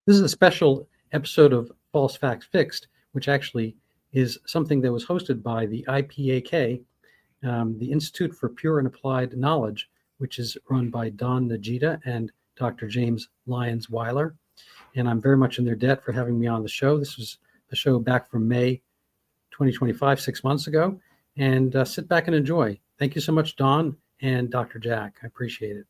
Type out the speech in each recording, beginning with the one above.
This is a special episode of False Facts Fixed, which actually is something that was hosted by the IPAK, the Institute for Pure and Applied Knowledge, which is run by Don Najita and Dr. James Lyons Weiler. And I'm very much in their debt for having me on the show. This was the show back from May 2025, 6 months ago. And sit back and enjoy. Thank you so much, Don and Dr. Jack. I appreciate it.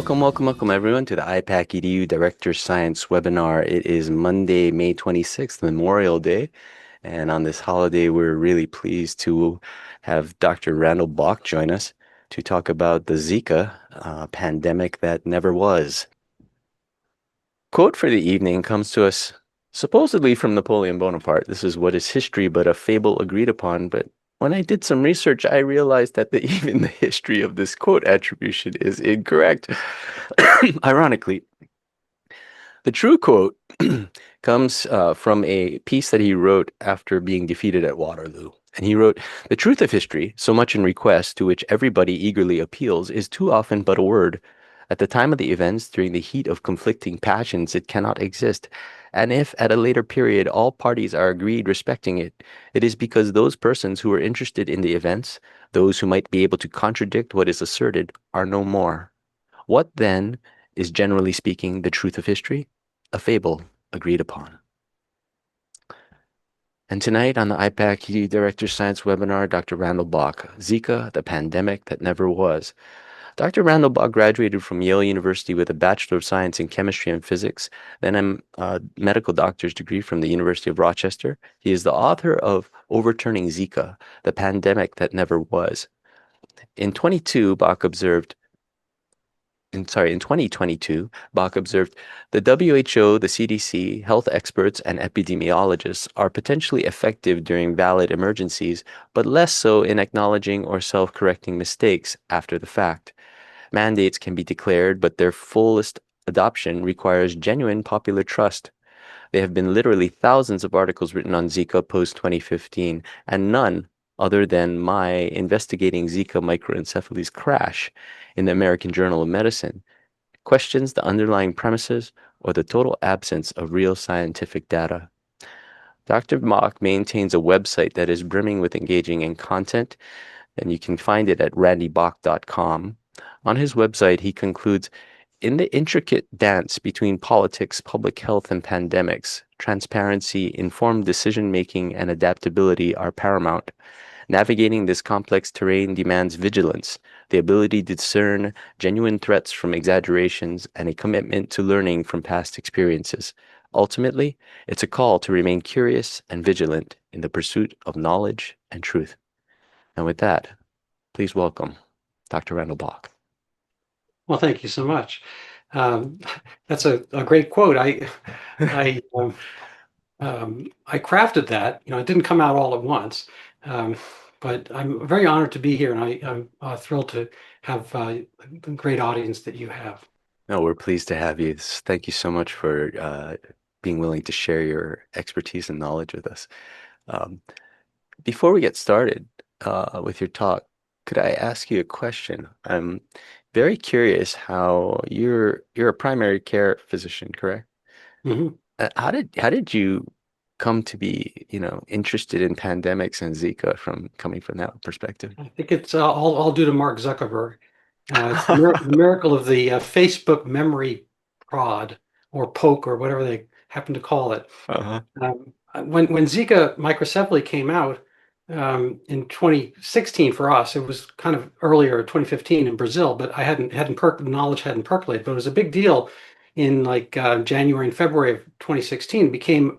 Welcome everyone to the IPAC EDU Director Science webinar. It is Monday, May 26th, Memorial Day. And on this holiday, we're really pleased to have Dr. Randall Bock join us to talk about the Zika pandemic that never was. Quote for the evening comes to us supposedly from Napoleon Bonaparte. This is what is history but a fable agreed upon, but when I did some research, I realized that even the history of this quote attribution is incorrect. Ironically, the true quote comes from a piece that he wrote after being defeated at Waterloo. And he wrote, "The truth of history, so much in request, to which everybody eagerly appeals, is too often but a word. At the time of the events, during the heat of conflicting passions, it cannot exist. And if, at a later period, all parties are agreed respecting it, it is because those persons who are interested in the events, those who might be able to contradict what is asserted, are no more. What, then, is, generally speaking, the truth of history? A fable agreed upon." And tonight on the IPAC Director Science webinar, Dr. Randall Bock, Zika, the pandemic that never was. Dr. Randall Bock graduated from Yale University with a Bachelor of Science in Chemistry and Physics, then a medical doctor's degree from the University of Rochester. He is the author of Overturning Zika, the pandemic that never was. In 2022, Bock observed, the WHO, the CDC, health experts, and epidemiologists are potentially effective during valid emergencies, but less so in acknowledging or self-correcting mistakes after the fact. Mandates can be declared, but their fullest adoption requires genuine popular trust. There have been literally thousands of articles written on Zika post-2015, and none other than my investigating Zika-Microcephaly's crash in the American Journal of Medicine questions the underlying premises or the total absence of real scientific data. Dr. Bock maintains a website that is brimming with engaging and content, and you can find it at randybock.com. On his website, he concludes, "In the intricate dance between politics, public health, and pandemics, transparency, informed decision-making, and adaptability are paramount. Navigating this complex terrain demands vigilance, the ability to discern genuine threats from exaggerations, and a commitment to learning from past experiences. Ultimately, it's a call to remain curious and vigilant in the pursuit of knowledge and truth." And with that, please welcome Dr. Randall Bock. Well, thank you so much. That's a great quote. I crafted that. It didn't come out all at once, but I'm very honored to be here, and I'm thrilled to have the great audience that you have. No, we're pleased to have you. Thank you so much for being willing to share your expertise and knowledge with us. Before we get started with your talk, could I ask you a question? I'm very curious how you're a primary care physician, correct? Mm-hmm. How did you come to be, interested in pandemics and Zika coming from that perspective? I think it's all due to Mark Zuckerberg. It's the miracle of the Facebook memory prod or poke or whatever they happen to call it. Uh-huh. When Zika microcephaly came out in 2016 for us, it was kind of earlier, 2015 in Brazil, but knowledge hadn't percolated. But it was a big deal in January and February of 2016. It became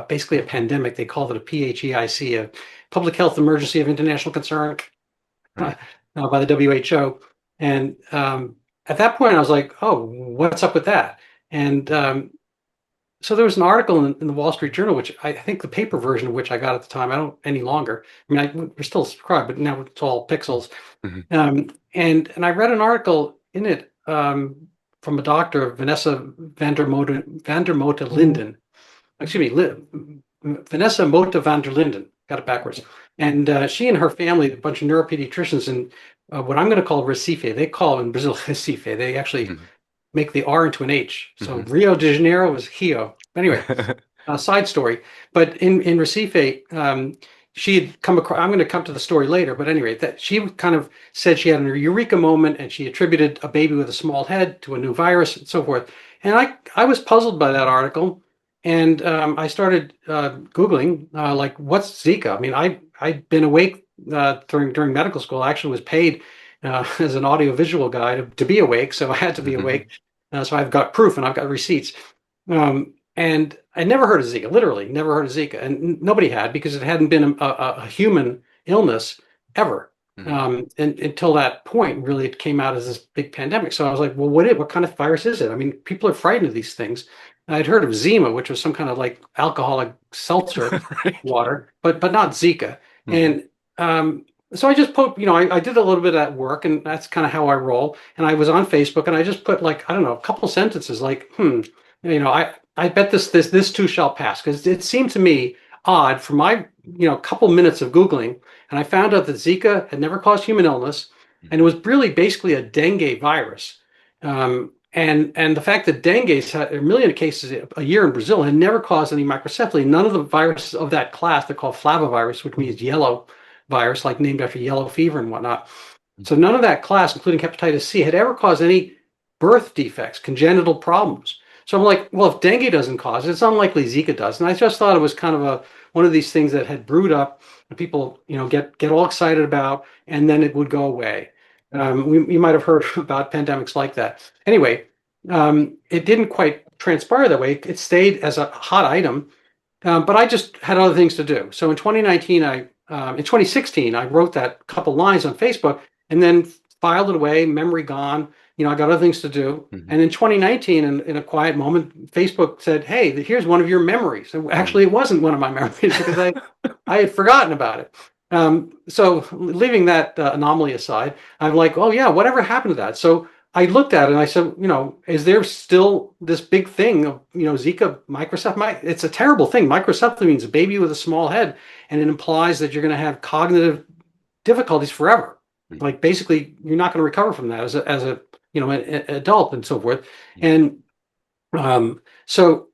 basically a pandemic. They called it a PHEIC, a public health emergency of international concern, Right. by the WHO. And at that point, I was like, oh, what's up with that? And so there was an article in the Wall Street Journal, which I think the paper version of which I got at the time, I don't any longer. I mean, we're still subscribed, but now it's all pixels. Mhm. And I read an article in it from a doctor, Vanessa Vandermota Linden. Excuse me, Vanessa Mota van der Linden. Got it backwards. And she and her family, a bunch of neuropediatricians in what I'm going to call Recife. They call in Brazil Recife. They actually Mhm. make the R into an H. So Mhm. Rio de Janeiro was Rio. Anyway, side story. But in Recife, she had come across. I'm going to come to the story later. But anyway, that she kind of said she had a eureka moment, and she attributed a baby with a small head to a new virus and so forth. And I was puzzled by that article, and I started Googling like what's Zika. I mean, I'd been awake during medical school. I actually was paid as an audiovisual guy to be awake, so I had to be awake. So I've got proof and I've got receipts. And I never heard of Zika, literally never heard of Zika. And nobody had because it hadn't been a human illness ever. Mhm. And until that point, really, it came out as this big pandemic. So I was like, well, what kind of virus is it? I mean, people are frightened of these things. I'd heard of Zima, which was some kind of like alcoholic seltzer Right. water, but not Zika. Mhm. And so I just put, I did a little bit of that work, and that's kind of how I roll. And I was on Facebook, and I just put like, I don't know, a couple sentences like, I bet this too shall pass, because it seemed to me odd for my couple minutes of Googling, and I found out that Zika had never caused human illness, and it Mhm. was really basically a dengue virus. And the fact that dengue's had a million cases a year in Brazil had never caused any microcephaly. None of the viruses of that class, they're called flavivirus, which means yellow virus, like named after yellow fever and whatnot. So none of that class, including hepatitis C, had ever caused any birth defects, congenital problems. So I'm like, well, if dengue doesn't cause it, it's unlikely Zika does. And I just thought it was kind of one of these things that had brewed up and people, get all excited about, and then it would go away. You might have heard about pandemics like that. Anyway, it didn't quite transpire that way. It stayed as a hot item, but I just had other things to do. So in 2019, in 2016, I wrote that couple lines on Facebook and then filed it away, memory gone. I got other things to do. Mhm. And in 2019, in a quiet moment, Facebook said, "Hey, here's one of your memories." And Mhm. actually, it wasn't one of my memories because I had forgotten about it. So leaving that anomaly aside, I'm like, oh yeah, whatever happened to that? So I looked at it and I said, is there still this big thing of, Zika microcephaly? It's a terrible thing. Microcephaly means a baby with a small head, and it implies that you're going to have cognitive difficulties forever. Mhm. Like basically, you're not going to recover from that as a an adult and so forth. Mhm. And so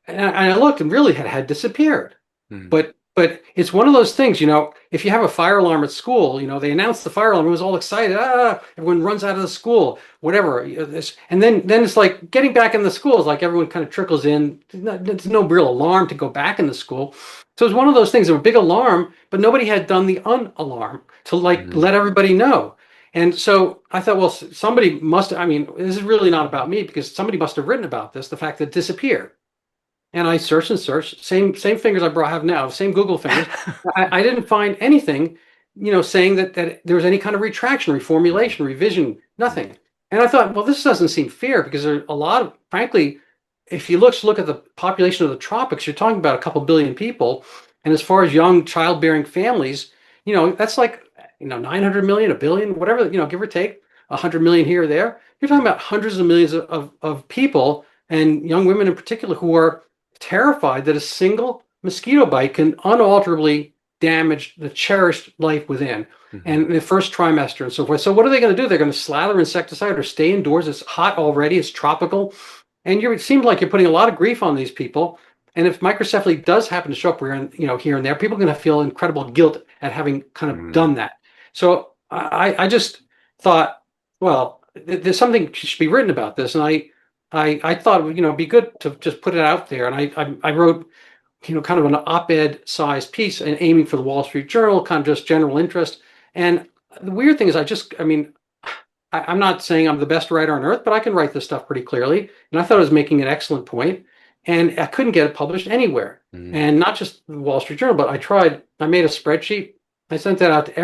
and I looked and really had disappeared. Mhm. But it's one of those things, if you have a fire alarm at school, they announce the fire alarm, everyone's all excited, everyone runs out of the school, whatever. And then it's like getting back in the school is like everyone kind of trickles in. There's no real alarm to go back in the school. So it's one of those things, of a big alarm, but nobody had done the unalarm to like Mhm. let everybody know. And so I thought, well, somebody must, I mean, this is really not about me because somebody must have written about this, the fact that it disappeared. And I searched and searched, same fingers have now, same Google fingers. I didn't find anything, saying that there was any kind of retraction, Mhm. reformulation, revision, Mhm. nothing. And I thought, well, this doesn't seem fair because there's a lot of, frankly, if you look at the population of the tropics, you're talking about a couple billion people. And as far as young childbearing families, that's like, 900 million, a billion, whatever, give or take 100 million here or there. You're talking about hundreds of millions of people and young women in particular who are terrified that a single mosquito bite can unalterably damage the cherished life within Mhm. and the first trimester and so forth. So what are they going to do? They're going to slather insecticide or stay indoors. It's hot already. It's tropical. And it seems like you're putting a lot of grief on these people. And if microcephaly does happen to show up here and there, people are going to feel incredible guilt at having kind of Mhm. done that. So I just thought, well, there's something should be written about this. And I thought, it'd be good to just put it out there. And I wrote, kind of an op-ed sized piece and aiming for the Wall Street Journal, kind of just general interest. And the weird thing is I mean, I'm not saying I'm the best writer on earth, but I can write this stuff pretty clearly. And I thought I was making an excellent point, and I couldn't get it published anywhere. Mhm. And not just the Wall Street Journal, but I tried. I made a spreadsheet. I sent that out to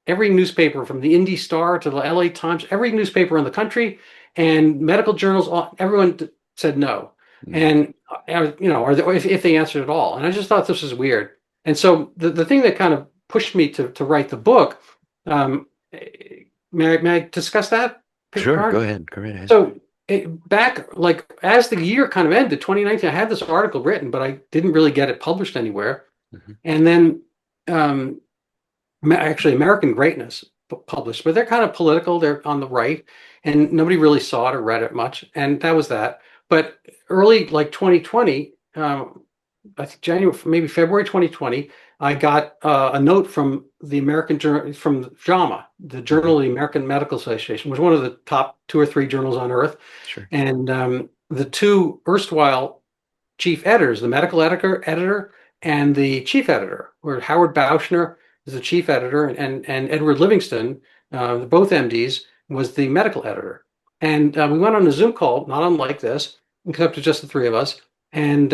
every newspaper from the Indy Star to the LA Times, every newspaper in the country and medical journals, everyone said no. Mm. And, or if they answered at all. And I just thought this was weird. And so the thing that kind of pushed me to write the book, um, may I discuss that, Sure, go Picard? ahead. Go right ahead. So back, like as the year kind of ended, 2019, I had this article written, but I didn't really get it published anywhere. Mhm. And then um, actually American Greatness published, but they're kind of political. They're on the right, and nobody really saw it or read it much. And that was that. But early, like 2020, I think January, maybe February 2020, I got a note from the American Journal, from JAMA, the Mhm. Journal of the American Medical Association, was one of the top 2 or 3 journals on earth. Sure. And the two erstwhile chief editors, the medical editor, and the chief editor, were Howard Bauschner is the chief editor, and Edward Livingston, both MDs, was the medical editor. And we went on a Zoom call, not unlike this, except to just the three of us. And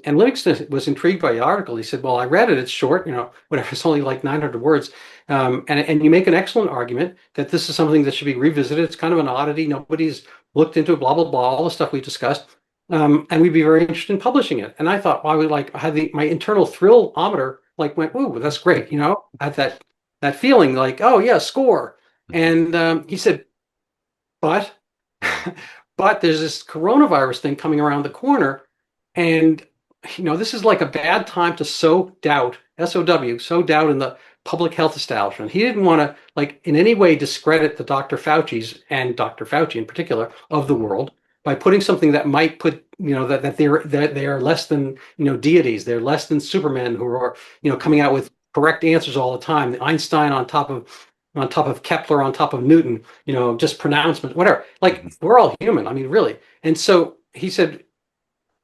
Livingston was intrigued by the article. He said, "Well, I read it. It's short, whatever. It's only like 900 words, and you make an excellent argument that this is something that should be revisited. It's kind of an oddity. Nobody's looked into it. Blah blah blah. All the stuff we discussed." And we'd be very interested in publishing it. And I thought, well, I had my internal thrill-ometer like went, ooh, that's great. I had that feeling like, oh yeah, score. Mhm. And he said, but but there's this coronavirus thing coming around the corner, and this is like a bad time to sow doubt, SOW, sow doubt in the public health establishment. He didn't want to like in any way discredit the Dr. Fauci's and Dr. Fauci in particular of the Mhm. world by putting something that might put that they are less than deities. They're less than supermen who are coming out with correct answers all the time. Einstein on top of Kepler, on top of Newton, just pronouncement, whatever. Like Mhm. we're all human. I mean, really. And so he said,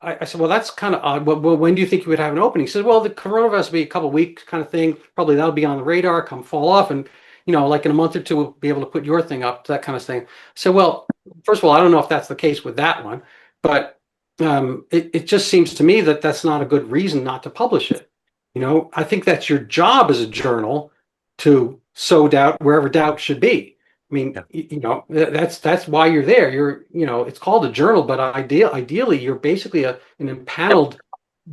I said, well, that's kind of odd. Well, when do you think you would have an opening? He said, well, the coronavirus will be a couple of weeks kind of thing. Probably that'll be on the radar, come fall off. And, like in a month or two, we'll be able to put your thing up, that kind of thing. So, well, first of all, I don't know if that's the case with that one, but it just seems to me that that's not a good reason not to publish it. I think that's your job as a journal to sow doubt wherever doubt should be. I mean, Yeah. that's why you're there. It's called a journal, but ideally, you're basically an impaneled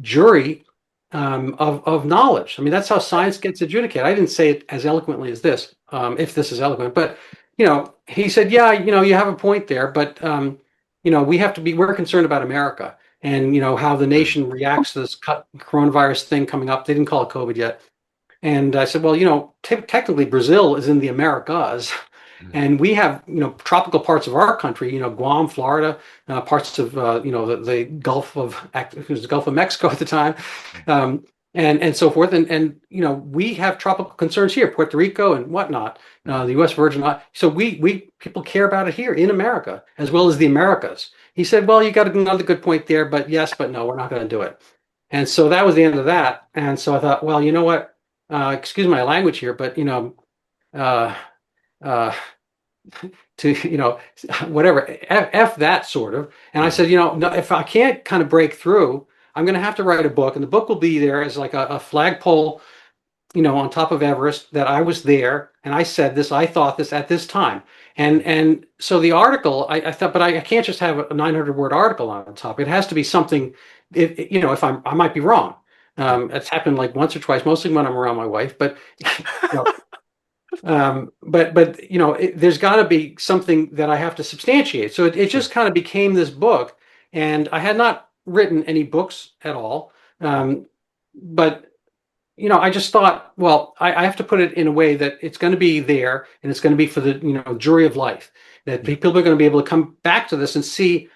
jury of knowledge. I mean, that's how science gets adjudicated. I didn't say it as eloquently as this, if this is eloquent, but he said, yeah, you have a point there, but we're concerned about America and how the Mm. nation reacts to this coronavirus thing coming up. They didn't call it COVID yet. And I said, well, technically Brazil is in the Americas, Mm. and we have, tropical parts of our country, Guam, Florida, parts of, the Gulf of, it was the Gulf of Mexico at the time, um, and so forth. And we have tropical concerns here, Puerto Rico and whatnot, Mhm. the U.S. Virgin Islands. So we people care about it here in America as well as the Americas. He said, well, you got another good point there, but yes, but no, we're not going to do it. And so that was the end of that. And so I thought, well, you know what? Excuse my language here, but uh, uh, to whatever, f that sort of. And I Mhm. said, no, if I can't kind of break through, I'm going to have to write a book, and the book will be there as like a flagpole, on top of Everest that I was there and I said this, I thought this at this time. And so the article, I thought, but I can't just have a 900-word article on the top. It has to be something, if I might be wrong. Yeah. It's happened like once or twice, mostly when I'm around my wife, but you know, there's got to be something that I have to substantiate. So it Sure. just kind of became this book, and I had not written any books at all. But I just thought, well, I have to put it in a way that it's going to be there, and it's going to be for the jury of life. That Yeah. people are going to be able to come back to this and see,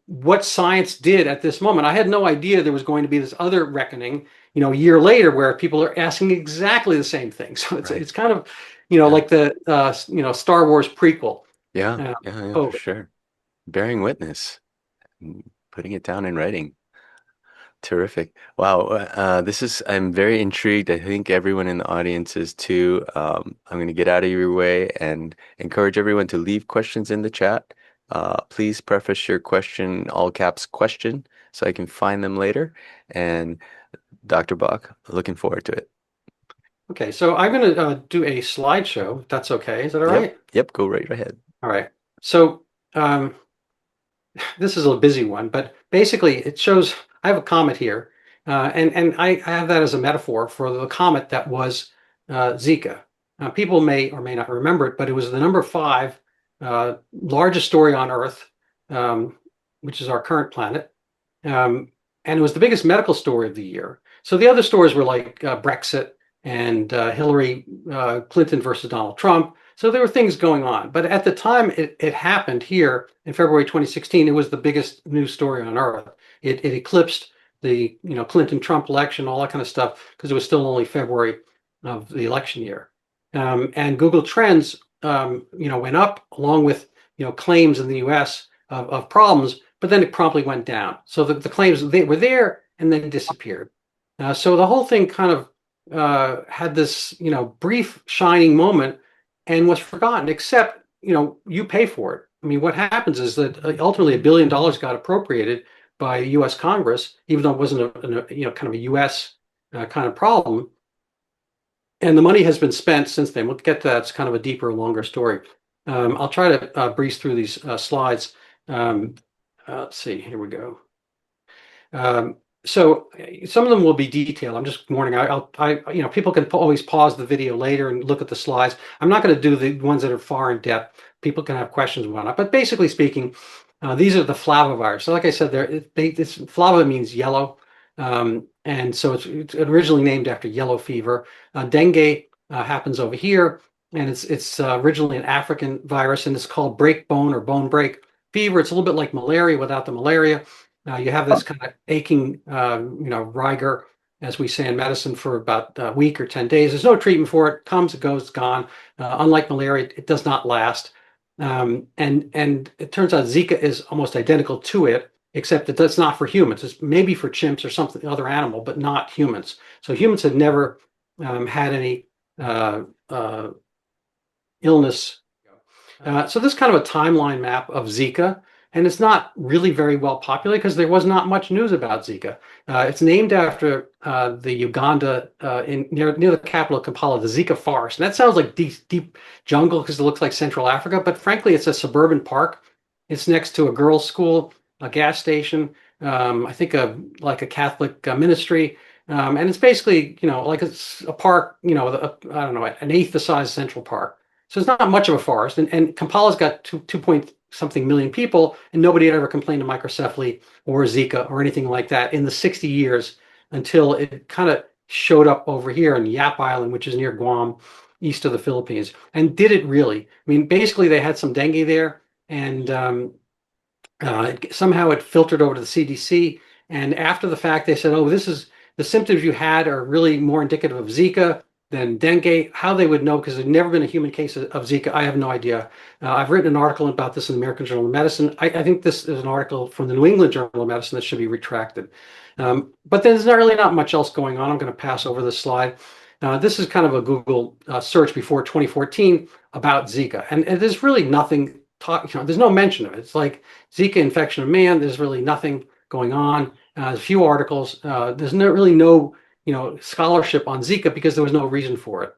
what science did at this moment. I had no idea there was going to be this other reckoning, a year later, where people are asking exactly the same thing. So it's Right. it's kind of, Yeah. like the Star Wars prequel. Yeah. Uh, Yeah. Yeah. For COVID. sure. Bearing witness, and putting it down in writing. Terrific. Wow. I'm very intrigued. I think everyone in the audience is too. I'm going to get out of your way and encourage everyone to leave questions in the chat. Please preface your question, all caps question, so I can find them later. And Dr. Bach, looking forward to it. Okay, so I'm going to do a slideshow, if that's okay. Is that all right? Yep, go right ahead. All right. So um, this is a busy one, but basically it shows I have a comet here, and I have that as a metaphor for the comet that was Zika. People may or may not remember it, but it was the number five largest story on Earth, um, which is our current planet. And it was the biggest medical story of the year. So the other stories were like Brexit and Hillary Clinton versus Donald Trump. So there were things going on. But at the time it happened here in February 2016, it was the biggest news story on earth. It eclipsed the Clinton-Trump election, all that kind of stuff, because it was still only February of the election year. And Google Trends, went up along with claims in the U.S. of problems, but then it promptly went down. So the claims they were there and then disappeared. So the whole thing kind of had this brief shining moment and was forgotten, except you pay for it. I mean, what happens is that ultimately $1 billion got appropriated by U.S. Congress, even though it wasn't a kind of a U.S. Kind of problem. And the money has been spent since then. We'll get to that. It's kind of a deeper, longer story. I'll try to breeze through these slides. Let's see. Here we go. So some of them will be detailed. I'm just warning. People can always pause the video later and look at the slides. I'm not going to do the ones that are far in depth. People can have questions and whatnot. But basically speaking, these are the flavivirus. So like I said, this flava means yellow. And so it's originally named after yellow fever. Dengue happens over here, and it's originally an African virus, and it's called break bone or bone break fever. It's a little bit like malaria without the malaria. You have this kind of aching, rigor, as we say in medicine, for about a week or 10 days. There's no treatment for it. Comes, it goes, it's gone. Unlike malaria, it does not last. And it turns out Zika is almost identical to it, except that that's not for humans. It's maybe for chimps or something other animal, but not humans. So humans have never had any illness. So this is kind of a timeline map of Zika, and it's not really very well populated because there was not much news about Zika. It's named after the Uganda near the capital of Kampala, the Zika forest. And that sounds like deep jungle because it looks like Central Africa, but frankly, it's a suburban park. It's next to a girls' school, a gas station, I think like a Catholic ministry. And it's basically, like it's a park, I don't know, an eighth the size of Central Park. So it's not much of a forest. And Kampala's got two point something million people, and nobody had ever complained of microcephaly or Zika or anything like that in the 60 years until it kind of showed up over here in Yap Island, which is near Guam, east of the Philippines. And did it really? I mean, basically, they had some dengue there, and somehow it filtered over to the CDC. And after the fact, they said, oh, this is the symptoms you had are really more indicative of Zika than dengue. How they would know, because there's never been a human case of Zika, I have no idea. I've written an article about this in the American Journal of Medicine. I think this is an article from the New England Journal of Medicine that should be retracted. But there's not much else going on. I'm going to pass over this slide. This is kind of a Google search before 2014 about Zika. And there's really nothing, there's no mention of it. It's like Zika infection of man. There's really nothing going on. There's a few articles. There's really no scholarship on Zika because there was no reason for it.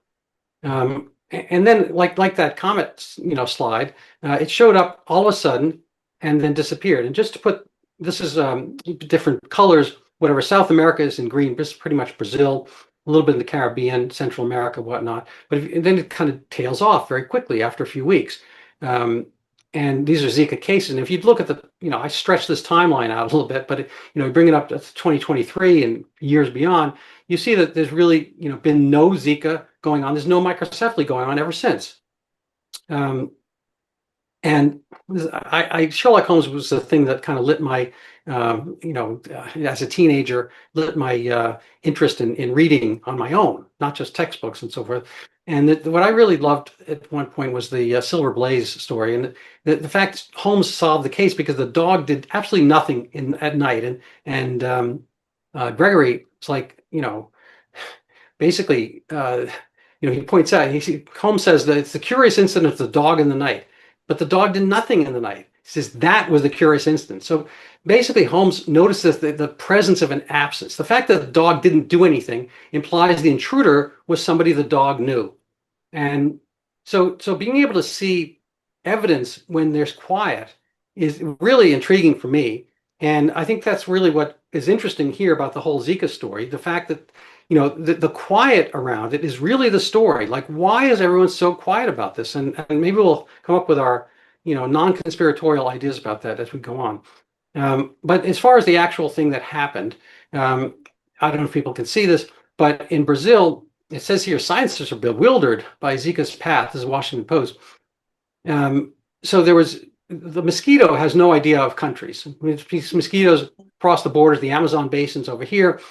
And then like that comet, slide, it showed up all of a sudden and then disappeared. And just to put, this is different colors, whatever. South America is in green, this is pretty much Brazil, a little bit in the Caribbean, Central America, whatnot. But then it kind of tails off very quickly after a few weeks. And these are Zika cases. And if you look at the, I stretch this timeline out a little bit, but bring it up to 2023 and years beyond, you see that there's really, been no Zika going on. There's no microcephaly going on ever since. And Sherlock Holmes was the thing that kind of lit my, as a teenager, lit my interest in reading on my own, not just textbooks and so forth. And what I really loved at one point was the Silver Blaze story, and the fact Holmes solved the case because the dog did absolutely nothing at night, and Gregory, it's like basically he points out, Holmes says that it's the curious incident of the dog in the night, but the dog did nothing in the night. says that was the curious instance. So basically, Holmes notices the presence of an absence. The fact that the dog didn't do anything implies the intruder was somebody the dog knew. And so being able to see evidence when there's quiet is really intriguing for me. And I think that's really what is interesting here about the whole Zika story. The fact that, the quiet around it is really the story. Like, why is everyone so quiet about this? And maybe we'll come up with our, non-conspiratorial ideas about that as we go on. But as far as the actual thing that happened, I don't know if people can see this, but in Brazil, it says here scientists are bewildered by Zika's path. This is Washington Post. So the mosquito has no idea of countries. These mosquitoes cross the borders. The Amazon basin's over here,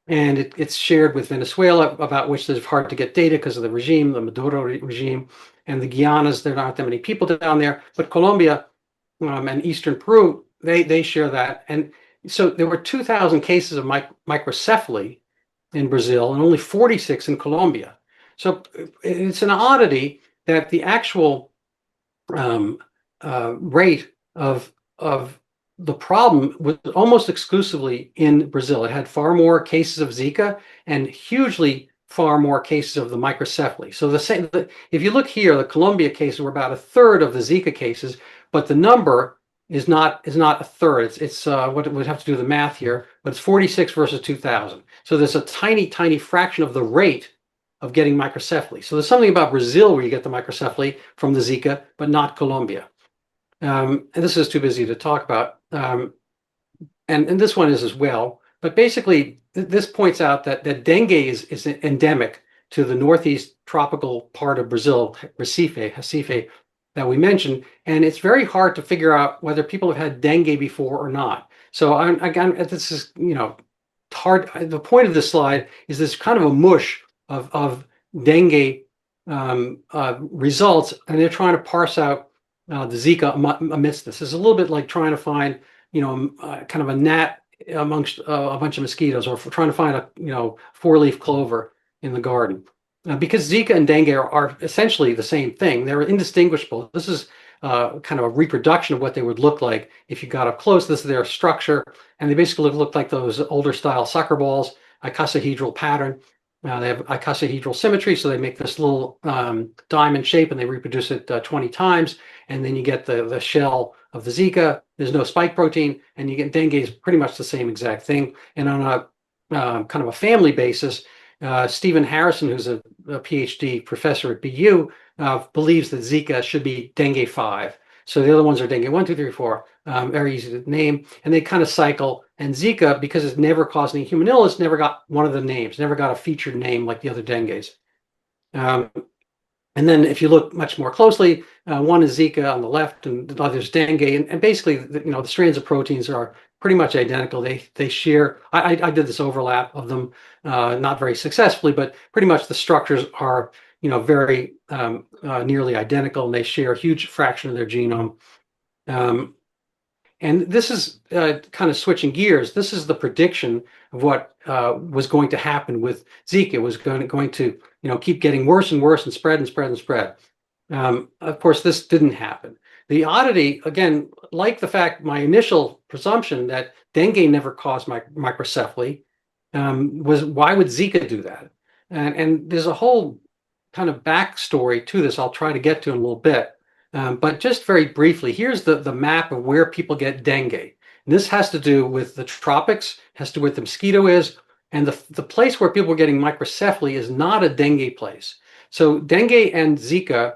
and it's shared with Venezuela, about which there's hard to get data because of the regime, the Maduro regime, and the Guianas. There aren't that many people down there, but Colombia and Eastern Peru, they share that. And so there were 2,000 cases of microcephaly in Brazil and only 46 in Colombia. So it's an oddity that the actual rate of the problem was almost exclusively in Brazil. It had far more cases of Zika and hugely far more cases of the microcephaly. So if you look here, the Colombia cases were about a third of the Zika cases, but the number is not a third. It's what we'd have to do the math here, but it's 46 versus 2,000. So there's a tiny fraction of the rate of getting microcephaly. So there's something about Brazil where you get the microcephaly from the Zika, but not Colombia. And this is too busy to talk about. And this one is as well. But basically, this points out that dengue is endemic to the northeast tropical part of Brazil, Recife, that we mentioned. And it's very hard to figure out whether people have had dengue before or not. So again, this is, hard. The point of this slide is this kind of a mush of dengue results, and they're trying to parse out the Zika amidst this. It's a little bit like trying to find, kind of a gnat amongst a bunch of mosquitoes, or trying to find a, four-leaf clover in the garden. Because Zika and dengue are essentially the same thing. They're indistinguishable. This is kind of a reproduction of what they would look like if you got up close. This is their structure, and they basically look like those older style soccer balls, icosahedral pattern. They have icosahedral symmetry, so they make this little diamond shape, and they reproduce it 20 times, and then you get the shell of the Zika. There's no spike protein, and you get dengue is pretty much the same exact thing. And on a kind of a family basis, Stephen Harrison, who's a PhD professor at BU, believes that Zika should be dengue 5. So the other ones are dengue 1, 2, 3, 4. Very easy to name, and they kind of cycle. And Zika, because it's never caused any human illness, never got one of the names, never got a featured name like the other dengues. And then if you look much more closely, one is Zika on the left, and the other is dengue. And basically, the strands of proteins are pretty much identical. They share. I did this overlap of them, not very successfully, but pretty much the structures are very nearly identical, and they share a huge fraction of their genome. And this is kind of switching gears. This is the prediction of what was going to happen with Zika. It was going to keep getting worse and worse and spread and spread and spread. Of course, this didn't happen. The oddity, again, like the fact, my initial presumption that dengue never caused microcephaly, was why would Zika do that? And there's a whole kind of backstory to this I'll try to get to in a little bit. But just very briefly, here's the map of where people get dengue. And this has to do with the tropics, has to do with the mosquito is, and the place where people are getting microcephaly is not a dengue place. So dengue and Zika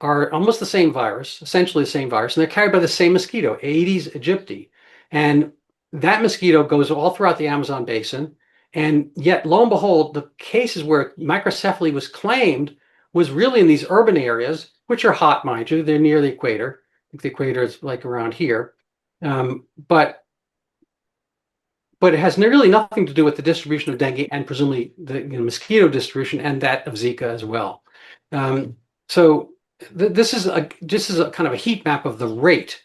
are almost the same virus, essentially the same virus, and they're carried by the same mosquito, Aedes aegypti. And that mosquito goes all throughout the Amazon basin. And yet, lo and behold, the cases where microcephaly was claimed was really in these urban areas, which are hot, mind you. They're near the equator. I think the equator is like around here. But it has really nothing to do with the distribution of dengue and presumably the mosquito distribution and that of Zika as well. So this is a kind of a heat map of the rate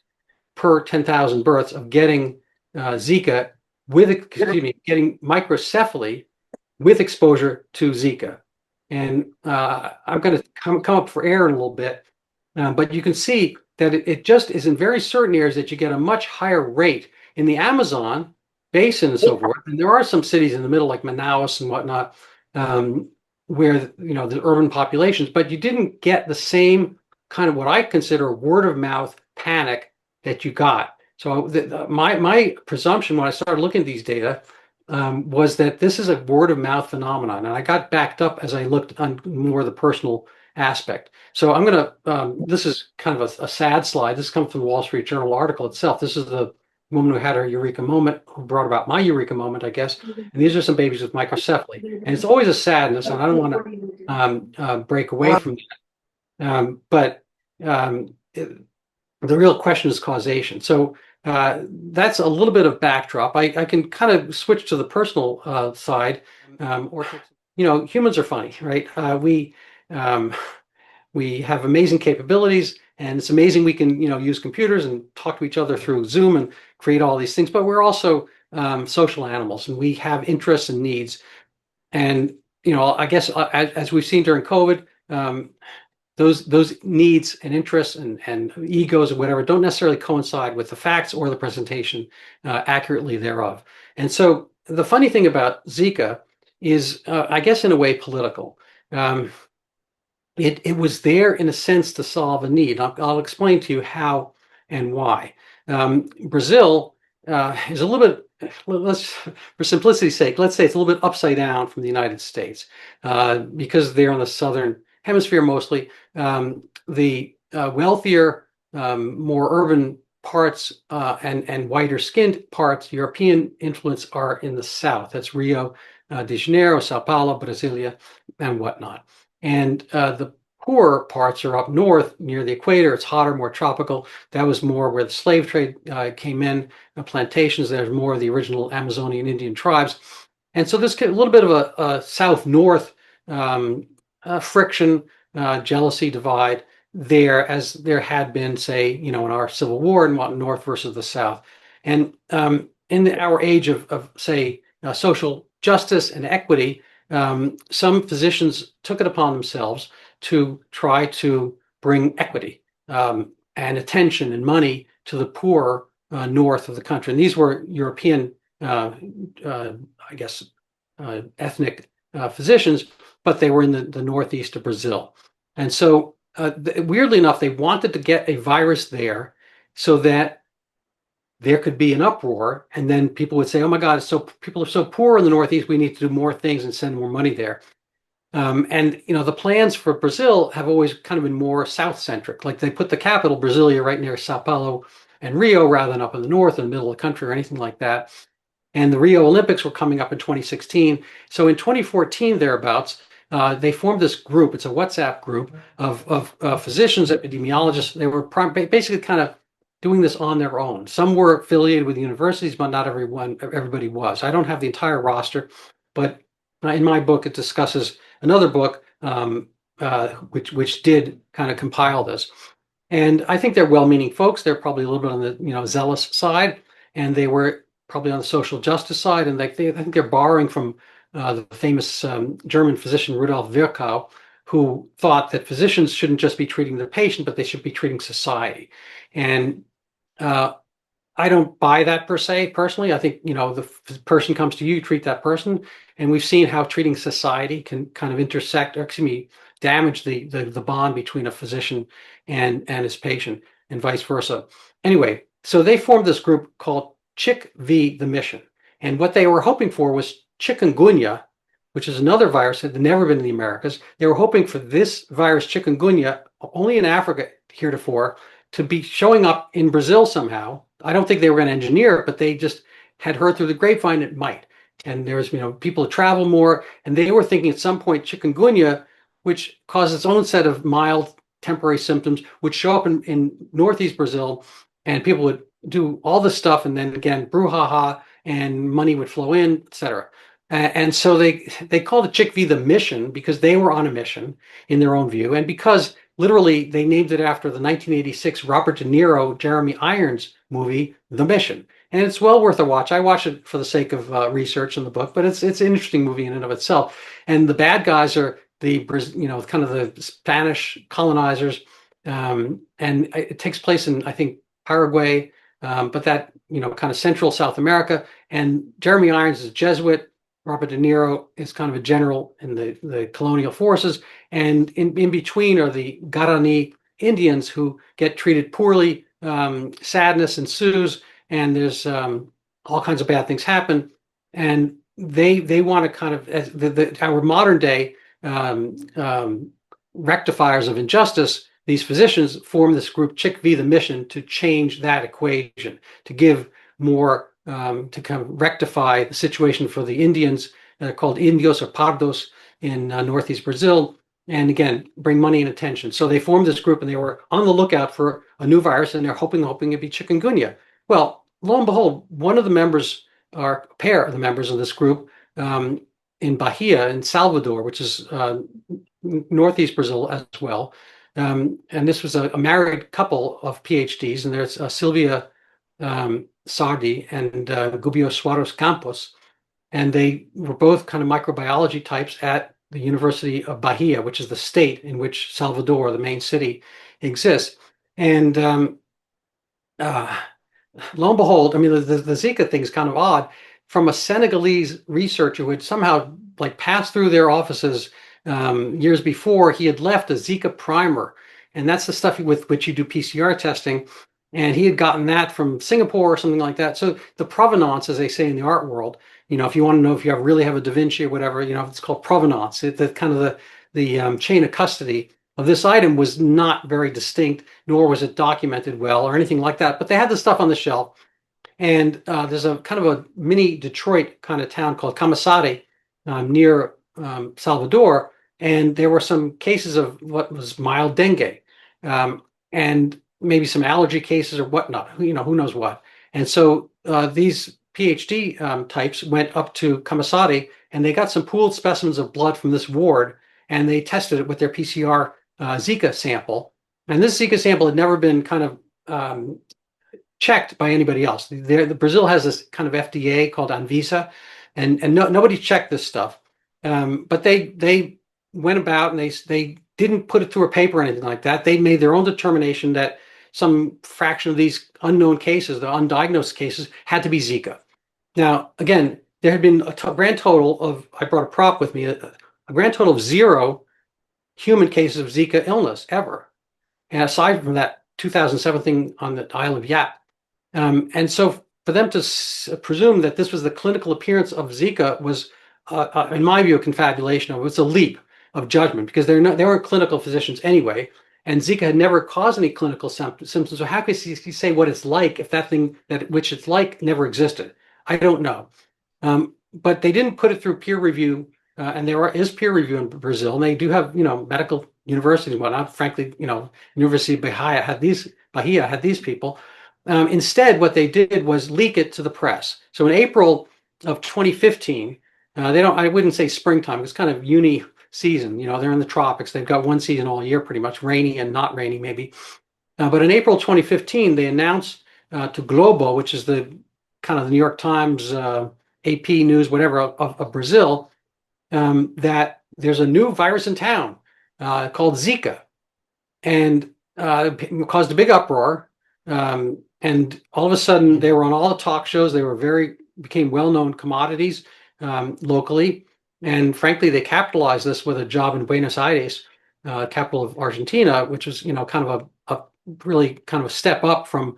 per 10,000 births of getting Zika getting microcephaly with exposure to Zika. And I'm going to come up for air in a little bit, but you can see that it just is in very certain areas that you get a much higher rate in the Amazon basin and so forth. And there are some cities in the middle, like Manaus and whatnot, where the urban populations, but you didn't get the same kind of what I consider word of mouth panic that you got. So my presumption when I started looking at these data was that this is a word of mouth phenomenon, and I got backed up as I looked on more of the personal aspect. So I'm going to, this is kind of a sad slide. This comes from the Wall Street Journal article itself. This is the woman who had her eureka moment, who brought about my eureka moment, I guess. And these are some babies with microcephaly. And it's always a sadness, and I don't want to break away from that. The real question is causation. So that's a little bit of backdrop. I can kind of switch to the personal side. Humans are funny, right? We have amazing capabilities, and it's amazing we can, use computers and talk to each other through Zoom and create all these things. But we're also social animals, and we have interests and needs. And I guess as we've seen during COVID, those needs and interests and egos or whatever don't necessarily coincide with the facts or the presentation accurately thereof. And so the funny thing about Zika is, I guess, in a way, political. It was there in a sense to solve a need. I'll explain to you how and why. Brazil is a little bit, for simplicity's sake, let's say it's a little bit upside down from the United States because they're on the southern hemisphere mostly. The wealthier, more urban parts and whiter skinned parts, European influence, are in the south. That's Rio de Janeiro, Sao Paulo, Brasilia, and whatnot. And the poorer parts are up north near the equator. It's hotter, more tropical. That was more where the slave trade came in, plantations. There's more of the original Amazonian Indian tribes. And so there's a little bit of a south-north friction, jealousy divide there, as there had been, say, in our Civil War in North versus the South. And in our age of say, social justice and equity, some physicians took it upon themselves to try to bring equity and attention and money to the poor north of the country. And these were European, I guess, ethnic physicians, but they were in the northeast of Brazil. And so, weirdly enough, they wanted to get a virus there so that there could be an uproar, and then people would say, "Oh my God, people are so poor in the Northeast. We need to do more things and send more money there." And the plans for Brazil have always kind of been more South-centric. Like they put the capital, Brasilia, right near Sao Paulo and Rio, rather than up in the north, in the middle of the country, or anything like that. And the Rio Olympics were coming up in 2016. So in 2014, thereabouts, they formed this group. It's a WhatsApp group of physicians, epidemiologists. They were basically kind of doing this on their own. Some were affiliated with universities, but not everybody was. I don't have the entire roster, but in my book, it discusses another book which did kind of compile this. And I think they're well-meaning folks. They're probably a little bit on the zealous side, and they were probably on the social justice side. And I think they're borrowing from the famous German physician Rudolf Virchow, who thought that physicians shouldn't just be treating their patient, but they should be treating society. And I don't buy that per se, personally. I think, the person comes to you, treat that person. And we've seen how treating society can kind of intersect, or excuse me, damage the bond between a physician and his patient, and vice versa. Anyway, so they formed this group called Chick V, the Mission. And what they were hoping for was chikungunya, which is another virus that had never been in the Americas. They were hoping for this virus, chikungunya, only in Africa heretofore, to be showing up in Brazil somehow. I don't think they were going to engineer it, but they just had heard through the grapevine it might. And there was, people travel more, and they were thinking at some point chikungunya, which causes its own set of mild temporary symptoms, would show up in northeast Brazil, and people would do all this stuff, and then again, brouhaha, and money would flow in, etc. And so they called it Chick V the Mission because they were on a mission in their own view, and because literally they named it after the 1986 Robert De Niro, Jeremy Irons movie, The Mission. And it's well worth a watch. I watched it for the sake of research in the book, but it's an interesting movie in and of itself. And the bad guys are kind of the Spanish colonizers And it takes place in, I think, Paraguay, but that, kind of central South America. And Jeremy Irons is a Jesuit. Robert De Niro is kind of a general in the colonial forces. And in between are the Guarani Indians who get treated poorly. Sadness ensues, and there's all kinds of bad things happen. And they want to kind of, as our modern day rectifiers of injustice, these physicians form this group, Chick V, the mission, to change that equation, to give more, to kind of rectify the situation for the Indians, called Indios or Pardos in Northeast Brazil, and again, bring money and attention. So they formed this group and they were on the lookout for a new virus, and they're hoping it'd be chikungunya. Well, lo and behold, one of the members, or a pair of the members of this group, in Bahia, in Salvador, which is Northeast Brazil as well. And this was a married couple of PhDs, and there's Sylvia Sardi and Gubio Suarez Campos. And they were both kind of microbiology types at the University of Bahia, which is the state in which Salvador, the main city, exists. And lo and behold, I mean, the Zika thing is kind of odd. From a Senegalese researcher who had somehow like passed through their offices years before, he had left a Zika primer, and that's the stuff with which you do PCR testing. And he had gotten that from Singapore or something like that. So the provenance, as they say in the art world, if you want to know if you really have a Da Vinci or whatever, it's called provenance. The kind of the chain of custody of this item was not very distinct, nor was it documented well or anything like that. But they had the stuff on the shelf. And there's a kind of a mini Detroit kind of town called Camaçari near Salvador, and there were some cases of what was mild dengue, and maybe some allergy cases or whatnot. Who knows what. And so these PhD types went up to Camaçari, and they got some pooled specimens of blood from this ward, and they tested it with their PCR Zika sample. And this Zika sample had never been kind of checked by anybody else. The Brazil has this kind of FDA called Anvisa, and nobody checked this stuff. But they went about and they didn't put it through a paper or anything like that. They made their own determination that some fraction of these unknown cases, the undiagnosed cases, had to be Zika. Now, again, there had been a grand total of, I brought a prop with me, a grand total of 0 human cases of Zika illness ever. And aside from that 2007 thing on the Isle of Yap. And so for them to presume that this was the clinical appearance of Zika was, in my view, a confabulation. It was a leap of judgment, because they weren't clinical physicians anyway, and Zika had never caused any clinical symptoms. So how could he say what it's like if that thing that which it's like never existed? I don't know. But they didn't put it through peer review, and there is peer review in Brazil, and they do have medical universities and whatnot. Frankly, University of Bahia had these people. Instead, what they did was leak it to the press. So in April of 2015, I wouldn't say springtime, it's kind of uni season. They're in the tropics. They've got one season all year, pretty much, rainy and not rainy, maybe. But in April 2015, they announced to Globo, which is the kind of the New York Times, AP News, whatever, of Brazil, that there's a new virus in town called Zika. And it caused a big uproar. And all of a sudden, they were on all the talk shows. They became well-known commodities locally. And frankly, they capitalized this with a job in Buenos Aires, capital of Argentina, which was, kind of a really kind of a step up from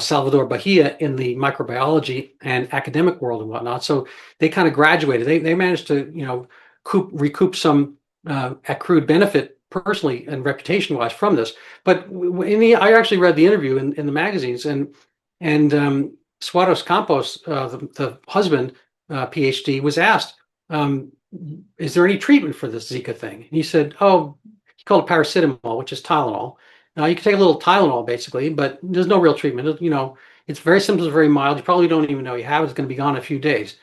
Salvador Bahia in the microbiology and academic world and whatnot. So they kind of graduated. They managed to, recoup some accrued benefit personally and reputation-wise from this. But I actually read the interview in the magazines, and Suarez Campos, the husband, PhD, was asked, is there any treatment for this Zika thing? And he said, he called it paracetamol, which is Tylenol. Now, you can take a little Tylenol, basically, but there's no real treatment. It's very symptoms are very mild. You probably don't even know you have it. It's going to be gone in a few days.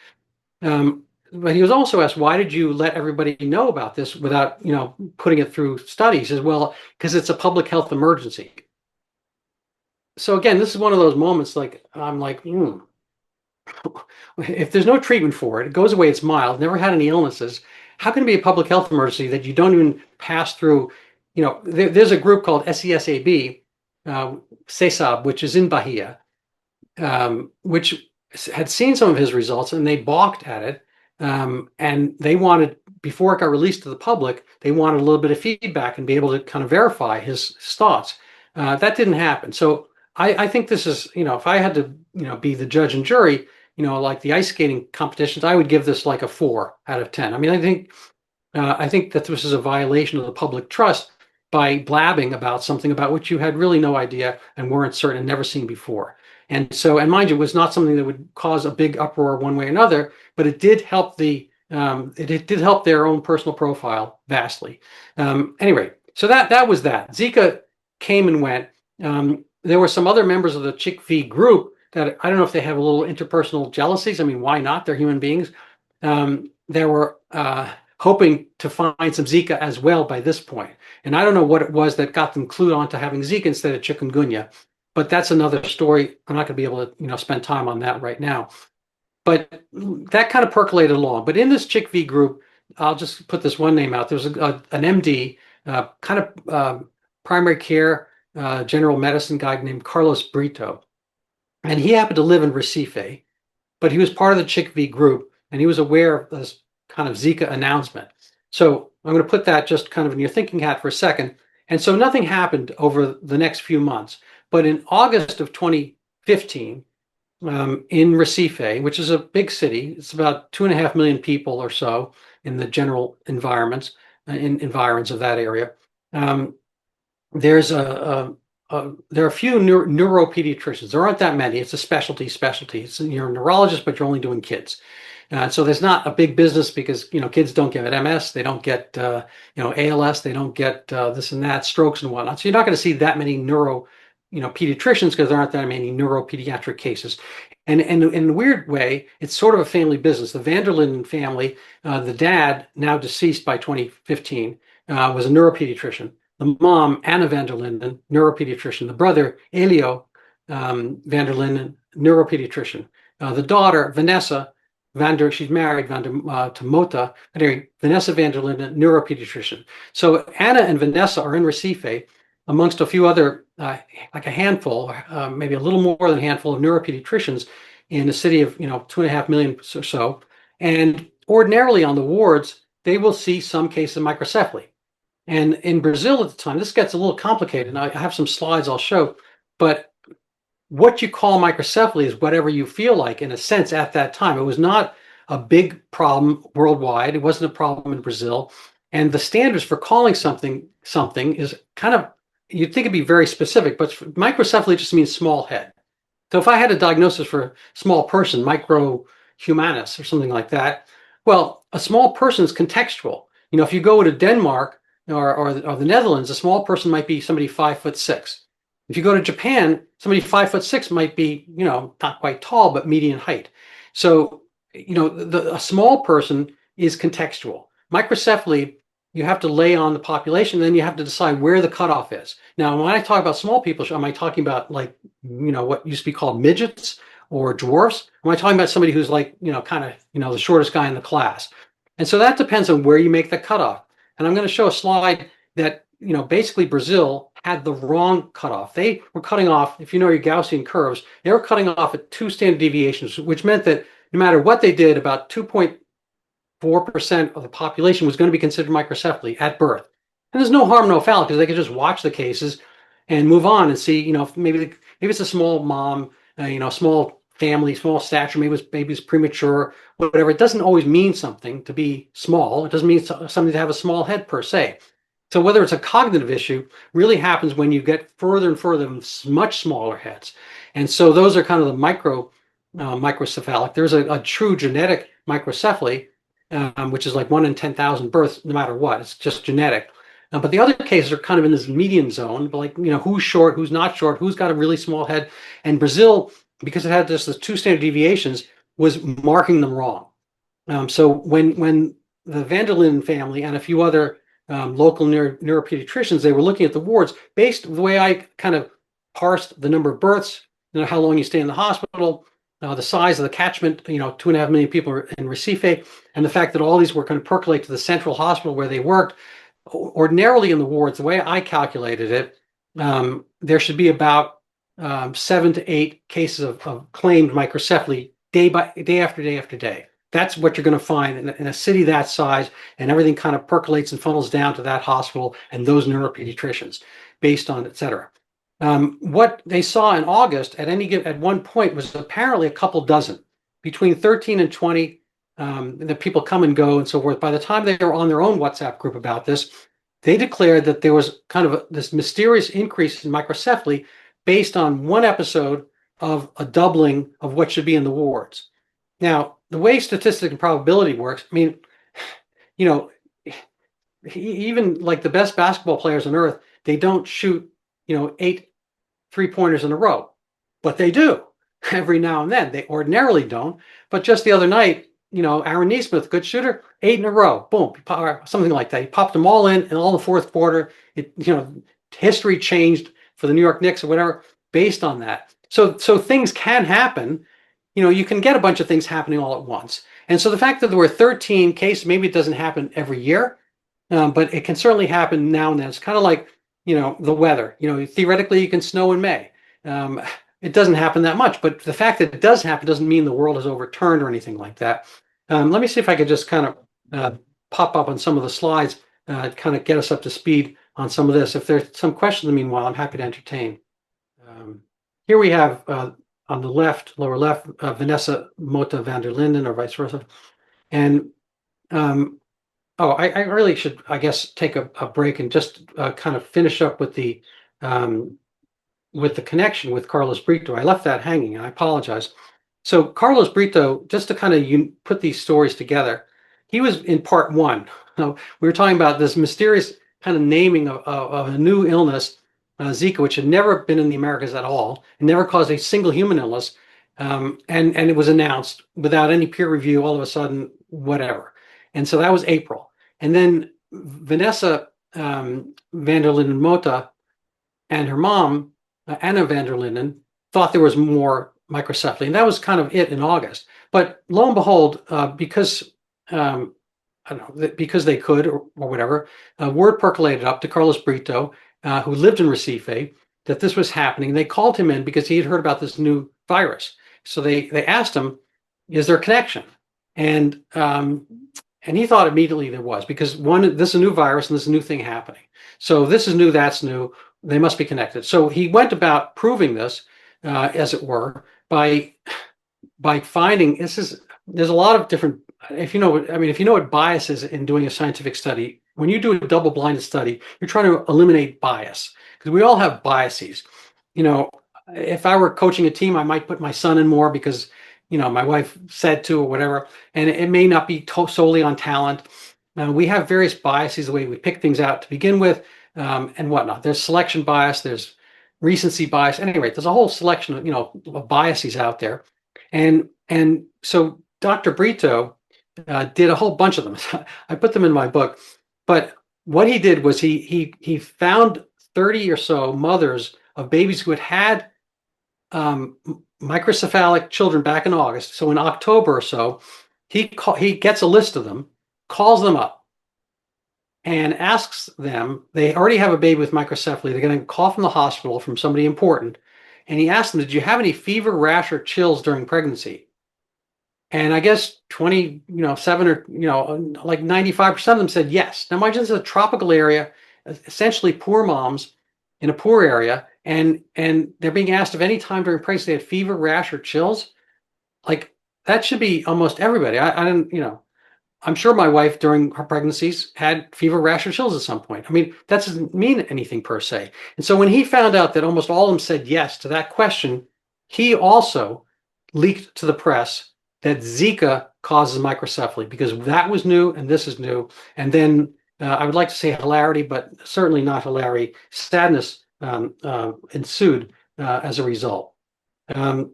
But he was also asked, why did you let everybody know about this without, putting it through studies? He says, well, because it's a public health emergency. So again, this is one of those moments I'm like, if there's no treatment for it, it goes away, it's mild, never had any illnesses, how can it be a public health emergency that you don't even pass through there's a group called SESAB, CESAB, which is in Bahia, which had seen some of his results, and they balked at it. And they wanted, before it got released to the public, they wanted a little bit of feedback and be able to kind of verify his thoughts. That didn't happen. So I think this is, if I had to, be the judge and jury, like the ice skating competitions, I would give this like a 4 out of 10. I mean, I think that this is a violation of the public trust by blabbing about something about which you had really no idea and weren't certain and never seen before. And so, and mind you, it was not something that would cause a big uproar one way or another, but it did help it did help their own personal profile vastly. Anyway, so that was that. Zika came and went. There were some other members of the Chick V group that I don't know if they have a little interpersonal jealousies. I mean, why not? They're human beings. They were hoping to find some Zika as well by this point. And I don't know what it was that got them clued on to having Zika instead of chikungunya, but that's another story. I'm not going to be able to, spend time on that right now. But that kind of percolated along. But in this Chick V group, I'll just put this one name out. There's an MD, primary care, general medicine guy named Carlos Brito. And he happened to live in Recife, but he was part of the Chick V group, and he was aware of this kind of Zika announcement. So I'm going to put that just kind of in your thinking hat for a second. And so nothing happened over the next few months. But in August of 2015, in Recife, which is a big city, it's about 2.5 million people or so in the general environs of that area. There's there are a few neuropediatricians. There aren't that many. It's a specialty. You're a neurologist, but you're only doing kids. So there's not a big business because, kids don't get MS, they don't get, ALS, they don't get this and that, strokes and whatnot. So you're not going to see that many pediatricians because there aren't that many neuropediatric cases. And in a weird way, it's sort of a family business. The van der Linden family, the dad, now deceased by 2015, was a neuropediatrician. The mom, Anna van der Linden, neuropediatrician. The brother, Elio van der Linden, neuropediatrician. The daughter, Vanessa, she's married to Mota, but anyway, Vanessa van der Linden, neuropediatrician. So Anna and Vanessa are in Recife, amongst a few other, like a handful, maybe a little more than a handful of neuropediatricians in a city of 2.5 million or so. And ordinarily on the wards, they will see some cases of microcephaly. And in Brazil at the time, this gets a little complicated, and I have some slides I'll show, but what you call microcephaly is whatever you feel like, in a sense, at that time. It was not a big problem worldwide. It wasn't a problem in Brazil. And the standards for calling something is kind of, you'd think it'd be very specific, but microcephaly just means small head. So if I had a diagnosis for a small person, microhumanus or something like that, well, a small person is contextual. If you go to Denmark or the Netherlands, a small person might be somebody 5'6". If you go to Japan, somebody 5'6" might be, not quite tall, but median height. So, a small person is contextual. Microcephaly, you have to lay on the population, then you have to decide where the cutoff is. Now, when I talk about small people, am I talking about what used to be called midgets or dwarfs? Am I talking about somebody who's the shortest guy in the class? And so that depends on where you make the cutoff. And I'm going to show a slide that, basically Brazil had the wrong cutoff. They were cutting off, if you know your Gaussian curves, they were cutting off at 2 standard deviations, which meant that no matter what they did, about 2.4% of the population was going to be considered microcephaly at birth. And there's no harm, no foul, because they could just watch the cases and move on and see, maybe it's a small mom, small family, small stature, maybe it's premature, whatever. It doesn't always mean something to be small. It doesn't mean something to have a small head per se. So whether it's a cognitive issue really happens when you get further and further with much smaller heads. And so those are kind of the microcephalic. There's a true genetic microcephaly, which is like 1 in 10,000 births, no matter what. It's just genetic. But the other cases are kind of in this median zone, like, who's short, who's not short, who's got a really small head. And Brazil, because it had just the 2 standard deviations, was marking them wrong. So when the van der Linden family and a few other local neuropediatricians, they were looking at the wards based on the way I kind of parsed the number of births, how long you stay in the hospital, the size of the catchment, 2.5 million people in Recife, and the fact that all these were going to percolate to the central hospital where they worked. ordinarily in the wards, the way I calculated it, there should be about 7 to 8 cases of claimed microcephaly day after day after day. That's what you're going to find in a city that size, and everything kind of percolates and funnels down to that hospital and those neuropediatricians based on et cetera. What they saw in August at one point was apparently a couple dozen, between 13 and 20. The people come and go and so forth. By the time they were on their own WhatsApp group about this, they declared that there was kind of this mysterious increase in microcephaly based on one episode of a doubling of what should be in the wards. Now, the way statistics and probability works, I mean, you know, even like the best basketball players on earth, they don't shoot, 8 3-pointers in a row, but they do every now and then. They ordinarily don't, but just the other night, Aaron Nesmith, good shooter, 8 in a row, boom, something like that. He popped them all in all the fourth quarter. History changed for the New York Knicks or whatever based on that. So things can happen. You can get a bunch of things happening all at once. And so the fact that there were 13 cases, maybe it doesn't happen every year, but it can certainly happen now and then. It's kind of like, the weather. Theoretically, you can snow in May. It doesn't happen that much, but the fact that it does happen doesn't mean the world is overturned or anything like that. Let me see if I could just kind of pop up on some of the slides, kind of get us up to speed on some of this. If there's some questions, meanwhile, I'm happy to entertain. Here we have on the left, lower left, Vanessa Mota van der Linden, or vice versa. And I really should, I guess, take a break and just kind of finish up with the connection with Carlos Brito. I left that hanging, and I apologize. So Carlos Brito, just to kind of put these stories together, he was in part one. We were talking about this mysterious kind of naming of a new illness, Zika, which had never been in the Americas at all, and never caused a single human illness, and it was announced without any peer review, all of a sudden, whatever. And so that was April. And then Vanessa van der Linden Mota and her mom, Anna van der Linden, thought there was more microcephaly. And that was kind of it in August. But lo and behold, because I don't know, because they could or whatever, word percolated up to Carlos Brito, who lived in Recife, that this was happening. They called him in because he had heard about this new virus. So they asked him, is there a connection? And he thought immediately there was, because this is a new virus and this is a new thing happening. So this is new, that's new. They must be connected. So he went about proving this, as it were, by finding there's a lot of different. If you know what bias is in doing a scientific study, when you do a double-blinded study, you're trying to eliminate bias, because we all have biases. If I were coaching a team, I might put my son in more because my wife said to, or whatever, and it may not be solely on talent. We have various biases, the way we pick things out to begin with, and whatnot. There's selection bias, there's recency bias. Anyway, there's a whole selection of biases out there, and so Dr. Brito did a whole bunch of them. I put them in my book, but what he did was he found 30 or so mothers of babies who had microcephalic children back in August. So in October or so, he gets a list of them, calls them up, and asks them. They already have a baby with microcephaly. They're going to call from the hospital, from somebody important, and he asked them, "Did you have any fever, rash, or chills during pregnancy?" And I guess 27 or like 95% of them said yes. Now, imagine this is a tropical area, essentially poor moms in a poor area, and they're being asked if any time during pregnancy they had fever, rash, or chills. Like, that should be almost everybody. I didn't, I'm sure my wife during her pregnancies had fever, rash, or chills at some point. I mean, that doesn't mean anything per se. And so when he found out that almost all of them said yes to that question, he also leaked to the press that Zika causes microcephaly, because that was new and this is new. And then I would like to say hilarity, but certainly not hilarity. Sadness ensued as a result. So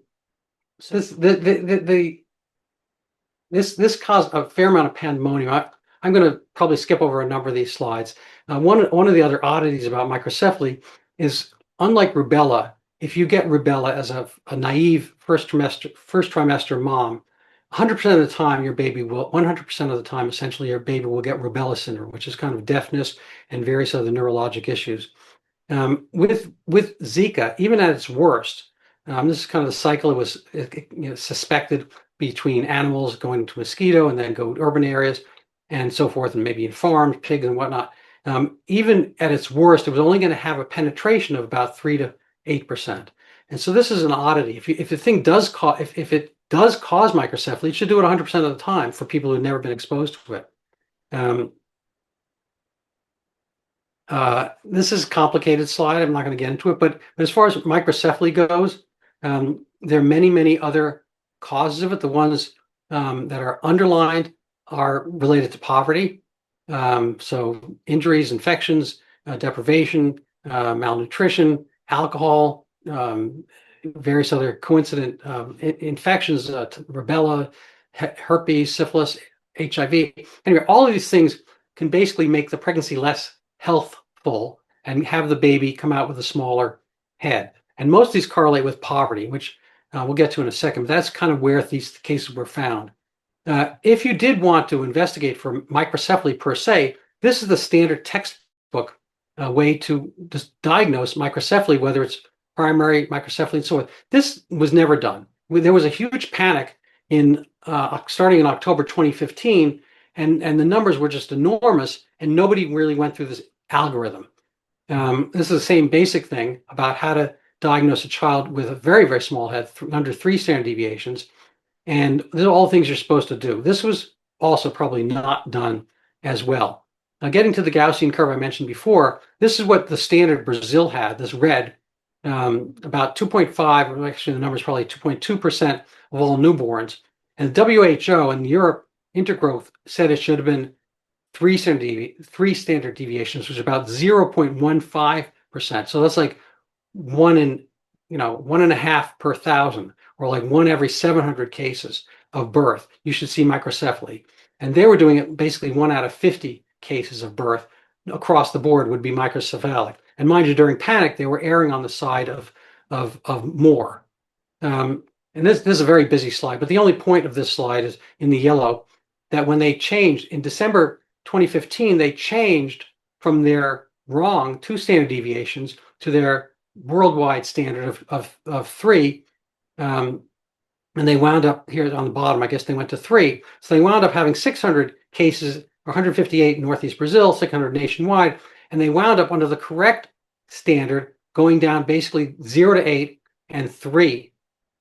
this caused a fair amount of pandemonium. I'm going to probably skip over a number of these slides. One of the other oddities about microcephaly is, unlike rubella, if you get rubella as a naive first trimester mom, 100% of the time, your baby will, 100% of the time, essentially, your baby will get rubella syndrome, which is kind of deafness and various other neurologic issues. With Zika, even at its worst, this is kind of the cycle. It was suspected between animals going to mosquito and then go to urban areas and so forth, and maybe in farms, pigs and whatnot. Even at its worst, it was only going to have a penetration of about 3 to 8%. And so this is an oddity. If the thing does cause, if it does cause microcephaly, it should do it 100% of the time for people who've never been exposed to it. This is a complicated slide. I'm not going to get into it, but as far as microcephaly goes, there are many, many other causes of it. The ones that are underlined are related to poverty. So injuries, infections, deprivation, malnutrition, alcohol, various other coincident infections, rubella, herpes, syphilis, HIV. Anyway, all of these things can basically make the pregnancy less healthful and have the baby come out with a smaller head. And most of these correlate with poverty, which we'll get to in a second. But that's kind of where these cases were found. If you did want to investigate for microcephaly per se, this is the standard textbook way to just diagnose microcephaly, whether it's primary microcephaly and so on. This was never done. There was a huge panic in starting in October 2015, and the numbers were just enormous, and nobody really went through this algorithm. This is the same basic thing about how to diagnose a child with a very, very small head, under 3 standard deviations. And these are all things you're supposed to do. This was also probably not done as well. Now, getting to the Gaussian curve I mentioned before, this is what the standard Brazil had, this red, about 2.5, or actually the number is probably 2.2% of all newborns. And the WHO in Europe, Intergrowth, said it should have been 3 standard deviations, which is about 0.15%. So that's like 1.5 per thousand, or like 1 every 700 cases of birth, you should see microcephaly. And they were doing it basically 1 out of 50 cases of birth across the board would be microcephalic. And mind you, during panic, they were erring on the side of more. And this is a very busy slide, but the only point of this slide is in the yellow, that when they changed in December 2015, they changed from their wrong 2 standard deviations to their worldwide standard of 3. And they wound up here on the bottom, I guess they went to 3. So they wound up having 600 cases, or 158 in Northeast Brazil, 600 nationwide. And they wound up under the correct standard going down basically 0 to 8 and 3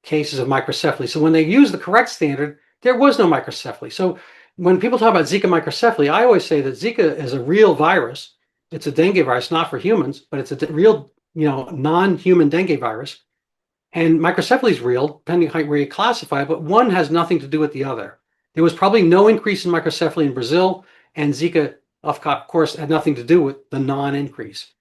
cases of microcephaly. So when they used the correct standard, there was no microcephaly. So when people talk about Zika-Microcephaly, I always say that Zika is a real virus. It's a dengue virus, not for humans, but it's a real, non-human dengue virus. And microcephaly is real, depending on where you classify it, but one has nothing to do with the other. There was probably no increase in microcephaly in Brazil, and Zika, of course, had nothing to do with the non-increase.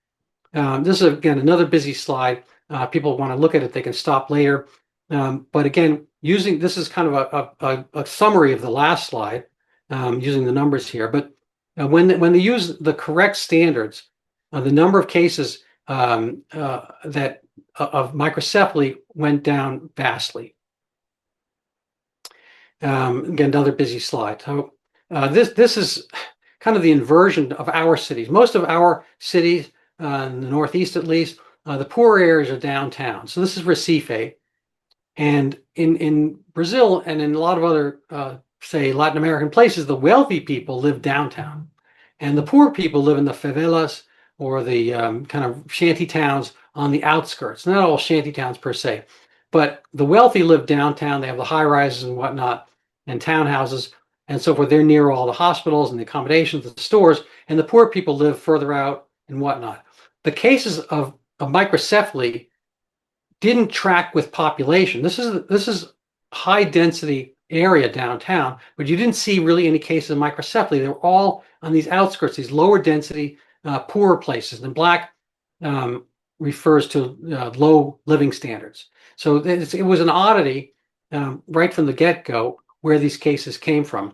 This is, again, another busy slide. People want to look at it, they can stop later. But again, this is kind of a summary of the last slide, using the numbers here. But when they use the correct standards, the number of cases that of microcephaly went down vastly. Again, another busy slide. So this is kind of the inversion of our cities. Most of our cities, in the Northeast at least, the poor areas are downtown. So this is Recife. And in Brazil and in a lot of other, say, Latin American places, the wealthy people live downtown. And the poor people live in the favelas, or the kind of shanty towns on the outskirts. Not all shanty towns per se, but the wealthy live downtown. They have the high rises and whatnot, and townhouses and so forth. They're near all the hospitals and the accommodations, the stores, and the poor people live further out and whatnot. The cases of microcephaly didn't track with population. This is high density area downtown, but you didn't see really any cases of microcephaly. They were all on these outskirts, these lower density, poorer places. And black refers to low living standards. So it was an oddity right from the get-go where these cases came from.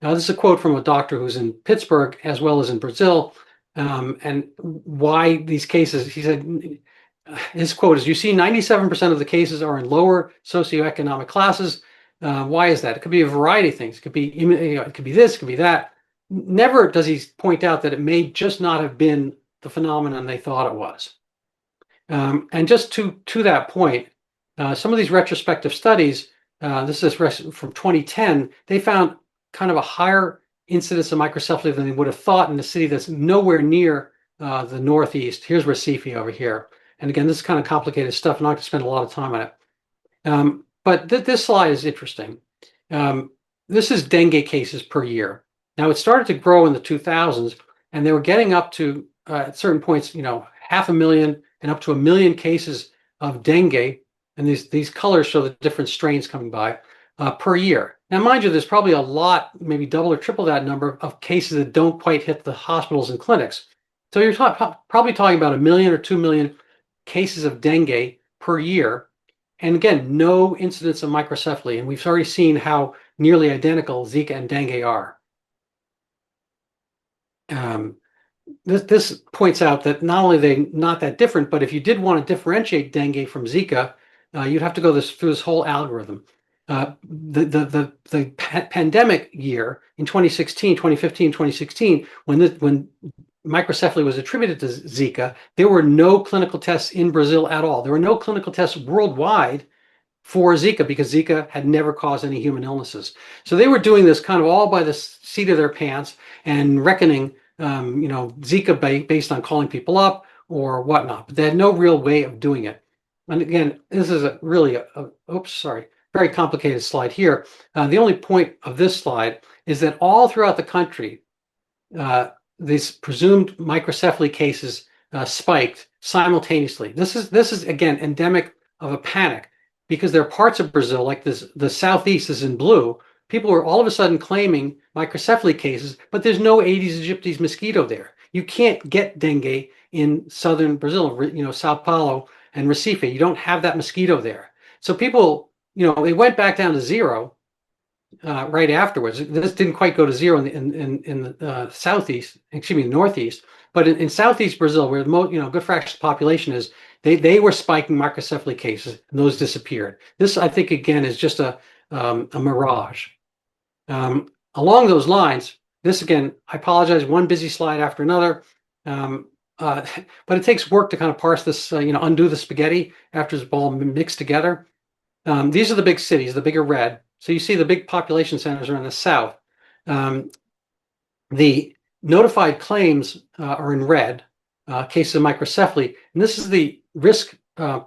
Now, this is a quote from a doctor who's in Pittsburgh as well as in Brazil, and why these cases, he said, his quote is, "You see 97% of the cases are in lower socioeconomic classes. Why is that? It could be a variety of things. It could be, it could be this, it could be that. Never does he point out that it may just not have been the phenomenon they thought it was. And just to that point, some of these retrospective studies, this is from 2010, they found kind of a higher incidence of microcephaly than they would have thought in a city that's nowhere near the Northeast. Here's Recife over here. And again, this is kind of complicated stuff. I'm not going to spend a lot of time on it. But this slide is interesting. This is dengue cases per year. Now, it started to grow in the 2000s, and they were getting up to, at certain points, 500,000 and up to 1 million cases of dengue. And these colors show the different strains coming by per year. Now, mind you, there's probably a lot, maybe double or triple that number of cases that don't quite hit the hospitals and clinics. So you're probably talking about 1 million or 2 million cases of dengue per year. And again, no incidence of microcephaly. And we've already seen how nearly identical Zika and dengue are. This points out that not only are they not that different, but if you did want to differentiate dengue from Zika, you'd have to go through this whole algorithm. The pandemic year in 2016, 2015, 2016, when microcephaly was attributed to Zika, there were no clinical tests in Brazil at all. There were no clinical tests worldwide for Zika because Zika had never caused any human illnesses. So they were doing this kind of all by the seat of their pants and reckoning, Zika based on calling people up or whatnot. But they had no real way of doing it. And again, this is very complicated slide here. The only point of this slide is that all throughout the country, these presumed microcephaly cases spiked simultaneously. This is again endemic of a panic because there are parts of Brazil, like the southeast is in blue. People were all of a sudden claiming microcephaly cases, but there's no Aedes aegypti mosquito there. You can't get dengue in southern Brazil, Sao Paulo and Recife. You don't have that mosquito there. So people, it went back down to zero right afterwards. This didn't quite go to zero in the southeast, northeast, but in southeast Brazil, where the good fraction of the population is, they were spiking microcephaly cases, and those disappeared. This, I think, again, is just a mirage. Along those lines, this again, I apologize, one busy slide after another, but it takes work to kind of parse this, undo the spaghetti after it's all mixed together. These are the big cities, the bigger red. So you see the big population centers are in the south. The notified claims are in red, cases of microcephaly, and this is the risk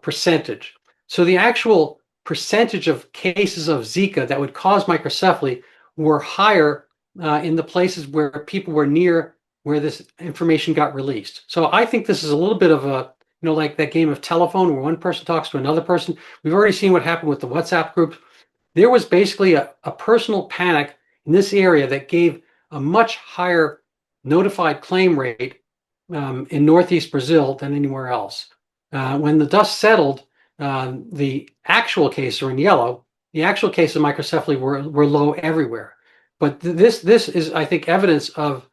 percentage. So the actual percentage of cases of Zika that would cause microcephaly were higher in the places where people were near where this information got released. So I think this is a little bit of a, like that game of telephone where one person talks to another person. We've already seen what happened with the WhatsApp group. There was basically a personal panic in this area that gave a much higher notified claim rate in Northeast Brazil than anywhere else. When the dust settled, the actual cases are in yellow. The actual cases of microcephaly were low everywhere. But this is, I think, evidence of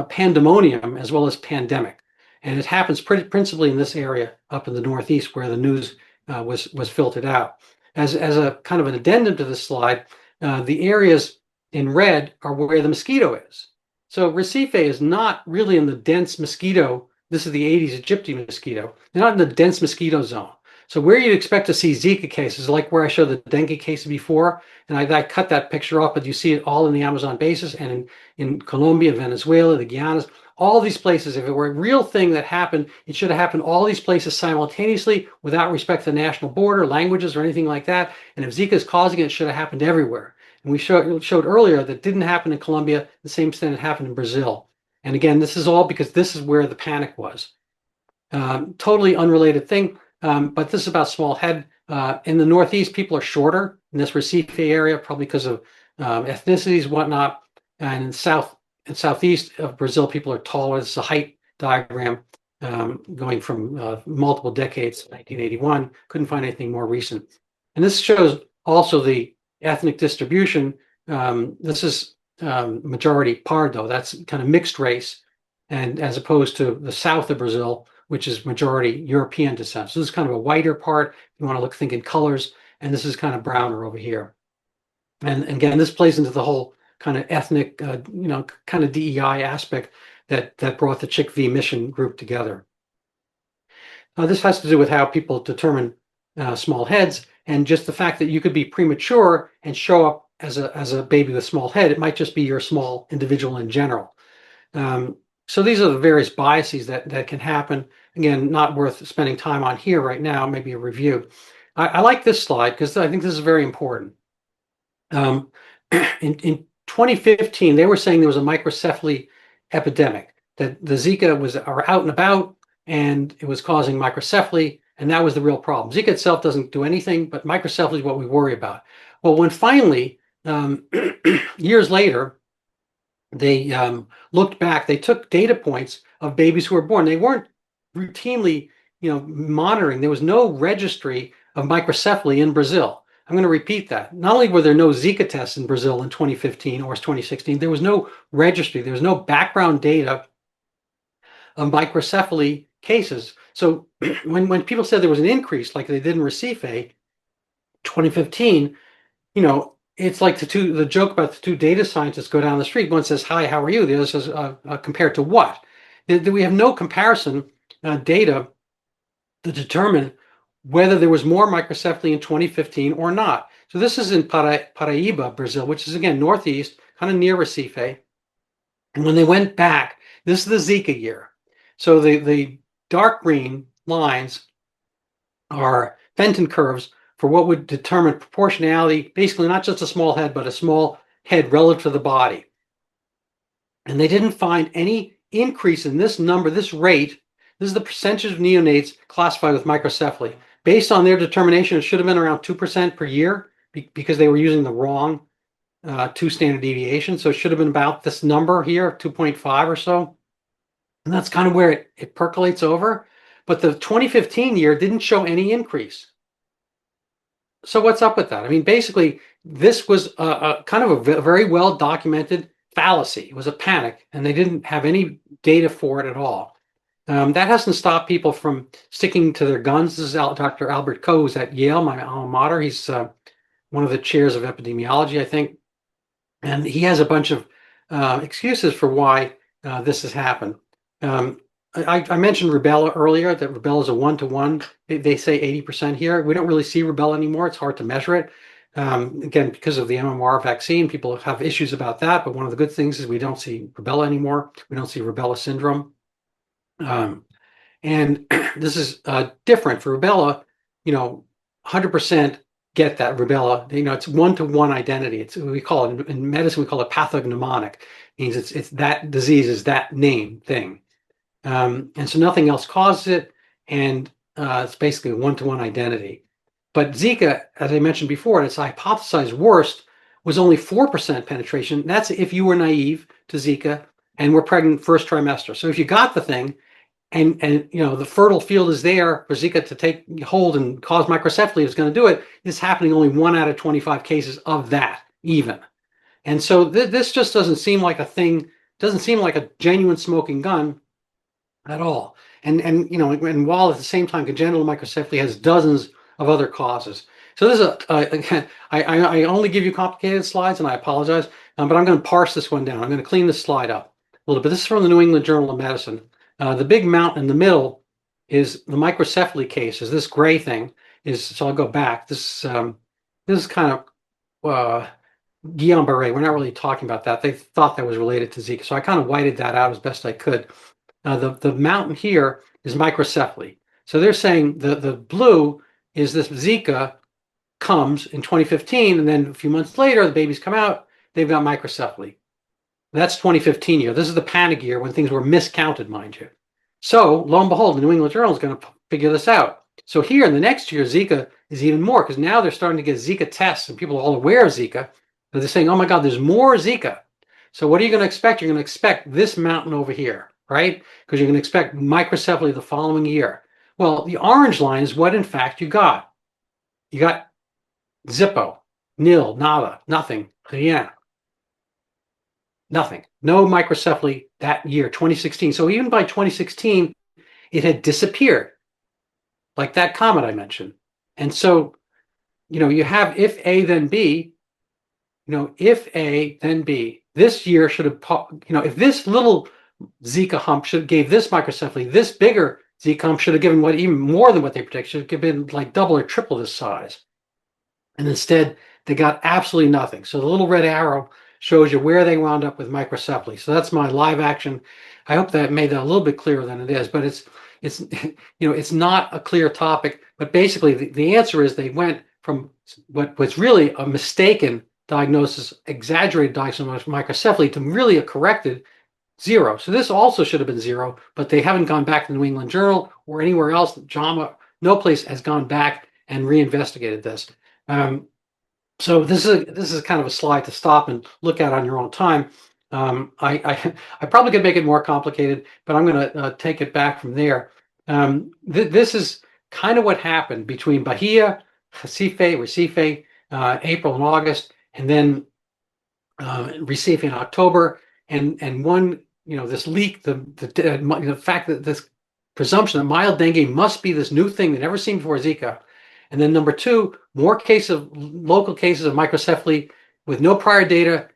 pandemonium as well as pandemic. And it happens principally in this area up in the Northeast where the news was filtered out. As a kind of an addendum to this slide, the areas in red are where the mosquito is. So Recife is not really in the dense mosquito. This is the Aedes aegypti mosquito. They're not in the dense mosquito zone. So where you'd expect to see Zika cases, like where I showed the dengue case before, and I cut that picture off, but you see it all in the Amazon basin and in Colombia, Venezuela, the Guianas, all these places. If it were a real thing that happened, it should have happened all these places simultaneously without respect to the national border, languages, or anything like that. And if Zika is causing it, it should have happened everywhere. And we showed earlier that didn't happen in Colombia, the same extent it happened in Brazil. And again, this is all because this is where the panic was. Totally unrelated thing. But this is about small head. In the Northeast, people are shorter in this Recife area, probably because of ethnicities, whatnot. And in southeast of Brazil, people are taller. This is a height diagram going from multiple decades, 1981. Couldn't find anything more recent. And this shows also the ethnic distribution. This is majority Pardo. That's kind of mixed race, and as opposed to the south of Brazil, which is majority European descent. So this is kind of a whiter part. If you want to think in colors, and this is kind of browner over here. And again, this plays into the whole kind of ethnic, kind of DEI aspect that brought the Chick V mission group together. This has to do with how people determine small heads, and just the fact that you could be premature and show up as a baby with small head. It might just be you're a small individual in general. So these are the various biases that can happen. Again, not worth spending time on here right now, maybe a review. I like this slide because I think this is very important. In 2015, they were saying there was a microcephaly epidemic, that the Zika was out and about and it was causing microcephaly, and that was the real problem. Zika itself doesn't do anything, but microcephaly is what we worry about. Well, when finally, years later, they looked back, they took data points of babies who were born. They weren't routinely, monitoring. There was no registry of microcephaly in Brazil. I'm going to repeat that. Not only were there no Zika tests in Brazil in 2015 or 2016, there was no registry. There was no background data of microcephaly cases. So when people said there was an increase, like they did in Recife, 2015, it's like the joke about the two data scientists go down the street. One says, "Hi, how are you?" The other says, "Compared to what?" We have no comparison data to determine whether there was more microcephaly in 2015 or not. So this is in Paraíba, Brazil, which is, again, northeast, kind of near Recife. And when they went back, this is the Zika year. So the dark green lines are Fenton curves for what would determine proportionality, basically not just a small head, but a small head relative to the body. And they didn't find any increase in this number, this rate. This is the percentage of neonates classified with microcephaly. Based on their determination, it should have been around 2% per year because they were using the wrong 2 standard deviations. So it should have been about this number here, 2.5 or so. And that's kind of where it percolates over. But the 2015 year didn't show any increase. So what's up with that? I mean, basically, this was a kind of a very well documented fallacy. It was a panic, and they didn't have any data for it at all. That hasn't stopped people from sticking to their guns. This is Dr. Albert Coe, who's at Yale, my alma mater. He's one of the chairs of epidemiology, I think. And he has a bunch of excuses for why this has happened. I mentioned rubella earlier, that rubella is a 1-to-1. They say 80% here. We don't really see rubella anymore. It's hard to measure it. Again, because of the MMR vaccine, people have issues about that. But one of the good things is we don't see rubella anymore. We don't see rubella syndrome. And this is different for rubella. 100% get that rubella. It's 1-to-1 identity. It's we call it in medicine. We call it pathognomonic. It means it's that disease is that name thing. And so nothing else causes it, and it's basically a 1-to-1 identity. But Zika, as I mentioned before, and it's hypothesized worst, was only 4% penetration. That's if you were naive to Zika and were pregnant first trimester. So if you got the thing, and the fertile field is there for Zika to take hold and cause microcephaly, it's going to do it. It's happening only 1 out of 25 cases of that even. And so this just doesn't seem like a thing. Doesn't seem like a genuine smoking gun at all. And while at the same time congenital microcephaly has dozens of other causes. So this is again, I only give you complicated slides, and I apologize, but I'm going to parse this one down. I'm going to clean this slide up a little bit. This is from the New England Journal of Medicine. The big mountain in the middle is the microcephaly cases. This gray thing is, so I'll go back. This is kind of Guillain-Barré. We're not really talking about that. They thought that was related to Zika, so I kind of whited that out as best I could. The mountain here is microcephaly. So they're saying the blue is this Zika comes in 2015, and then a few months later, the babies come out, they've got microcephaly. That's 2015 year. This is the panic year when things were miscounted, mind you. So lo and behold, the New England Journal is going to figure this out. So here in the next year, Zika is even more, because now they're starting to get Zika tests, and people are all aware of Zika. But they're saying, oh my God, there's more Zika. So what are you going to expect? You're going to expect this mountain over here, right? Because you're going to expect microcephaly the following year. Well, the orange line is what in fact you got. You got zippo, nil, nada, nothing, rien. Nothing. No microcephaly that year, 2016. So even by 2016, it had disappeared, like that comet I mentioned. And so you have if A then B, if A then B. This year should have, if this little Zika hump should have gave this microcephaly, this bigger Zika hump should have given what even more than what they predicted, should have been like double or triple this size. And instead, they got absolutely nothing. So the little red arrow shows you where they wound up with microcephaly. So that's my live action. I hope that made that a little bit clearer than it is, but it's it's not a clear topic. But basically, the answer is they went from what was really a mistaken diagnosis, exaggerated diagnosis of microcephaly, to really a corrected 0. So this also should have been 0, but they haven't gone back to the New England Journal or anywhere else. JAMA, no place has gone back and reinvestigated this. So this is kind of a slide to stop and look at on your own time. I probably could make it more complicated, but I'm going to take it back from there. This is kind of what happened between Bahia, Recife, April and August, and then Recife in October, and one, this leak, the fact that this presumption that mild dengue must be this new thing they never seen before Zika. And then number 2, more local cases of microcephaly with no prior data.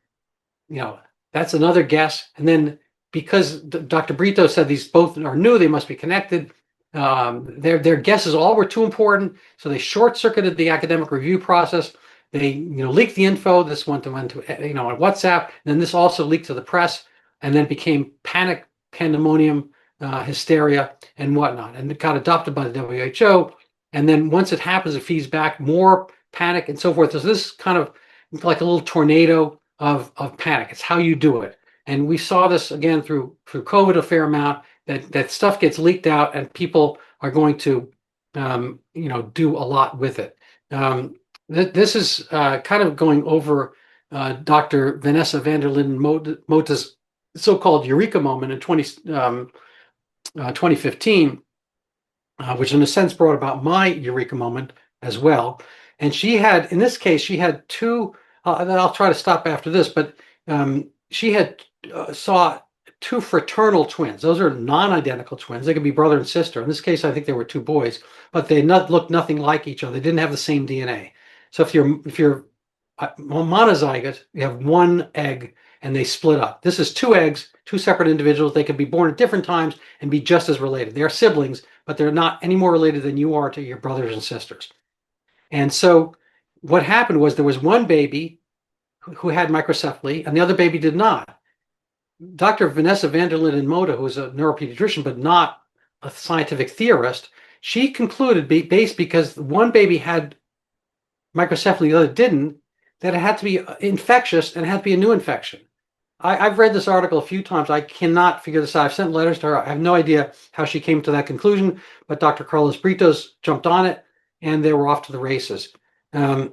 That's another guess. And then because Dr. Brito said these both are new, they must be connected. Their guesses all were too important, so they short-circuited the academic review process. They leaked the info. This went to on WhatsApp, and then this also leaked to the press, and then became panic, pandemonium, hysteria, and whatnot, and it got adopted by the WHO. And then once it happens, it feeds back more panic and so forth. So this is kind of like a little tornado of panic. It's how you do it. And we saw this again through COVID a fair amount, that stuff gets leaked out and people are going to do a lot with it. This is kind of going over Dr. Vanessa van der Linden Mota's so-called Eureka moment in 2015. Which in a sense brought about my Eureka moment as well. And she had, in this case, she had 2, and I'll try to stop after this, but she had saw 2 fraternal twins. Those are non-identical twins. They could be brother and sister. In this case, I think there were 2 boys, but they looked nothing like each other. They didn't have the same DNA. So if you're monozygote, you have 1 egg and they split up. This is 2 eggs, 2 separate individuals. They could be born at different times and be just as related. They are siblings, but they're not any more related than you are to your brothers and sisters. And so what happened was there was one baby who had microcephaly and the other baby did not. Dr. Vanessa van der Linden Mota, who is a neuropediatrician but not a scientific theorist, she concluded, based because one baby had microcephaly, the other didn't, that it had to be infectious and it had to be a new infection. I've read this article a few times. I cannot figure this out. I've sent letters to her. I have no idea how she came to that conclusion, but Dr. Carlos Britos jumped on it and they were off to the races. And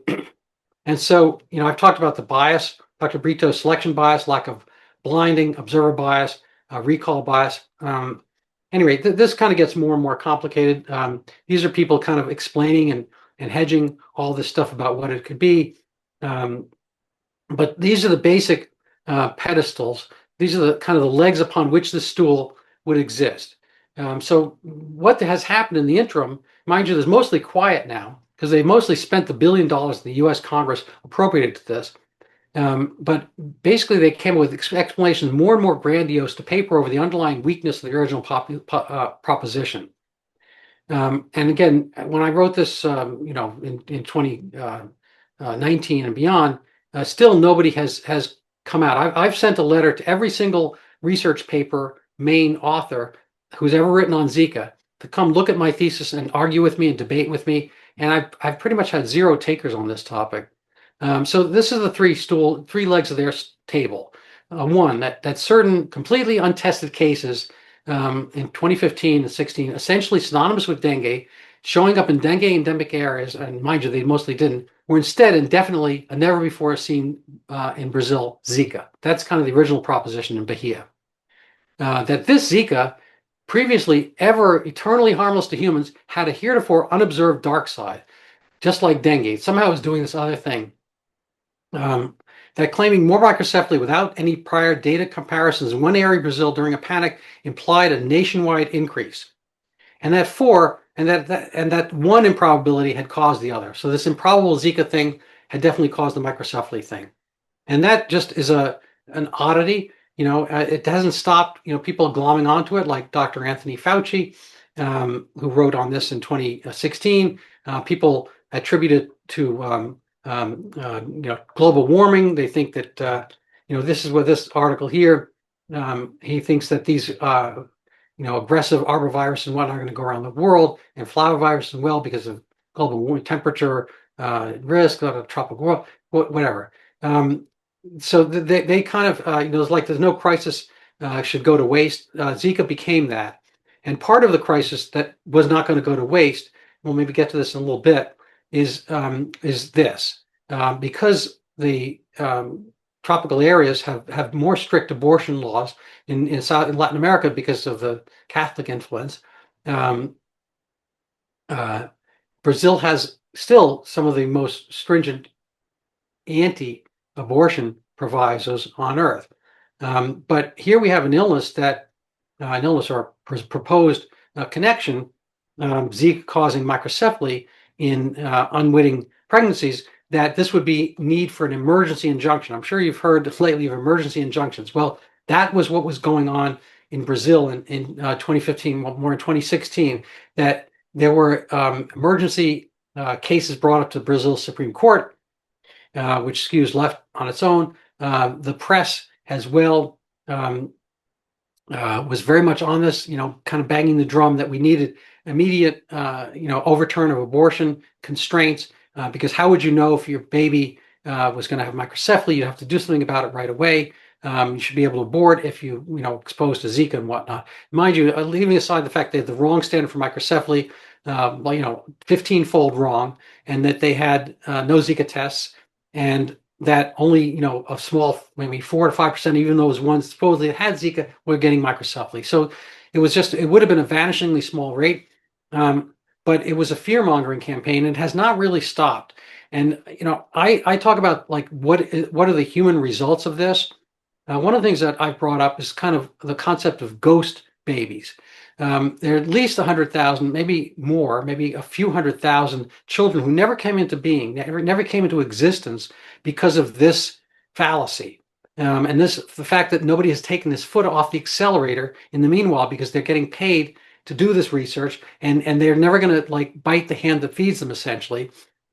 so, I've talked about the bias, Dr. Brito's selection bias, lack of blinding, observer bias, recall bias. Anyway, this kind of gets more and more complicated. These are people kind of explaining and hedging all this stuff about what it could be. But these are the basic pedestals. These are the kind of the legs upon which the stool would exist. So what has happened in the interim, mind you, there's mostly quiet now because they mostly spent the $1 billion the U.S. Congress appropriated to this. But basically they came up with explanations more and more grandiose to paper over the underlying weakness of the original proposition. And again, when I wrote this, in 2019 and beyond, still nobody has come out. I've sent a letter to every single research paper main author who's ever written on Zika to come look at my thesis and argue with me and debate with me. And I've pretty much had 0 takers on this topic. So this is the 3 legs of their table. One, that certain completely untested cases in 2015 and 16, essentially synonymous with dengue, showing up in dengue endemic areas, and mind you, they mostly didn't, were instead indefinitely a never before seen in Brazil Zika. That's kind of the original proposition in Bahia. That this Zika, previously ever eternally harmless to humans, had a heretofore unobserved dark side, just like dengue. Somehow it was doing this other thing. That claiming more microcephaly without any prior data comparisons in one area of Brazil during a panic implied a nationwide increase. And that 4, and that one improbability had caused the other. So this improbable Zika thing had definitely caused the microcephaly thing, and that just is an oddity. It hasn't stopped people glomming onto it, like Dr. Anthony Fauci, who wrote on this in 2016. People attribute it to global warming. They think that this is what this article here. He thinks that these aggressive arbovirus and whatnot are going to go around the world, and flavivirus as well because of global warming, temperature risk, tropical world, whatever. So they kind of it's like there's no crisis should go to waste. Zika became that, and part of the crisis that was not going to go to waste. We'll maybe get to this in a little bit. Is this because the tropical areas have more strict abortion laws in Latin America because of the Catholic influence. Brazil has still some of the most stringent anti-abortion provisos on earth. But here we have an illness or proposed connection, Zika causing microcephaly in unwitting pregnancies, that this would be need for an emergency injunction. I'm sure you've heard lately of emergency injunctions. Well, that was what was going on in Brazil in 2015, more in 2016, that there were emergency cases brought up to Brazil's Supreme Court, which skews left on its own. The press as well was very much on this, kind of banging the drum that we needed immediate, overturn of abortion constraints, because how would you know if your baby was going to have microcephaly? You'd have to do something about it right away. You should be able to abort if you exposed to Zika and whatnot. Mind you, leaving aside the fact they had the wrong standard for microcephaly, 15-fold wrong, and that they had no Zika tests, and that only a small, maybe 4 to 5%, even those ones supposedly that had Zika, were getting microcephaly. So it would have been a vanishingly small rate, but it was a fear-mongering campaign, and it has not really stopped. And I talk about like what are the human results of this. One of the things that I've brought up is kind of the concept of ghost babies. There are at least 100,000, maybe more, maybe a few 100,000 children who never came into being, never came into existence because of this fallacy. And the fact that nobody has taken his foot off the accelerator in the meanwhile, because they're getting paid to do this research, and they're never going to like bite the hand that feeds them, essentially.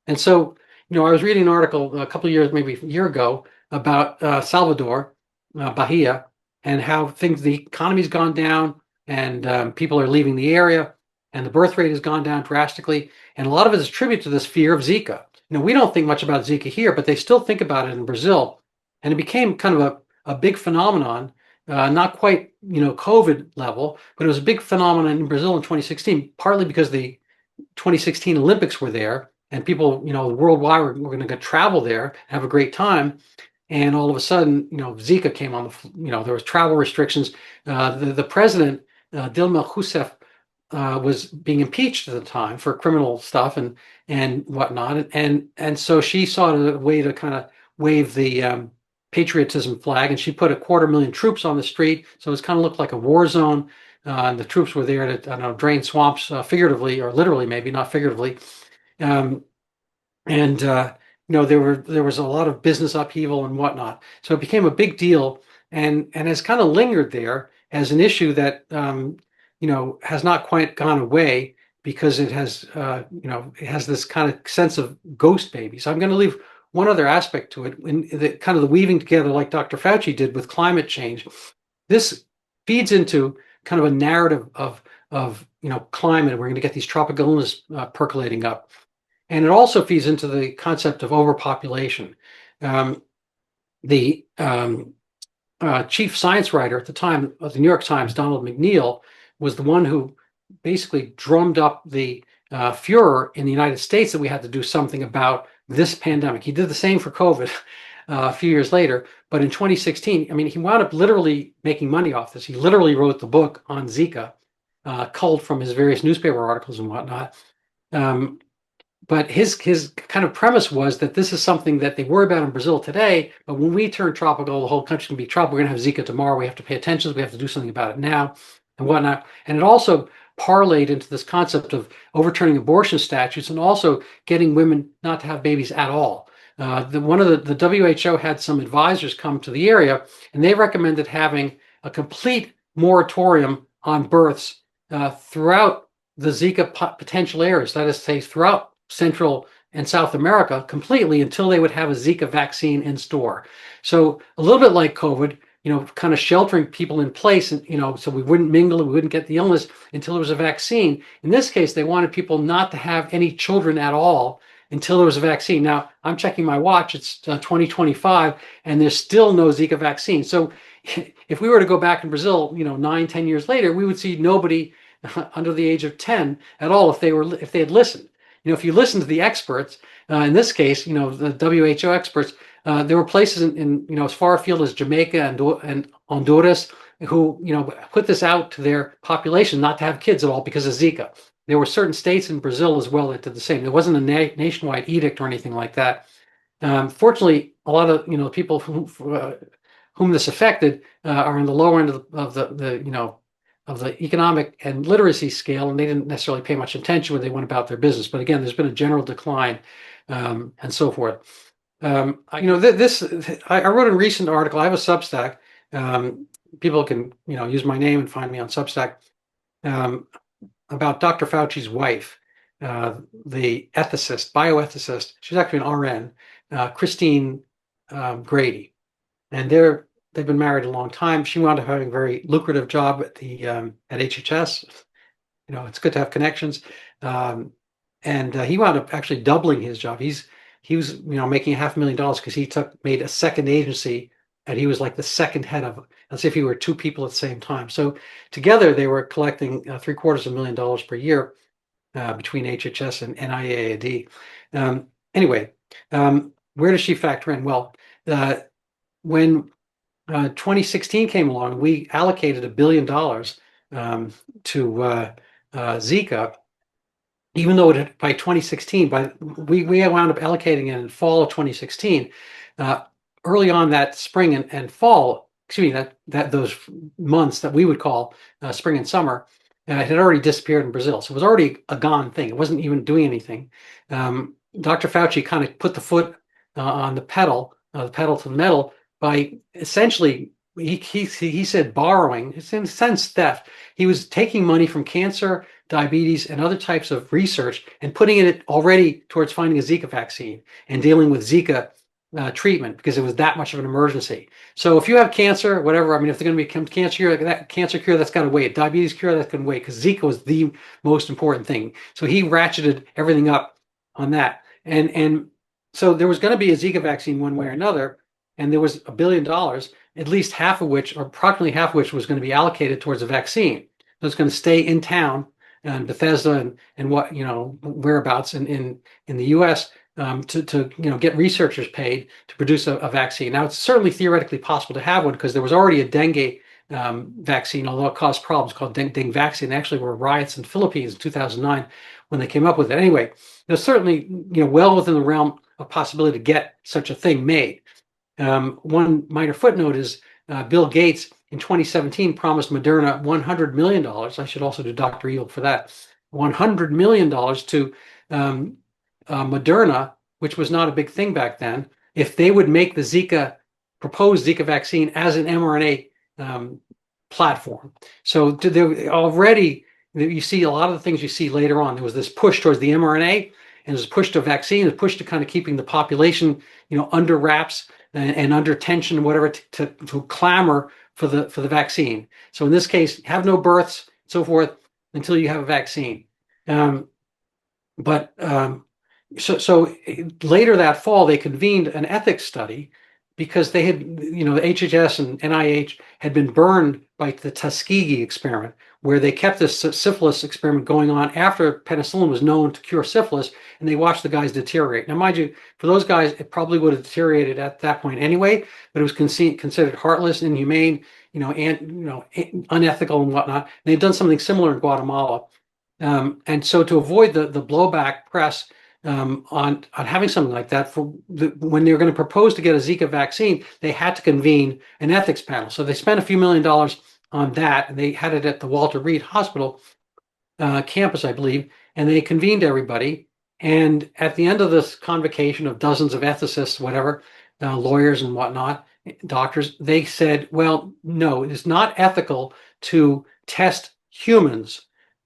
And so, I was reading an article a couple of years, maybe a year ago, about Salvador, Bahia, and how the economy's gone down, and people are leaving the area, and the birth rate has gone down drastically, and a lot of it is attributed to this fear of Zika. We don't think much about Zika here, but they still think about it in Brazil, and it became kind of a big phenomenon, not quite COVID level, but it was a big phenomenon in Brazil in 2016, partly because the 2016 Olympics were there, and people worldwide were going to travel there, have a great time. And all of a sudden, Zika came on there was travel restrictions. The president, Dilma Rousseff, was being impeached at the time for criminal stuff and whatnot. And so she saw a way to kind of wave the patriotism flag, and she put 250,000 troops on the street. So it kind of looked like a war zone. And the troops were there to, drain swamps, figuratively or literally, maybe not figuratively. There was a lot of business upheaval and whatnot. So it became a big deal, and has kind of lingered there as an issue that has not quite gone away, because it has it has this kind of sense of ghost baby. So I'm going to leave one other aspect to it, in the kind of the weaving together, like Dr. Fauci did with climate change. This feeds into kind of a narrative of climate. We're going to get these tropical illnesses percolating up. And it also feeds into the concept of overpopulation. The chief science writer at the time of the New York Times, Donald McNeil, was the one who basically drummed up the furor in the United States that we had to do something about this pandemic. He did the same for COVID a few years later. But in 2016, he wound up literally making money off this. He literally wrote the book on Zika, culled from his various newspaper articles and whatnot. But his kind of premise was that this is something that they worry about in Brazil today, but when we turn tropical, the whole country's going to be tropical. We're going to have Zika tomorrow. We have to pay attention. We have to do something about it now and whatnot. And it also parlayed into this concept of overturning abortion statutes and also getting women not to have babies at all. One of the WHO had some advisors come to the area, and they recommended having a complete moratorium on births throughout the Zika potential areas, that is to say, throughout Central and South America completely until they would have a Zika vaccine in store. So a little bit like COVID, kind of sheltering people in place, and so we wouldn't mingle, we wouldn't get the illness until there was a vaccine. In this case, they wanted people not to have any children at all until there was a vaccine. Now, I'm checking my watch, it's 2025, and there's still no Zika vaccine. So if we were to go back in Brazil, 9-10 years later, we would see nobody under the age of 10 at all if they had listened. If you listen to the experts, in this case, the WHO experts, there were places in as far afield as Jamaica and Honduras who put this out to their population not to have kids at all because of Zika. There were certain states in Brazil as well that did the same. There wasn't a nationwide edict or anything like that. Fortunately, a lot of people whom this affected are on the lower end of the economic and literacy scale, and they didn't necessarily pay much attention when they went about their business. But again, there's been a general decline and so forth. I wrote a recent article. I have a Substack. People can use my name and find me on Substack about Dr. Fauci's wife, the bioethicist. She's actually an RN, Christine Grady, and they've been married a long time. She wound up having a very lucrative job at HHS. It's good to have connections. And he wound up actually doubling his job. He was making $500,000 because he made a second agency, and he was like the second head of, as if he were two people at the same time. So together they were collecting $750,000 per year between HHS and NIAID. Anyway, where does she factor in? Well, when 2016 came along, we allocated $1 billion to Zika, even though by 2016, we wound up allocating it in fall of 2016. Early on that spring and fall, that those months that we would call spring and summer, it had already disappeared in Brazil. So it was already a gone thing. It wasn't even doing anything. Dr. Fauci kind of put the foot on the pedal to the metal by essentially, he said borrowing. It's in a sense theft. He was taking money from cancer, diabetes, and other types of research and putting it already towards finding a Zika vaccine and dealing with Zika treatment because it was that much of an emergency. So if you have cancer, whatever, if they're going to be cancer cure, that's got to wait. Diabetes cure, that's going to wait because Zika was the most important thing. So he ratcheted everything up on that. And so there was going to be a Zika vaccine one way or another, and there was $1 billion, at least half of which, or approximately half of which, was going to be allocated towards a vaccine. So it's going to stay in town and Bethesda and what whereabouts in the U.S. To get researchers paid to produce a vaccine. Now it's certainly theoretically possible to have one because there was already a dengue vaccine, although it caused problems, called dengue vaccine. There actually were riots in the Philippines in 2009 when they came up with it. Anyway, there's certainly well within the realm of possibility to get such a thing made. One minor footnote is Bill Gates in 2017 promised Moderna $100 million. I should also do Dr. Evil for that. $100 million to Moderna, which was not a big thing back then, if they would make the proposed Zika vaccine as an mRNA platform. So there already, you see a lot of the things you see later on. There was this push towards the mRNA, and there was a push to vaccine, a push to kind of keeping the population, under wraps and under tension, whatever, to clamor for the vaccine. So in this case, have no births, so forth, until you have a vaccine. So later that fall, they convened an ethics study because they had, the HHS and NIH had been burned by the Tuskegee experiment, where they kept this syphilis experiment going on after penicillin was known to cure syphilis, and they watched the guys deteriorate. Now, mind you, for those guys, it probably would have deteriorated at that point anyway, but it was considered heartless, inhumane, unethical and whatnot. And they'd done something similar in Guatemala. And so to avoid the blowback press on having something like that, when they were going to propose to get a Zika vaccine, they had to convene an ethics panel. So they spent a few $1 million on that, and they had it at the Walter Reed Hospital. campus, I believe, and they convened everybody. And at the end of this convocation of dozens of ethicists, whatever, lawyers and whatnot, doctors, they said, well, no, it is not ethical to test humans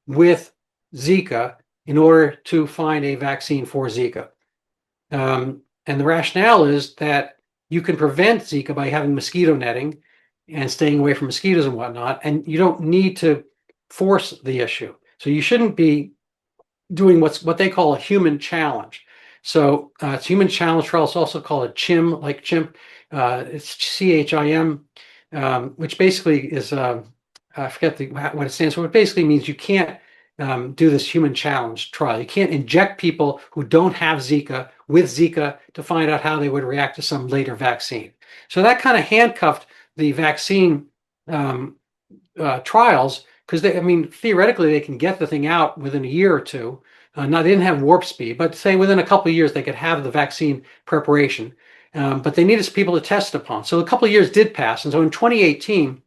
with Zika in order to find a vaccine for Zika. And the rationale is that you can prevent Zika by having mosquito netting and staying away from mosquitoes and whatnot, and you don't need to force the issue. So you shouldn't be doing what they call a human challenge. So it's human challenge trial. It's also called a CHIM, like chimp. It's CHIM, which basically is I forget what it stands for. It basically means you can't do this human challenge trial. You can't inject people who don't have Zika with Zika to find out how they would react to some later vaccine. So that kind of handcuffed the vaccine trials, because I mean, theoretically, they can get the thing out within a year or two. Now, they didn't have warp speed, but say within a couple of years, they could have the vaccine preparation. But they needed people to test upon. So a couple of years did pass. And so in 2018,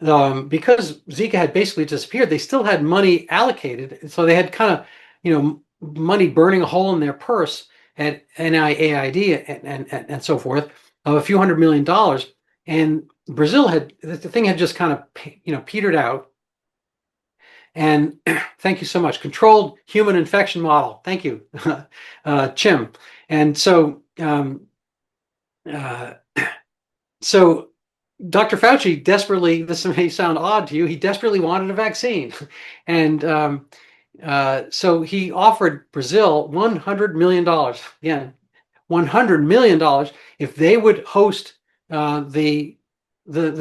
because Zika had basically disappeared, they still had money allocated. So they had kind of, money burning a hole in their purse at NIAID and so forth of a few $100 million. And Brazil the thing had just kind of, petered out. And thank you so much. Controlled human infection model. Thank you, Chim. And so, so Dr. Fauci desperately, this may sound odd to you, he desperately wanted a vaccine. And so he offered Brazil $100 million, again, $100 million if they would host the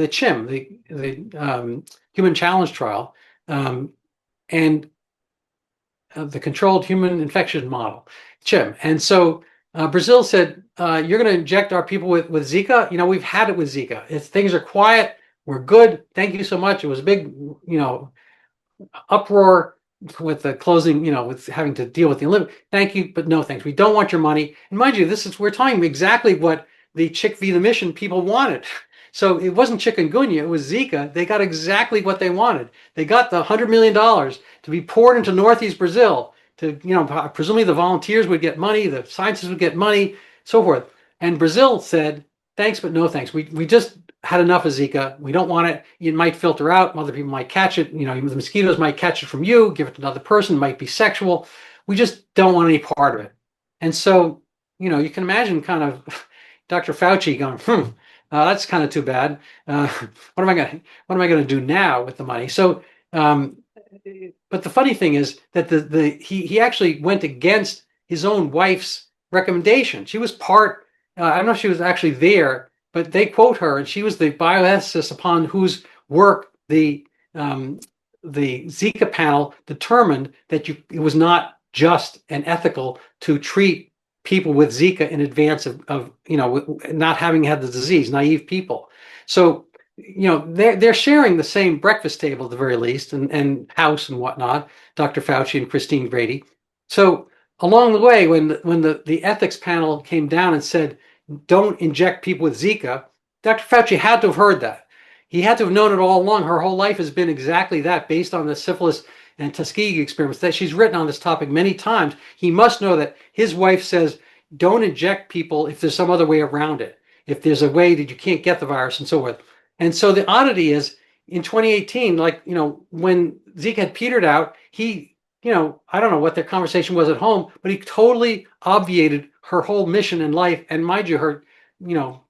CHIM, the human challenge trial, and the controlled human infection model, CHIM. And so Brazil said, you're going to inject our people with Zika? We've had it with Zika. Things are quiet. We're good. Thank you so much. It was a big, uproar with the closing, with having to deal with the Olympics. Thank you, but no thanks. We don't want your money. And mind you, we're talking exactly what the Chick v. the Mission people wanted. So it wasn't chikungunya, it was Zika. They got exactly what they wanted. They got the $100 million to be poured into Northeast Brazil to, presumably the volunteers would get money, the scientists would get money, so forth. And Brazil said, thanks, but no thanks. We just had enough of Zika. We don't want it. It might filter out. Other people might catch it. The mosquitoes might catch it from you, give it to another person, might be sexual. We just don't want any part of it. And so, you can imagine kind of Dr. Fauci going, that's kind of too bad. What am I going to do now with the money? So, but the funny thing is that he actually went against his own wife's recommendation. She was part. I don't know if she was actually there, but they quote her, and she was the bioethicist upon whose work the Zika panel determined that it was not just and ethical to treat people with Zika in advance of not having had the disease, naive people. So they're sharing the same breakfast table at the very least, and house and whatnot, Dr. Fauci and Christine Brady. So along the way, when the ethics panel came down and said, don't inject people with Zika, Dr. Fauci had to have heard that. He had to have known it all along. Her whole life has been exactly that, based on the syphilis and Tuskegee experiments, that she's written on this topic many times. He must know that his wife says, don't inject people if there's some other way around it, if there's a way that you can't get the virus and so forth. And so the oddity is, in 2018, when Zika had petered out, he, I don't know what their conversation was at home, but he totally obviated her whole mission in life. And mind you, her,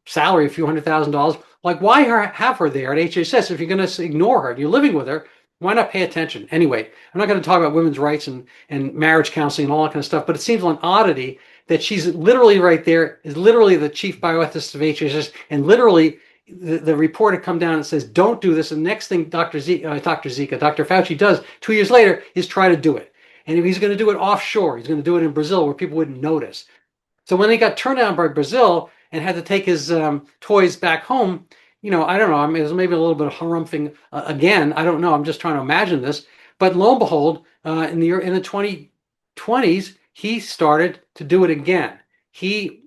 salary, a few $100,000. Like, why have her there at HHS if you're going to ignore her and you're living with her? Why not pay attention? Anyway, I'm not going to talk about women's rights and marriage counseling and all that kind of stuff, but it seems an oddity that she's literally right there, is literally the chief bioethicist of HHS, and literally the report had come down and says, don't do this. And the next thing Dr. Fauci does 2 years later is try to do it. And if he's going to do it offshore, he's going to do it in Brazil where people wouldn't notice. So when he got turned down by Brazil and had to take his toys back home, I don't know. I mean, it was maybe a little bit of harumphing again. I don't know. I'm just trying to imagine this. But lo and behold, in the 2020s, he started to do it again. He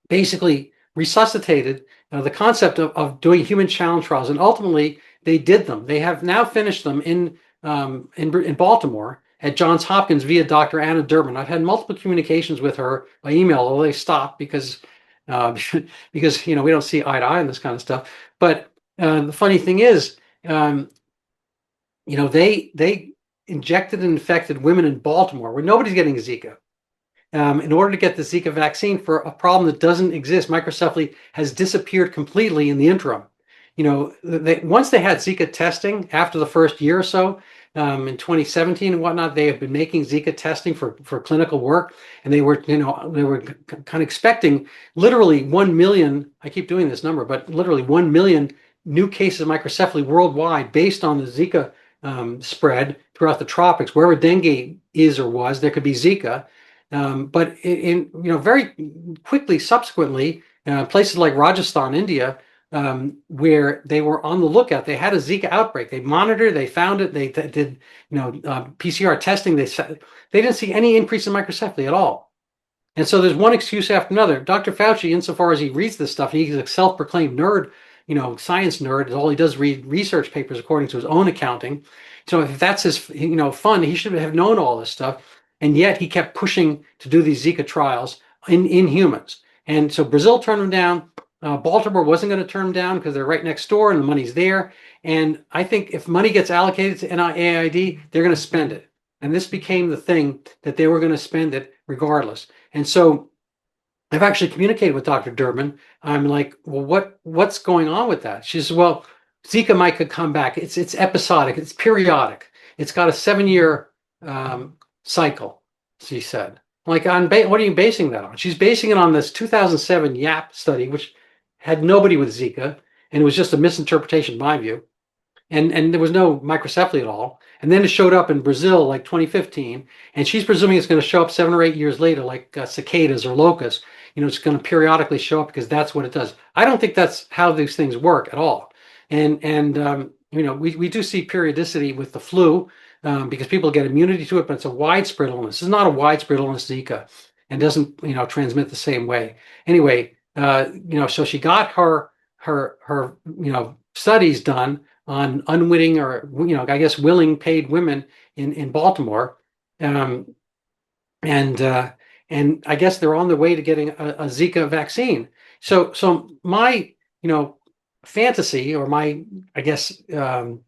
basically resuscitated the concept of doing human challenge trials. And ultimately, they did them. They have now finished them in Baltimore at Johns Hopkins via Dr. Anna Durbin. I've had multiple communications with her by email, although they stopped because because we don't see eye to eye on this kind of stuff. But the funny thing is, they injected and infected women in Baltimore where nobody's getting Zika. In order to get the Zika vaccine for a problem that doesn't exist. Microcephaly has disappeared completely in the interim. Once they had Zika testing after the first year or so, in 2017 and whatnot, they have been making Zika testing for clinical work, and they were kind of expecting literally 1 million. I keep doing this number, but literally 1 million new cases of microcephaly worldwide based on the Zika spread throughout the tropics. Wherever dengue is or was, there could be Zika. But very quickly, subsequently, places like Rajasthan, India, where they were on the lookout, they had a Zika outbreak. They monitored, they found it, they did PCR testing. They didn't see any increase in microcephaly at all. And so there's one excuse after another. Dr. Fauci, insofar as he reads this stuff, he's a self-proclaimed nerd, science nerd. All he does is read research papers according to his own accounting. So if that's his fun, he should have known all this stuff. And yet he kept pushing to do these Zika trials in humans. And so Brazil turned him down. Baltimore wasn't going to turn them down because they're right next door and the money's there. And I think if money gets allocated to NIAID, they're going to spend it. And this became the thing that they were going to spend it regardless. And so I've actually communicated with Dr. Durbin. I'm like, well, what's going on with that? She says, well, Zika might come back. It's episodic. It's periodic. It's got a 7-year cycle, she said. Like, what are you basing that on? She's basing it on this 2007 YAP study, which had nobody with Zika, and it was just a misinterpretation, in my view. And there was no microcephaly at all. And then it showed up in Brazil like 2015, and she's presuming it's going to show up 7 or 8 years later, like cicadas or locusts. It's going to periodically show up because that's what it does. I don't think that's how these things work at all. And we do see periodicity with the flu because people get immunity to it, but it's a widespread illness. It's not a widespread illness, Zika, and doesn't transmit the same way. Anyway, so she got her studies done on unwitting or I guess willing paid women in Baltimore, and I guess they're on their way to getting a Zika vaccine. So my fantasy, or my I guess I don't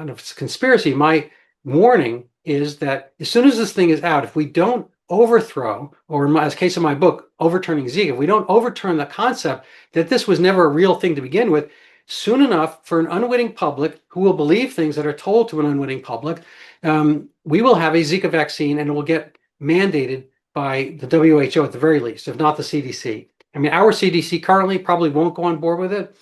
know if it's a conspiracy. My warning is that as soon as this thing is out, if we don't overthrow, or in the case of my book, Overturning Zika, if we don't overturn the concept that this was never a real thing to begin with, soon enough for an unwitting public who will believe things that are told to an unwitting public, we will have a Zika vaccine, and it will get mandated by the WHO at the very least, if not the CDC. I mean, our CDC currently probably won't go on board with it,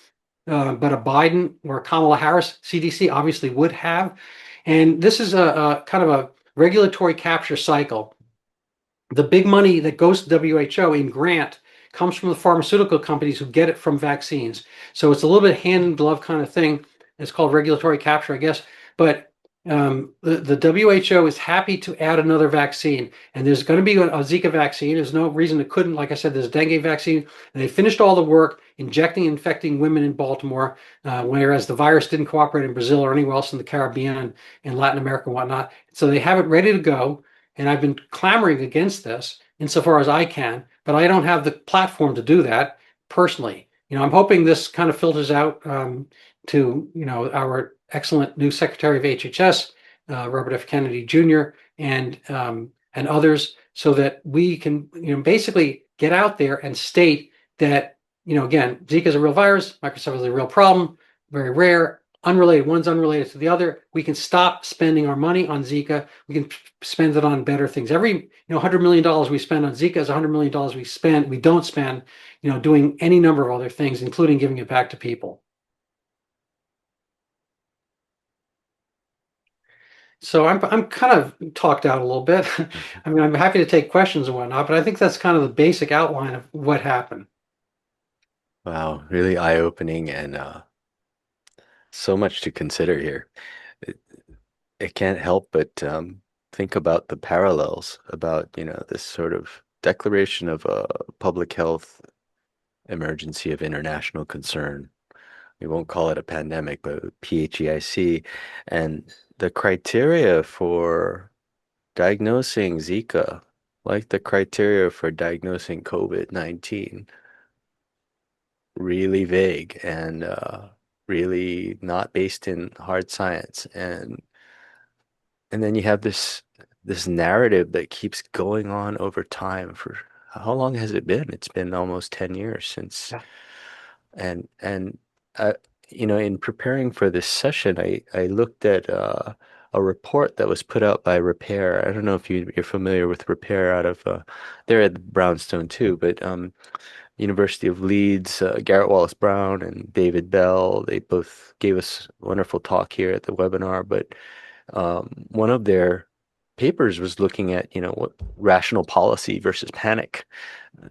but a Biden or a Kamala Harris CDC obviously would have. And this is a kind of a regulatory capture cycle. The big money that goes to WHO in grant comes from the pharmaceutical companies who get it from vaccines. So it's a little bit hand in glove kind of thing. It's called regulatory capture, I guess. But the WHO is happy to add another vaccine, and there's going to be a Zika vaccine. There's no reason it couldn't. Like I said, there's a dengue vaccine, and they finished all the work injecting and infecting women in Baltimore, whereas the virus didn't cooperate in Brazil or anywhere else in the Caribbean and Latin America and whatnot. So they have it ready to go, and I've been clamoring against this insofar as I can, but I don't have the platform to do that personally. I'm hoping this kind of filters out to our excellent new Secretary of HHS, Robert F. Kennedy Jr., and others, so that we can basically get out there and state that again, Zika is a real virus, microcephaly is a real problem, very rare, unrelated. One's unrelated to the other. We can stop spending our money on Zika. We can spend it on better things. Every $100 million we spend on Zika is $100 million we don't spend doing any number of other things, including giving it back to people. So I'm kind of talked out a little bit. I mean, I'm happy to take questions and whatnot, but I think that's kind of the basic outline of what happened. Wow, really eye-opening, and so much to consider here. It, it can't help but think about the parallels about, this sort of declaration of a public health emergency of international concern we won't call it a pandemic, but PHEIC, and the criteria for diagnosing Zika, like the criteria for diagnosing COVID-19, really vague and really not based in hard science. And then you have this narrative that keeps going on over time for how long has it been? It's been almost 10 years since Yeah. and uh, in preparing for this session, I looked at a report that was put out by Repair. I don't know if you're familiar with Repair out of they're at Brownstone too, but University of Leeds, Garrett Wallace Brown and David Bell, they both gave us a wonderful talk here at the webinar, but one of their papers was looking at, what rational policy versus panic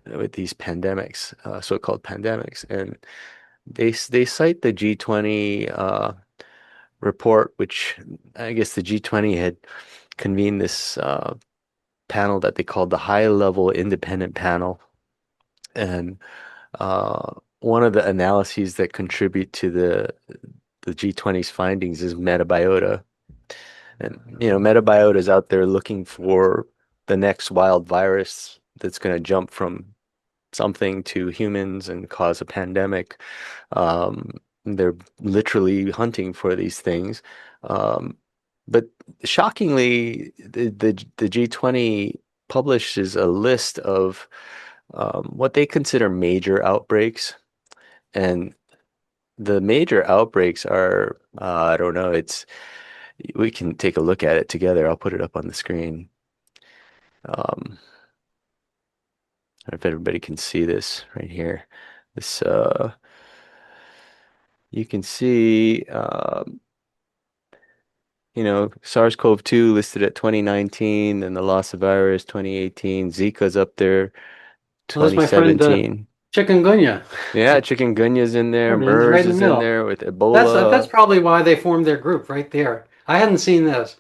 with these pandemics, so-called pandemics, and they cite the G20 report, which I guess the G20 had convened this panel that they called the High Level Independent Panel, and one of the analyses that contribute to the G20's findings is metabiota. And metabiota is out there looking for the next wild virus that's going to jump from something to humans and cause a pandemic. Um, they're literally hunting for these things. Um, but shockingly, the G20 publishes a list of what they consider major outbreaks. And the major outbreaks are, I don't know, we can take a look at it together. I'll put it up on the screen. I don't know if everybody can see this right here. This, you can see, SARS-CoV-2 listed at 2019, and the Lassa virus 2018. Zika's up there, Well, that's my friend 2017. Chikungunya. Yeah, chikungunya's in there. There it is, right MERS in the is in middle. there with That's Ebola. probably why they formed their group right there. I hadn't seen this.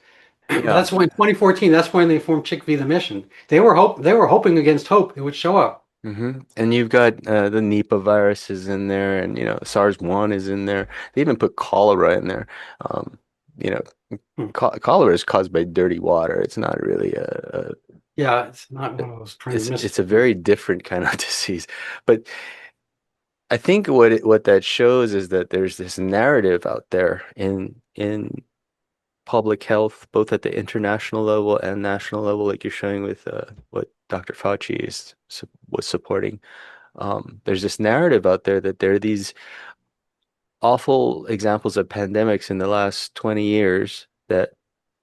Yeah. That's when 2014. That's when they formed Chick V the Mission. They were hoping against hope it would show up. And you've got the Nipah virus is in there, and SARS-1 is in there. They even put cholera in there. Um, you know, Hmm. Cholera is caused by dirty water. It's not really Yeah, it's not one of those transmissible. it's a very different kind of disease. But I think what that shows is that there's this narrative out there in public health, both at the international level and national level, like you're showing with what Dr. Fauci was supporting. There's this narrative out there that there are these awful examples of pandemics in the last 20 years that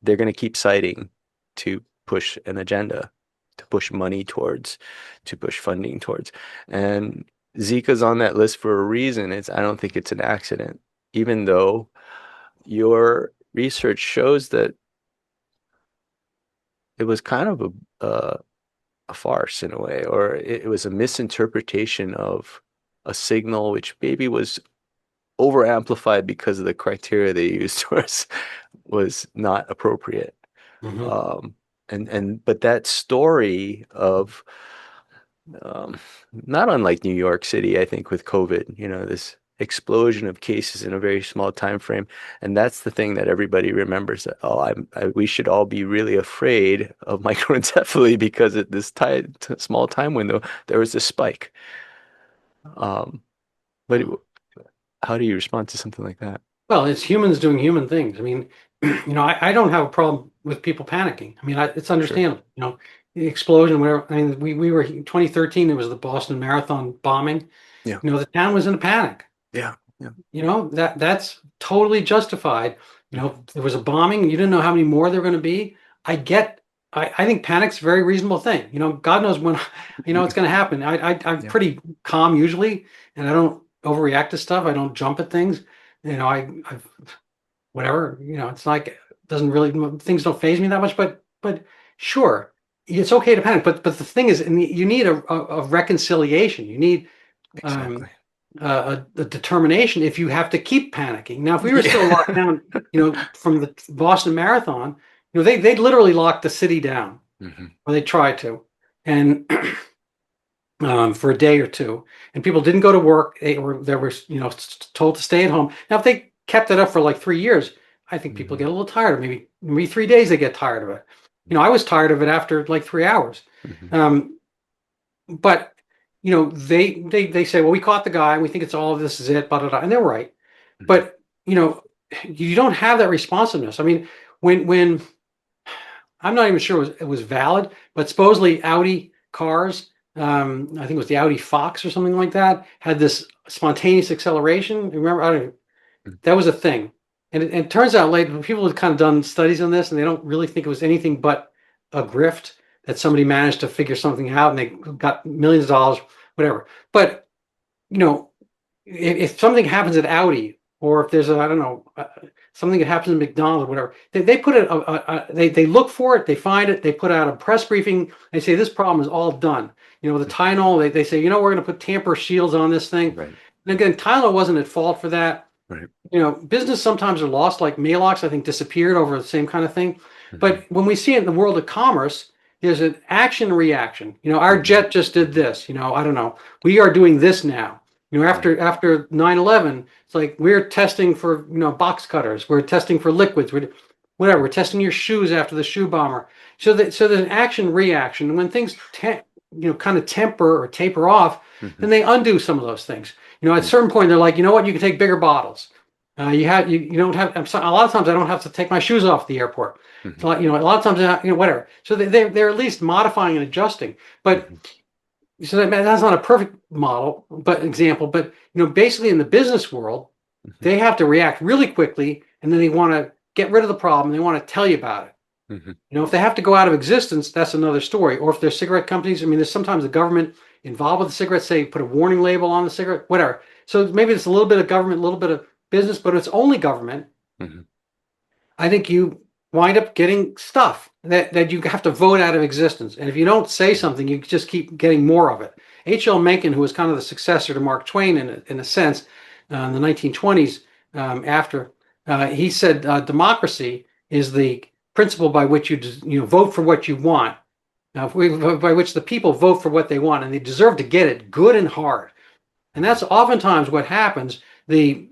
they're going to keep citing to push an agenda, to push money towards, to push funding towards. And Zika's on that list for a reason. I don't think it's an accident, even though your research shows that it was kind of a farce in a way, or it was a misinterpretation of a signal which maybe was over amplified because of the criteria they used was not appropriate. Hmm. Um, but that story of not unlike New York City, I think with COVID, this explosion of cases in a very small time frame, and that's the thing that everybody remembers. That we should all be really afraid of microencephaly because at this small time window there was this spike. Um, but how do you respond to something like that? Well, it's humans doing human things. I mean, I don't have a problem with people panicking. I mean, it's Sure. understandable. The explosion, whatever. I mean, we were 2013. It was the Boston Marathon bombing. Yeah. The town was in a panic. Yeah. Yeah. That's totally justified. There was a bombing. You didn't know how many more there were going to be. I get. I think panic's a very reasonable thing. God knows when, it's going to happen. I'm Yeah. pretty calm usually, and I don't overreact to stuff. I don't jump at things. I whatever. It's like it doesn't really things don't faze me that much. But sure, it's okay to panic. But the thing is, you need a reconciliation. You need Exactly. um, a determination if you have to keep panicking. Now, if we were still locked Yeah. down, from the Boston Marathon, they literally locked the city down, hmm or they tried to, and for a day or two, and people didn't go to work. They were told to stay at home. Now, if they kept it up for like 3 years, I think people get a little tired. Maybe 3 days they get tired of it. I was tired of it after like 3 hours. But they say, well, we caught the guy, and we think it's all of this is it, blah, blah, blah, and they're right. But you don't have that responsiveness. I mean, when I'm not even sure it was valid, but supposedly Audi cars, I think it was the Audi Fox or something like that, had this spontaneous acceleration. Remember, that was a thing. And it turns out later, people have kind of done studies on this, and they don't really think it was anything but a grift that somebody managed to figure something out, and they got millions of dollars, whatever. But, if something happens at Audi, or if there's something that happens at McDonald's or whatever, they put it, they look for it, they find it, they put out a press briefing, they say this problem is all done. The Tylenol, they say, we're going to put tamper shields on this thing. Right. And again, Tylenol wasn't at fault for that. Right. Business sometimes are lost, like Maalox, I think, disappeared over the same kind of thing. But when we see it in the world of commerce, there's an action and reaction. Our jet just did this. I don't know. We are doing this now. After 9/11, it's like we're testing for box cutters. We're testing for liquids. We're testing your shoes after the shoe bomber. So there's an action reaction. And when things kind of temper or taper off, then they undo some of those things. At a certain point, they're like, you know what? You can take bigger bottles. You don't have. A lot of times, I don't have to take my shoes off at the airport. So, a lot of times, whatever. So they're at least modifying and adjusting. But so that's not a perfect model, example. But basically, in the business world, they have to react really quickly, and then they want to get rid of the problem. They want to tell you about it. If they have to go out of existence, that's another story. Or if they're cigarette companies, there's sometimes the government involved with the cigarettes, say put a warning label on the cigarette, whatever. So maybe it's a little bit of government, a little bit of business, but it's only government. I think you wind up getting stuff that you have to vote out of existence. And if you don't say something, you just keep getting more of it. H.L. Mencken, who was kind of the successor to Mark Twain in a sense, in the 1920s, he said democracy is the principle by which you vote for what you want, by which the people vote for what they want, and they deserve to get it good and hard. And that's oftentimes what happens. The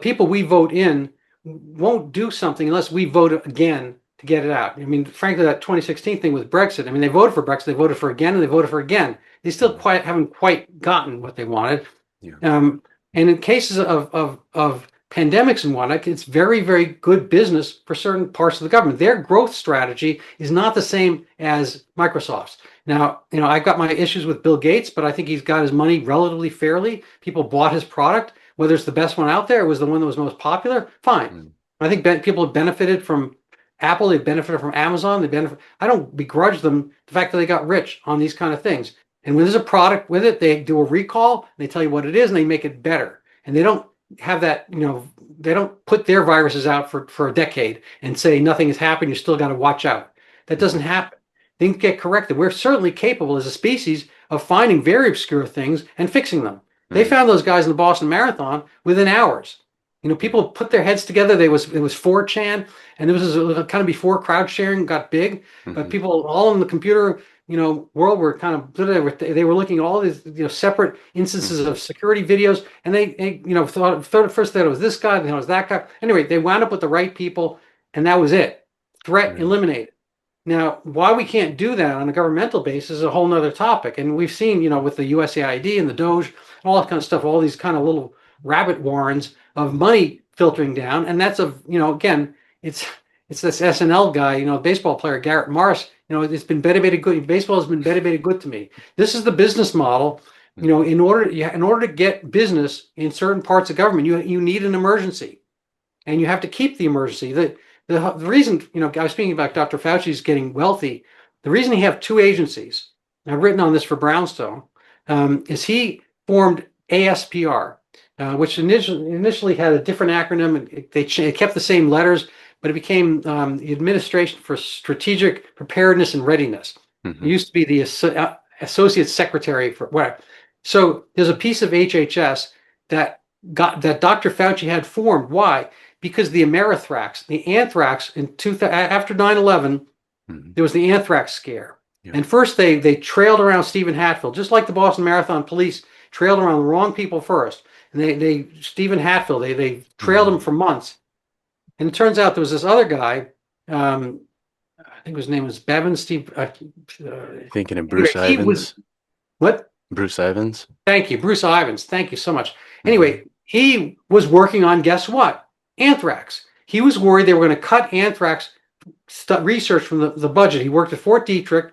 people we vote in won't do something unless we vote again to get it out. Frankly, that 2016 thing with Brexit, they voted for Brexit, they voted for again, and they voted for again. They still haven't quite gotten what they wanted. Yeah. And in cases of pandemics and whatnot, it's very, very good business for certain parts of the government. Their growth strategy is not the same as Microsoft's. Now, I've got my issues with Bill Gates, but I think he's got his money relatively fairly. People bought his product. Whether it's the best one out there, it was the one that was most popular, fine. I think people have benefited from Apple. They've benefited from Amazon. I don't begrudge them the fact that they got rich on these kind of things. And when there's a product with it, they do a recall, they tell you what it is, and they make it better. And they don't have that, they don't put their viruses out for a decade and say nothing has happened, you still got to watch out. That doesn't happen. Things get corrected. We're certainly capable as a species of finding very obscure things and fixing them. They found those guys in the Boston Marathon within hours. People put their heads together. It was 4chan, and it was kind of before crowd sharing got big. But people all in the computer, world were kind of they were looking at all these separate instances of security videos, and they thought first that it was this guy, then it was that guy. Anyway, they wound up with the right people, and that was it. Threat eliminated. Now, why we can't do that on a governmental basis is a whole nother topic. And we've seen, with the USAID and the Doge, all that kind of stuff, all these kind of little rabbit warrens of money filtering down. And that's again, it's this SNL guy, baseball player, Garrett Morris, it's been better good. Baseball has been better good to me. This is the business model. In order to get business in certain parts of government, you need an emergency, and you have to keep the emergency. The reason, I was speaking about Dr. Fauci's getting wealthy. The reason he have two agencies, I've written on this for Brownstone, is he formed ASPR, which initially had a different acronym. They kept the same letters, but it became the Administration for Strategic Preparedness and Readiness. It used to be the Associate Secretary for whatever. So there's a piece of HHS that Dr. Fauci had formed. Why? Because the Amerithrax, the anthrax after 9/11, there was the anthrax scare. Yeah. And first they trailed around Stephen Hatfield, just like the Boston Marathon police trailed around the wrong people first. And they Stephen Hatfield, they trailed him Mm. for months. And it turns out there was this other guy, I think his name was Bevan Steve. Thinking of Anyway, Bruce he was Ivans? what? Bruce Ivans? Thank you, Bruce Ivans. Thank you so much. Hmm. Anyway, he was working on, guess what? Anthrax. He was worried they were going to cut anthrax research from the budget. He worked at Fort Detrick.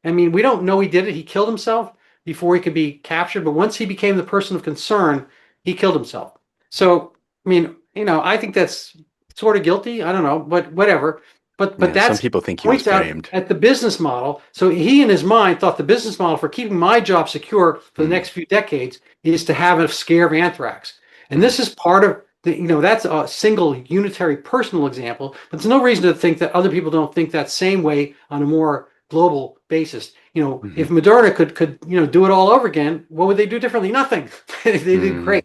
I mean, we don't know he did it. He killed himself before he could be captured. But once he became the person of concern, he killed himself. So, I mean, I think that's sort of guilty. I don't know, but whatever. But Yeah, some that's people think he was points out framed. at the business model. So he, in his mind, thought the business model for keeping my job secure for the Mm. next few decades is to have a scare of anthrax. And Mm. this is part of that's a single unitary personal example. But there's no reason to think that other people don't think that same way on a more global basis. If Mhm. Moderna could do it all over again, what would they do differently? Nothing. They did Mm. great.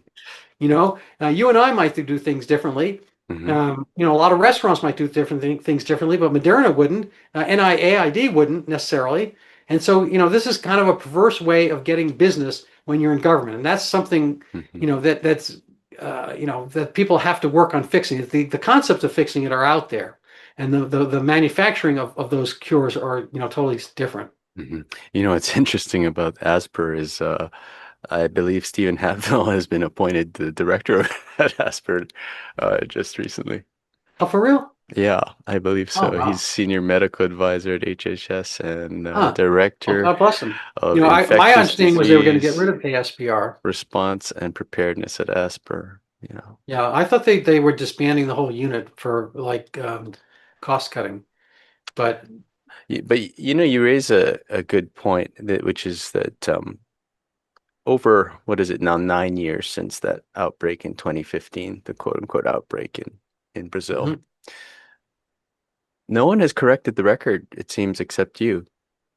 You and I might do things differently. Mhm. A lot of restaurants might do different things differently, but Moderna wouldn't. NIAID wouldn't necessarily. And so, this is kind of a perverse way of getting business when you're in government, and that's something, Mhm. that people have to work on fixing. The concepts of fixing it are out there, and the manufacturing of those cures are totally different. Mhm. What's interesting about Asper is I believe Stephen Hatfield has been appointed the director at Asper just recently. Oh, for real? Yeah, I believe Oh, so. He's wow. senior medical advisor at HHS and Huh. Well, director God bless them. of My infectious understanding was they were going to get rid disease of ASBR. response and preparedness at Asper. Yeah, I thought they were disbanding the whole unit for like cost cutting. But But you raise a good point which is that over what is it now, 9 years since that outbreak in 2015, the quote unquote outbreak in Brazil. mhm. No one has corrected the record, it seems, except you.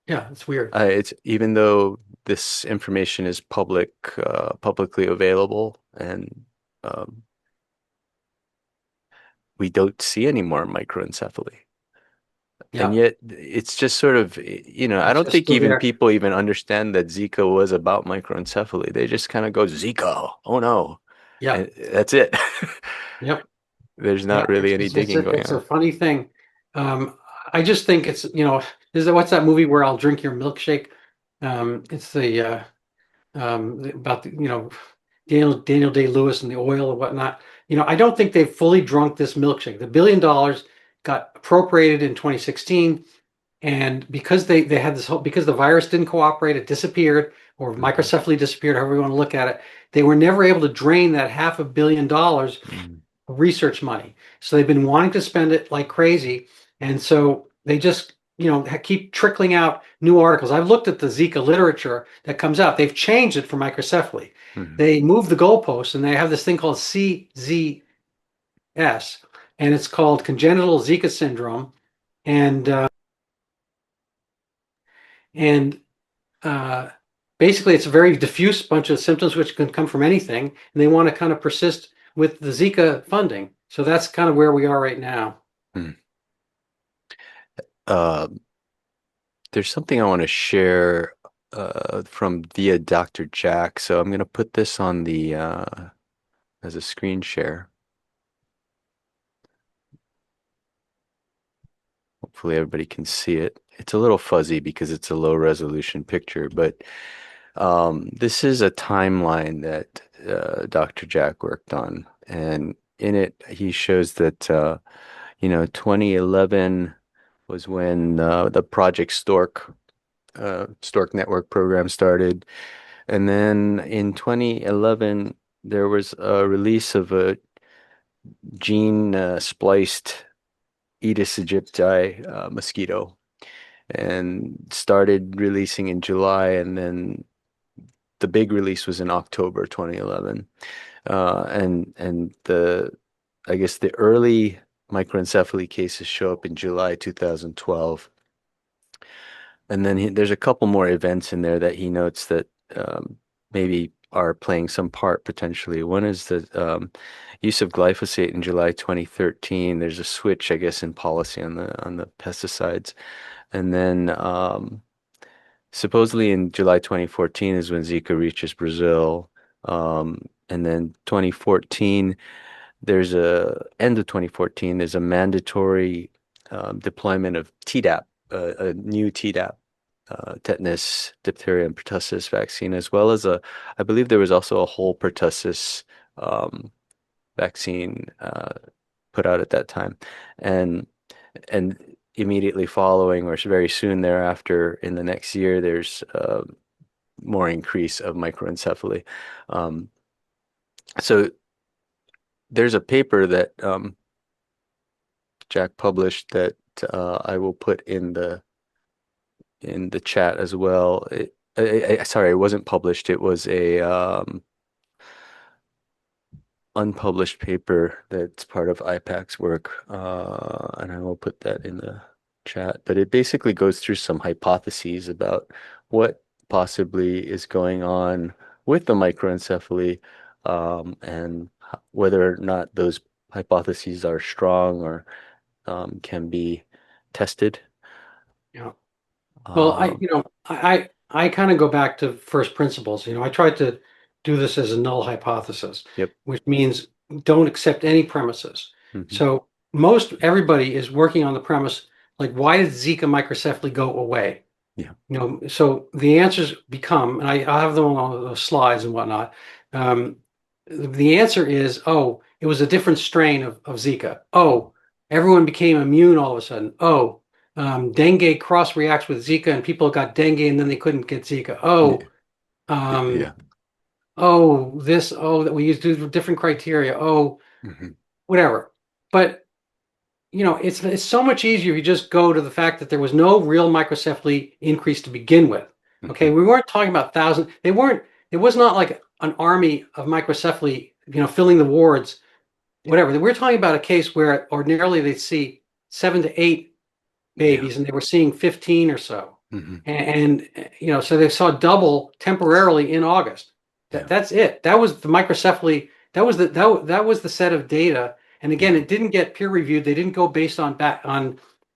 Yeah, it's weird. It's even though this information is publicly available, and um, we don't see any more microencephaly. And Yeah, yet it's just sort of, I it's don't just think still even there. people even understand that Zika was about microencephaly. They just kind of go, Zika, oh no. Yeah, And that's it. yep. There's Yeah, not really any digging going it's a on. funny thing. Um, I just think it's what's that movie where I'll drink your milkshake? It's the about the, Daniel Day-Lewis and the oil and whatnot. I don't think they've fully drunk this milkshake. The $1 billion got appropriated in 2016, and because they had this whole because the virus didn't cooperate, it disappeared, or Mhm. microcephaly disappeared, however you want to look at it. They were never able to drain that $500 million Mm. research money. So they've been wanting to spend it like crazy. And so they just, keep trickling out new articles. I've looked at the Zika literature that comes out. They've changed it for microcephaly. Mhm. They moved the goalposts and they have this thing called CZS, and it's called congenital Zika syndrome. And, and, uh, basically it's a very diffuse bunch of symptoms which can come from anything. And they want to kind of persist with the Zika funding. So that's kind of where we are right now. Mm. Uh, there's something I want to share from via Dr. Jack. So I'm going to put this on the as a screen share. Hopefully everybody can see it. It's a little fuzzy because it's a low resolution picture, but this is a timeline that Dr. Jack worked on, and in it he shows that 2011 was when the Project Stork Network program started, and then in 2011 there was a release of a gene spliced Aedes aegypti mosquito, and started releasing in July, and then the big release was in October 2011. And the I guess the early microencephaly cases show up in July 2012. And then there's a couple more events in there that he notes that maybe are playing some part potentially. One is the use of glyphosate in July 2013. There's a switch, I guess, in policy on the pesticides. And then supposedly in July 2014 is when Zika reaches Brazil. And then 2014, end of 2014, there's a mandatory deployment of Tdap, a new Tdap, tetanus, diphtheria, and pertussis vaccine, as well as I believe there was also a whole pertussis um, vaccine put out at that time. And and immediately following, or very soon thereafter, in the next year, there's more increase of microencephaly. Um, so there's a paper that Jack published that I will put in the chat as well. Sorry, it wasn't published. It was a unpublished paper that's part of IPAC's work, and I will put that in the chat. But it basically goes through some hypotheses about what possibly is going on with the microencephaly, and whether or not those hypotheses are strong or can be tested. Yeah. Well, Um, I kind of go back to first principles. I tried to do this as a null hypothesis, yep. which means don't accept any premises. Hmm. So most everybody is working on the premise, like, why did Zika microcephaly go away? Yeah. So the answers become, and I have them on the slides and whatnot. Um, the answer is, oh, it was a different strain of Zika. Oh, everyone became immune all of a sudden. Oh, dengue cross reacts with Zika and people got dengue and then they couldn't get Zika. Yeah. Oh, um, Yeah. that we use different criteria. Oh, Hmm. whatever. But it's so much easier if you just go to the fact that there was no real microcephaly increase to begin with. Okay, Hmm. we weren't talking about thousands. They weren't. It was not like an army of microcephaly, filling the wards, whatever. We're talking about a case where ordinarily they'd see 7 to 8 Yeah. babies, and they were seeing 15 or so, Hmm. and so they saw double temporarily in August. Yeah. That's it. That was the microcephaly. That was the set of data. And again, Hmm. it didn't get peer reviewed. They didn't go based on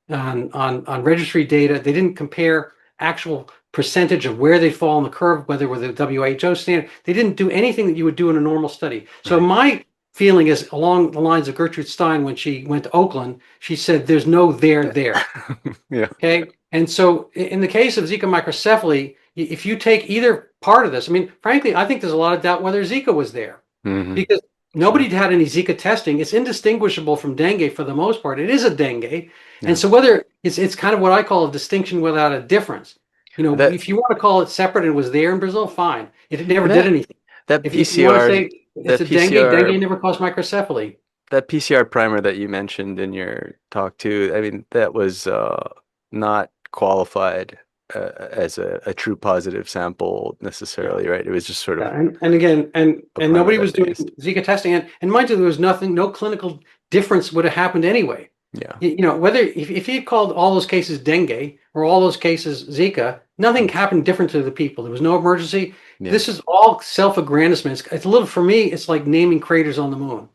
registry data. They didn't compare actual percentage of where they fall on the curve, whether with the WHO standard. They didn't do anything that you would do in a normal study. So Right. my feeling is along the lines of Gertrude Stein when she went to Oakland. She said, "There's no there." Yeah. Okay. And so in the case of Zika microcephaly, if you take either part of this, I mean, frankly, I think there's a lot of doubt whether Zika was there Hmm. because Sure. nobody had any Zika testing. It's indistinguishable from dengue for the most part. It is a dengue. And Yeah. so whether it's kind of what I call a distinction without a difference. That If you want to call it separate and it was there in Brazil, fine. It never did that anything. that If you want to PCR say it's that a dengue PCR never caused microcephaly. that PCR primer that you mentioned in your talk too, I mean, that was not qualified as a true positive sample Yeah. necessarily, right? It was just sort Yeah, of and again, and a and primer nobody that was they doing used. Zika testing, and mind you, there was nothing, no clinical difference would have happened anyway. Yeah. Whether if he called all those cases dengue or all those cases Zika, nothing Mm. happened different to the people. There was no emergency. Yeah. This is all self-aggrandizement. It's a little, for me, it's like naming craters on the moon.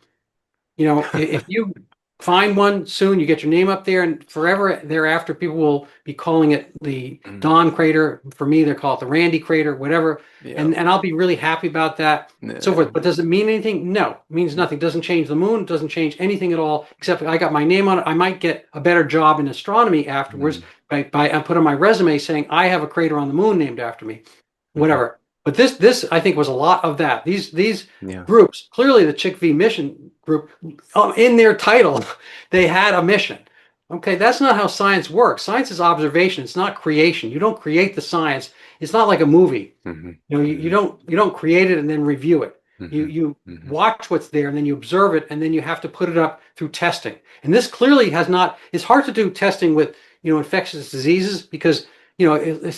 If you find one soon, you get your name up there, and forever thereafter, people will be calling it the Mm. Don crater. For me, they call it the Randy crater, whatever. Yeah. And I'll be really happy about that, so Yeah. forth. But does it mean anything? No, it means nothing. It doesn't change the moon. It doesn't change anything at all, except I got my name on it. I might get a better job in astronomy afterwards Mm. by I put on my resume saying I have a crater on the moon named after me, Mhm. whatever. But this I think was a lot of that. These Yeah. groups, clearly the Chick V mission group, in their title, they had a mission. Okay, that's not how science works. Science is observation. It's not creation. You don't create the science. It's not like a movie. Hmm. You don't create it and then review it. You Hmm. you Hmm. watch what's there and then you observe it and then you have to put it up through testing. And this clearly has not. It's hard to do testing with infectious diseases because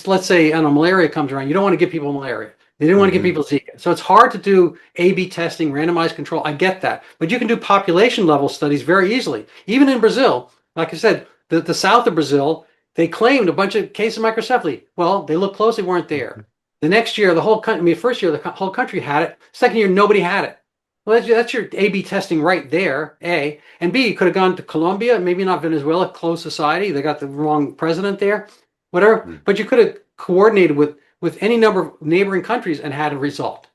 let's say I don't know, malaria comes around. You don't want to give people malaria. They didn't want to give Hmm. people Zika. So it's hard to do A/B testing, randomized control. I get that, but you can do population level studies very easily. Even in Brazil, like I said, the south of Brazil, they claimed a bunch of cases of microcephaly. Well, they looked closely, weren't there. The next year, the whole country, I mean, first year, the whole country had it. Second year, nobody had it. Well, that's your A/B testing right there, A. And B, you could have gone to Colombia, maybe not Venezuela, closed society. They got the wrong president there, whatever. Hmm. But you could have coordinated with any number of neighboring countries and had a result.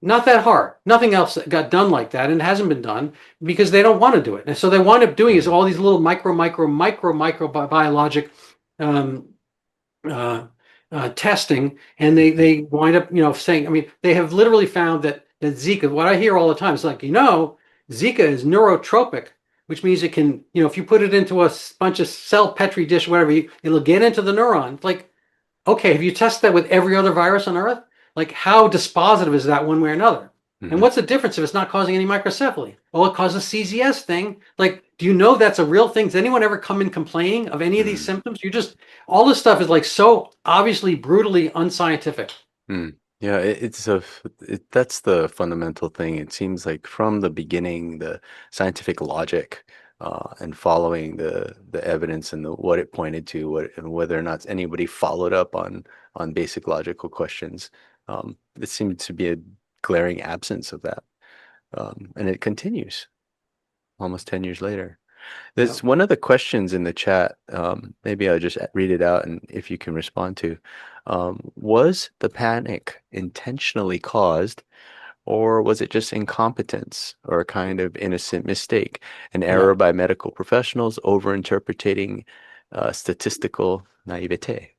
Not that hard. Nothing else got done like that, and it hasn't been done because they don't want to do it. And so they wind up doing is all these little microbiologic um, uh, testing, and they wind up saying, I mean, they have literally found that Zika. What I hear all the time is like, Zika is neurotropic, which means it can, if you put it into a bunch of cell petri dish, whatever, it'll get into the neuron. It's like, okay, have you tested that with every other virus on Earth? Like, how dispositive is that one way or another? And what's the difference if it's not causing any microcephaly? Well, it causes CZS thing. Like, do you know that's a real thing? Does anyone ever come in complaining of any of these symptoms? All this stuff is like so obviously brutally unscientific. Yeah, that's the fundamental thing. It seems like from the beginning, the scientific logic and following the evidence and what it pointed to, and whether or not anybody followed up on basic logical questions, it seemed to be a glaring absence of that, and it continues almost 10 years later. Yep. There's one of the questions in the chat. Maybe I'll just read it out, and if you can respond to, was the panic intentionally caused, or was it just incompetence or a kind of innocent mistake, an error by medical professionals overinterpreting statistical naivete?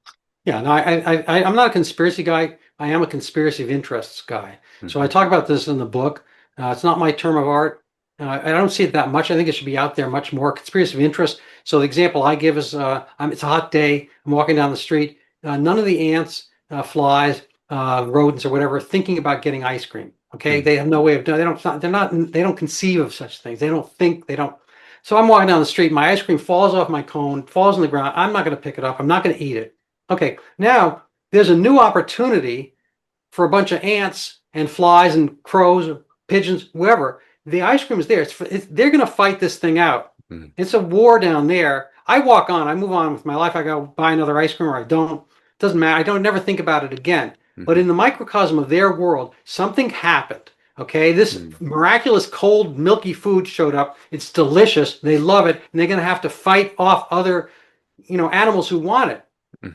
Yeah, no, I'm not a conspiracy guy. I am a conspiracy of interests guy. So I talk about this in the book. It's not my term of art. I don't see it that much. I think it should be out there much more. Conspiracy of interest. So the example I give is, it's a hot day. I'm walking down the street. None of the ants, flies, rodents, or whatever, are thinking about getting ice cream. Okay, they have no way of doing. They don't conceive of such things. They don't think. They don't. So I'm walking down the street. My ice cream falls off my cone, falls on the ground. I'm not going to pick it up. I'm not going to eat it. Okay, now there's a new opportunity for a bunch of ants and flies and crows, or pigeons, whoever. The ice cream is there. They're going to fight this thing out. It's a war down there. I walk on. I move on with my life. I go buy another ice cream, or I don't. It doesn't matter. I don't never think about it again. But in the microcosm of their world, something happened. Okay, this miraculous cold milky food showed up. It's delicious. They love it, and they're going to have to fight off other, animals who want it.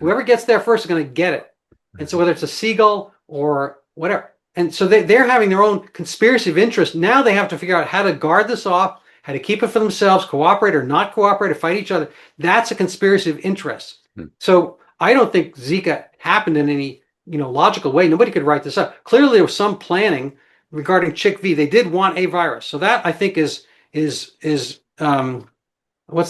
Whoever gets there first is going to get it. And so whether it's a seagull or whatever. And so they're having their own conspiracy of interest. Now they have to figure out how to guard this off, how to keep it for themselves, cooperate or not cooperate, or fight each other. That's a conspiracy of interest. So I don't think Zika happened in any, logical way. Nobody could write this up. Clearly there was some planning regarding CHIKV. They did want a virus. So that I think is what's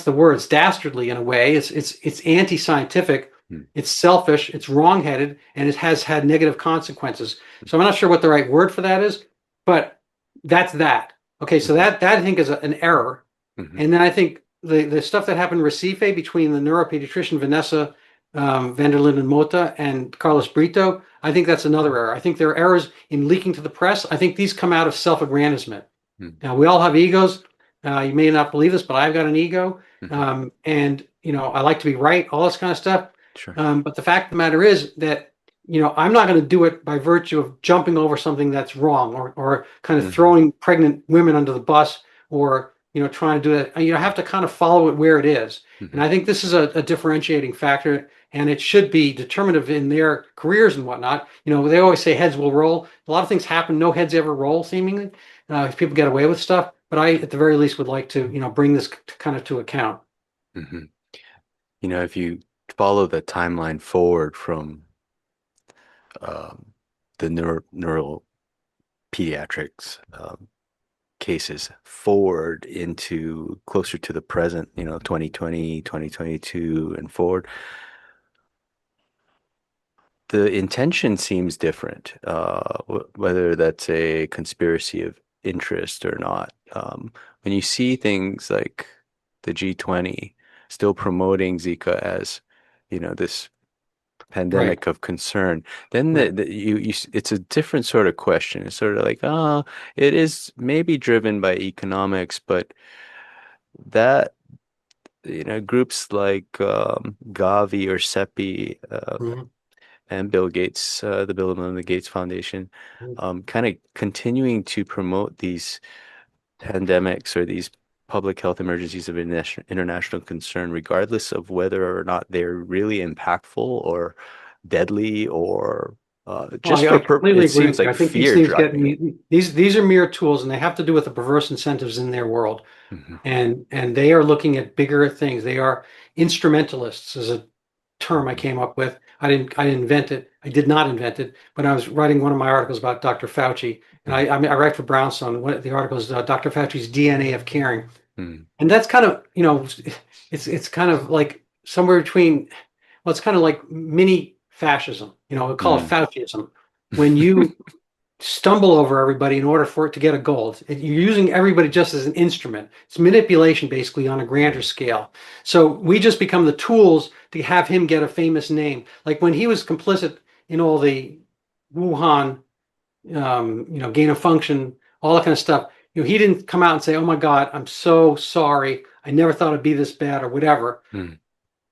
the word? It's dastardly in a way. It's anti-scientific. It's selfish, it's wrong-headed, and it has had negative consequences. So I'm not sure what the right word for that is, but that's that. Okay, so that I think is an error. And then I think the stuff that happened in Recife between the neuropediatrician Vanessa Vanderlinden Mota and Carlos Brito, I think that's another error. I think there are errors in leaking to the press. I think these come out of self-aggrandizement. Now, we all have egos. You may not believe this, but I've got an ego. And, I like to be right, all this kind of stuff. Sure. But the fact of the matter is that, I'm not going to do it by virtue of jumping over something that's wrong or kind of throwing pregnant women under the bus or, trying to do it. I have to kind of follow it where it is. And I think this is a differentiating factor, and it should be determinative in their careers and whatnot. They always say heads will roll. A lot of things happen. No heads ever roll, seemingly. If people get away with stuff. But I, at the very least, would like to, bring this kind of to account. If you follow the timeline forward from the neural pediatrics cases forward into closer to the present, 2020, 2022 and forward, the intention seems different, whether that's a conspiracy of interest or not. When you see things like the G20 still promoting Zika as, this pandemic of concern, then it's a different sort of question. It's sort of like, it is maybe driven by economics, but that, groups like Gavi or CEPI and Bill Gates, the Bill and Melinda Gates Foundation, kind of continuing to promote these pandemics or these public health emergencies of international concern, regardless of whether or not they're really impactful or deadly or Well, just I for completely it agree seems with you. like I think these fear things driving it. these are mere tools, and they have to do with the perverse incentives in their world. Hmm. And they are looking at bigger things. They are instrumentalists, is a term I Hmm. came up with. I didn't invent it. I did not invent it, but I was writing one of my articles about Dr. Fauci, and I write for Brownstone. One of the article is Dr. Fauci's DNA of caring, Hmm. and that's kind of it's kind of like somewhere between, well, it's kind of like mini fascism. We call it Hmm. Fauciism. When you stumble over everybody in order for it to get a goal. You're using everybody just as an instrument. It's manipulation basically on a grander scale. So we just become the tools to have him get a famous name. Like when he was complicit in all the Wuhan, gain of function, all that kind of stuff. He didn't come out and say, "Oh my God, I'm so sorry. I never thought it'd be this bad," or whatever. Hmm.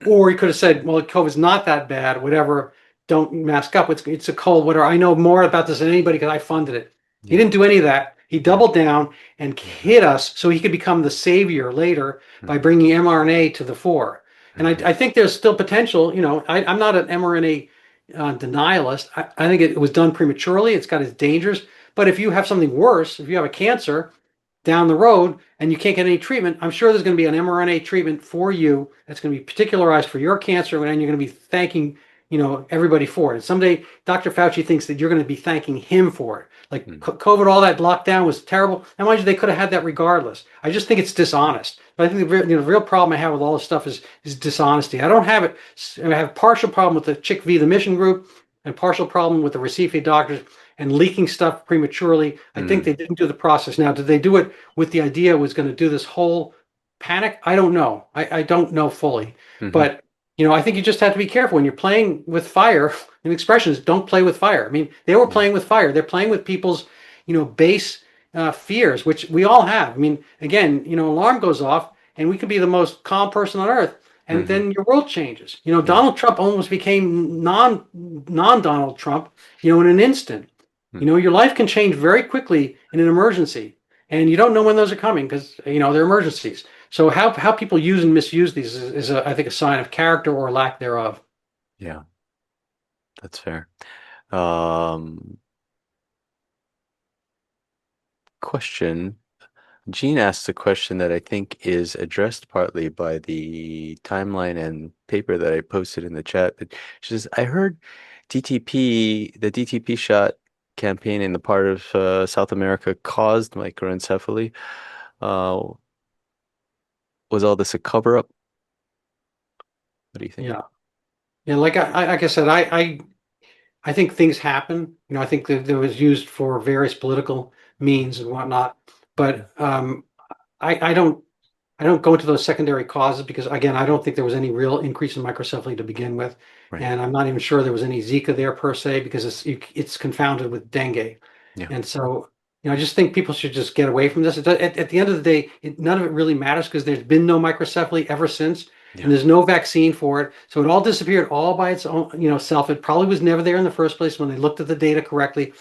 Or he could have said, "Well, COVID's not that bad, whatever. Don't mask up. It's a cold, whatever. I know more about this than anybody because I funded it." He Yeah. didn't do any of that. He Yeah. doubled down and Hmm. hit us so he could become the savior later by Hmm. bringing mRNA to the fore. And I, Hmm. I think there's still potential. I'm not an mRNA denialist. I think it was done prematurely. It's got its dangers. But if you have something worse, if you have a cancer, down the road and you can't get any treatment, I'm sure there's going to be an mRNA treatment for you that's going to be particularized for your cancer, and you're going to be thanking, everybody for it. And someday Dr. Fauci thinks that you're going to be thanking him for it. Like Hmm. COVID, all that lockdown was terrible. And mind you, they could have had that regardless. I just think it's dishonest. But I think the real problem I have with all this stuff is dishonesty. I don't have it. I have partial problem with the Chick V, the mission group, and partial problem with the Recife doctors and leaking stuff prematurely. I think Hmm. they didn't do the process. Now, did they do it with the idea it was going to do this whole panic? I don't know. I don't know fully. Hmm. But, I think you just have to be careful when you're playing with fire. And expressions, don't play with fire. I mean, they were Yeah. playing with fire. They're playing with people's, base fears, which we all have. I mean, again, alarm goes off and we could be the most calm person on earth. And Hmm. then your world changes. Yeah. Donald Trump almost became non Donald Trump, in an instant. Hmm. Your life can change very quickly in an emergency, and you don't know when those are coming because they're emergencies. So how people use and misuse these is I think, a sign of character or lack thereof. Yeah. That's fair. Um, question. Jean asked a question that I think is addressed partly by the timeline and paper that I posted in the chat. But she says, I heard the DTP shot campaign in the part of South America caused microencephaly. Uh, was all this a cover up? What do you think? Yeah, yeah. Like I said, I think things happen. I think that it was used for various political means and whatnot. But I don't. I don't go into those secondary causes because, again, I don't think there was any real increase in microcephaly to begin with, Right. and I'm not even sure there was any Zika there per se because it's confounded with dengue, Yeah. and so I just think people should just get away from this. At the end of the day, none of it really matters because there's been no microcephaly ever since, and Yeah. there's no vaccine for it, so it all disappeared all by its own self. It probably was never there in the first place when they looked at the data correctly.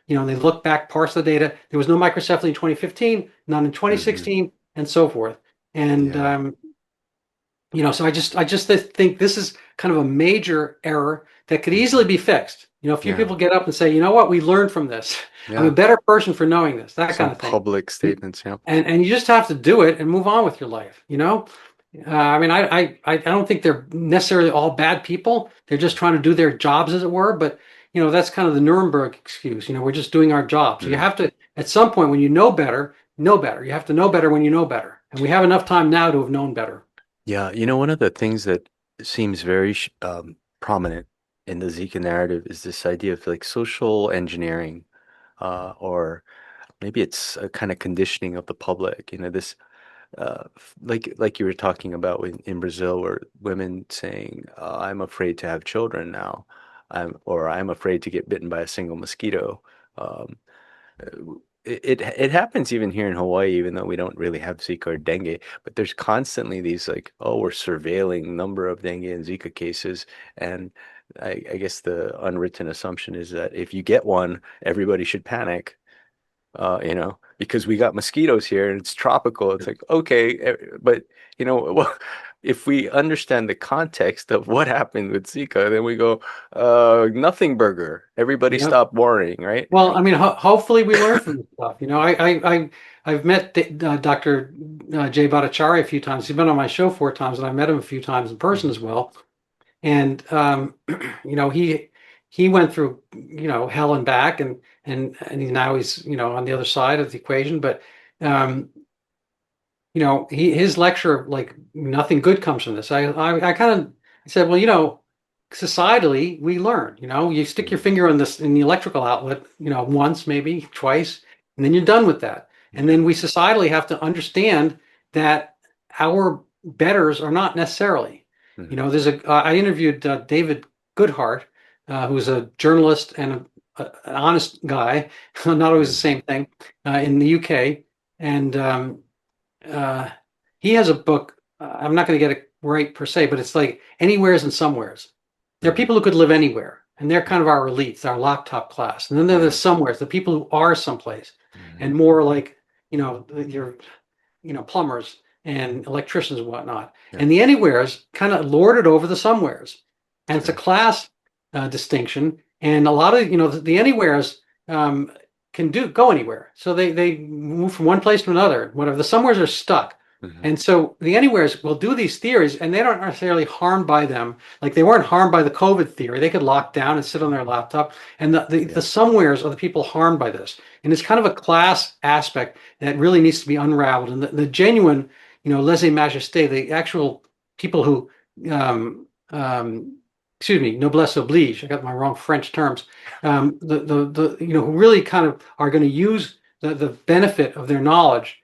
And they looked back, parsed the data. There was no microcephaly in 2015, none in Hmm. 2016, and so forth. And Yeah. so I just think this is kind of a major error that could easily Hmm. be fixed. A few Yeah. people get up and say, "You know what? We learned from this. I'm a Yeah. better person for knowing this." That kind Some of thing. public And statements. Yeah. and you just have to do it and move on with your life. I mean, I don't think they're necessarily all bad people. They're just trying to do their jobs, as it were. But that's kind of the Nuremberg excuse. We're just doing our job. So you Mm. have to, at some point, when you know better, know better. You have to know better when you know better. And we have enough time now to have known better. Yeah, one of the things that seems very prominent in the Zika narrative is this idea of like social engineering, or maybe it's a kind of conditioning of the public. This like you were talking about in Brazil, where women saying, "I'm afraid to have children now," I'm afraid to get bitten by a single mosquito. Um, it happens even here in Hawaii, even though we don't really have Zika or dengue, but there's constantly these like, oh, we're surveilling number of dengue and Zika cases, and I guess the unwritten assumption is that if you get one, everybody should panic, because we got mosquitoes here and it's tropical. It's like, okay, but if we understand the context of what happened with Zika, then we go, nothing burger. Everybody Yep. stop worrying, right? Well, I mean, hopefully we learn from this stuff. I've met Dr. Jay Bhattacharya a few times. He's been on my show 4 times, and I met him a few times in person as well. And he went through hell and back, and he's on the other side of the equation. But um, his lecture, like, nothing good comes from this. I kind of said, well, societally we learn. You stick your finger in the electrical outlet, once, maybe twice, and then you're done with that. And then we societally have to understand that our betters are not necessarily. I interviewed David Goodhart, who's a journalist and an honest guy, not always the same thing, in the UK, and uh, he has a book. I'm not going to get it right per se, but it's like anywheres and somewheres. There are people who could live anywhere, and they're kind of our elites, our laptop class. And then there are the somewheres, the people who are someplace, and more like your plumbers and electricians and whatnot. Yeah. And the anywheres kind of lord it over the somewheres, and it's a class distinction. And a lot of the anywheres can go anywhere, so they move from one place to another. Whatever, the somewheres are stuck. And so the anywheres will do these theories, and they don't necessarily harmed by them. Like, they weren't harmed by the COVID theory. They could lock down and sit on their laptop. And the somewheres are the people harmed by this. And it's kind of a class aspect that really needs to be unraveled. And the genuine, lèse-majesté, the actual people who, excuse me, noblesse oblige. I got my wrong French terms. Who really kind of are going to use the benefit of their knowledge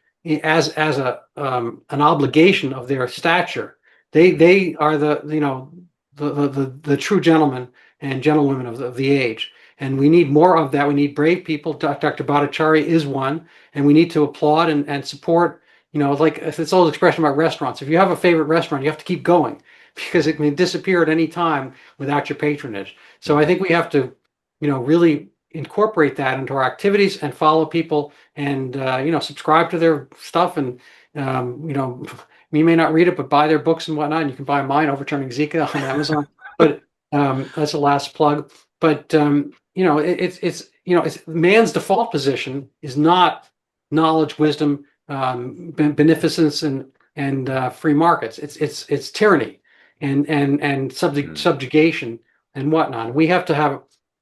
as an obligation of their stature. They are the true gentlemen and gentlewomen of the age, and we need more of that. We need brave people. Dr. Bhattacharya is one, and we need to applaud and support. Like, it's old expression about restaurants. If you have a favorite restaurant, you have to keep going, because it can disappear at any time without your patronage. So I think we have to, really incorporate that into our activities and follow people and subscribe to their stuff, and you may not read it, but buy their books and whatnot. And you can buy mine, Overturning Zika, on Amazon. But that's the last plug. But it's man's default position is not knowledge, wisdom, beneficence, and free markets. It's tyranny and subjugation and whatnot. We have to have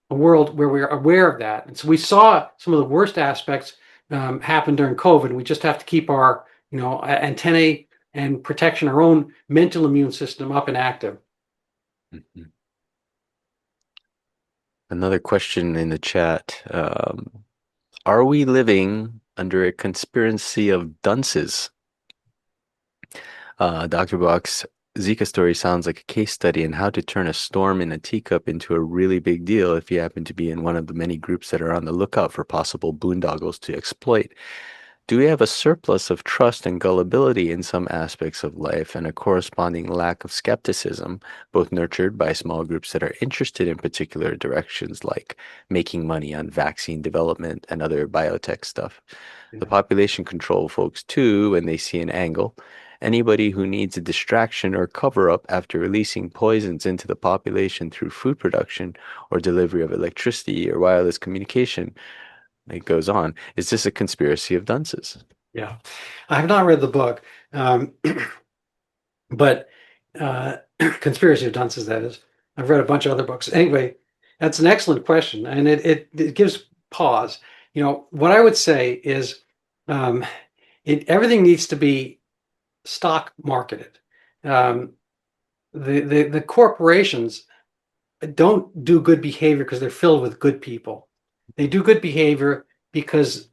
a world where we're aware of that. And so we saw some of the worst aspects happen during COVID. We just have to keep our antennae and protection, our own mental immune system, up and active. Another question in the chat. Are we living under a conspiracy of dunces? Dr. Bock's Zika story sounds like a case study in how to turn a storm in a teacup into a really big deal if you happen to be in one of the many groups that are on the lookout for possible boondoggles to exploit. Do we have a surplus of trust and gullibility in some aspects of life, and a corresponding lack of skepticism, both nurtured by small groups that are interested in particular directions like making money on vaccine development and other biotech stuff? The population control folks too, when they see an angle. Anybody who needs a distraction or cover-up after releasing poisons into the population through food production or delivery of electricity or wireless communication. It goes on. Is this a conspiracy of dunces? Yeah, I have not read the book, but conspiracy of dunces, that is. I've read a bunch of other books. Anyway, that's an excellent question, and it gives pause. What I would say is everything needs to be stock marketed. The corporations don't do good behavior because they're filled with good people. They do good behavior because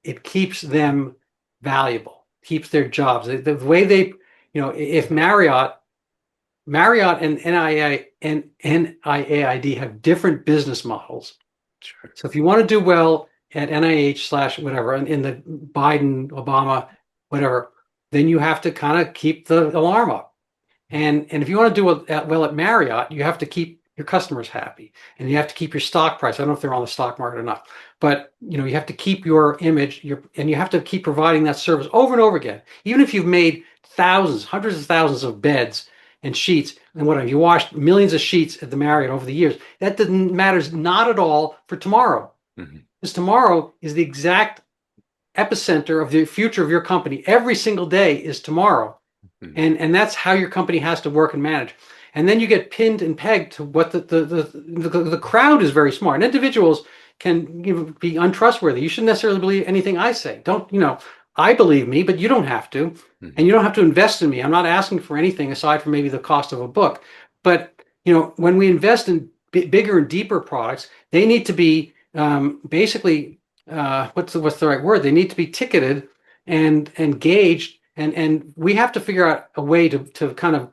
it keeps them valuable, keeps their jobs. The way they, if Marriott and NIAID have different business models. Sure. So if you want to do well at NIH / whatever, in the Biden, Obama, whatever, then you have to kind of keep the alarm up. And if you want to do well at Marriott, you have to keep your customers happy, and you have to keep your stock price. I don't know if they're on the stock market or not, but you have to keep your image, and you have to keep providing that service over and over again. Even if you've made thousands, hundreds of thousands of beds and sheets, and whatever, you washed millions of sheets at the Marriott over the years, that doesn't matters not at all for tomorrow. Mhm. Because tomorrow is the exact epicenter of the future of your company. Every single day is tomorrow. Mhm. And that's how your company has to work and manage. And then you get pinned and pegged to what the crowd is very smart. And individuals can be untrustworthy. You shouldn't necessarily believe anything I say. Don't, I believe me, but you don't have to. And Mhm. you don't have to invest in me. I'm not asking for anything aside from maybe the cost of a book. But, when we invest in bigger and deeper products, they need to be basically, what's the right word? They need to be ticketed and gauged, and we have to figure out a way to kind of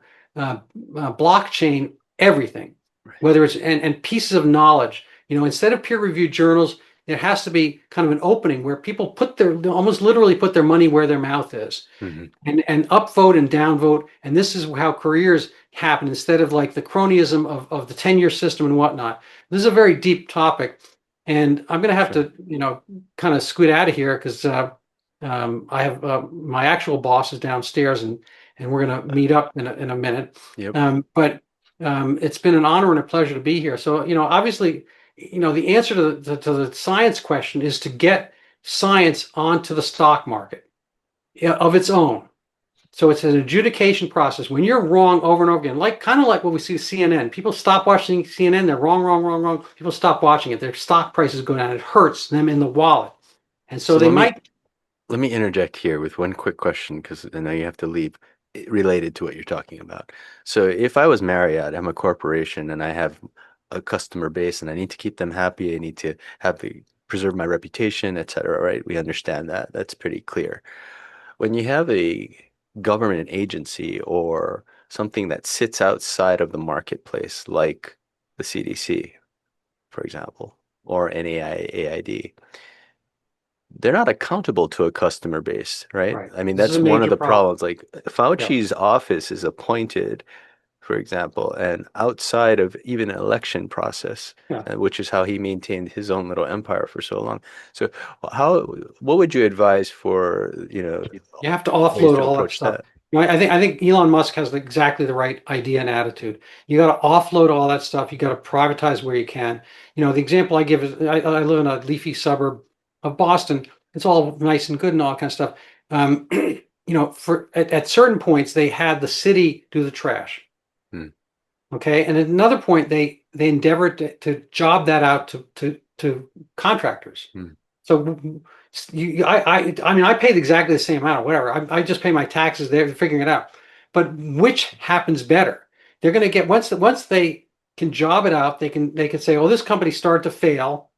blockchain everything, Right. whether it's and pieces of knowledge. Instead of peer-reviewed journals, there has to be kind of an opening where people almost literally put their money where their mouth is, Mhm. and upvote and downvote. And this is how careers happen instead of like the cronyism of the tenure system and whatnot. This is a very deep topic, and I'm going to have Sure. to, kind of scoot out of here because I have my actual boss is downstairs, and we're going to meet up in a minute. Yep. But it's been an honor and a pleasure to be here. So, obviously, the answer to the science question is to get science onto the stock market of its own. So it's an adjudication process. When you're wrong over and over again, kind of like what we see with CNN. People stop watching CNN. They're wrong, wrong, wrong, wrong. People stop watching it. Their stock prices go down. It hurts them in the wallet. And so So they let me might. let me interject here with one quick question because I know you have to leave related to what you're talking about. So if I was Marriott, I'm a corporation and I have a customer base and I need to keep them happy, I need to have the preserve my reputation, et cetera, right? We understand that. That's pretty clear. When you have a government agency or something that sits outside of the marketplace, like the CDC, for example, or NAIAID, they're not accountable to a customer base, right? Right. I mean, This is a that's one of major the problem. problems. Like Yeah. Fauci's office is appointed, for example, and outside of even an election process, Yeah. which is how he maintained his own little empire for so long. So, how, what would you advise for, You have to ways offload to all that approach stuff. that? I think Elon Musk has exactly the right idea and attitude. You got to offload all that stuff. You got to privatize where you can. The example I give is I live in a leafy suburb of Boston. It's all nice and good and all that kind of stuff. For at certain points they had the city do the trash. Hmm. Okay, and at another point they endeavored to job that out to contractors. Hmm. So I mean, I paid exactly the same amount or whatever. I just pay my taxes. They're figuring it out. But which happens better? They're going to get once they can job it out, they can say, oh, this company started to fail.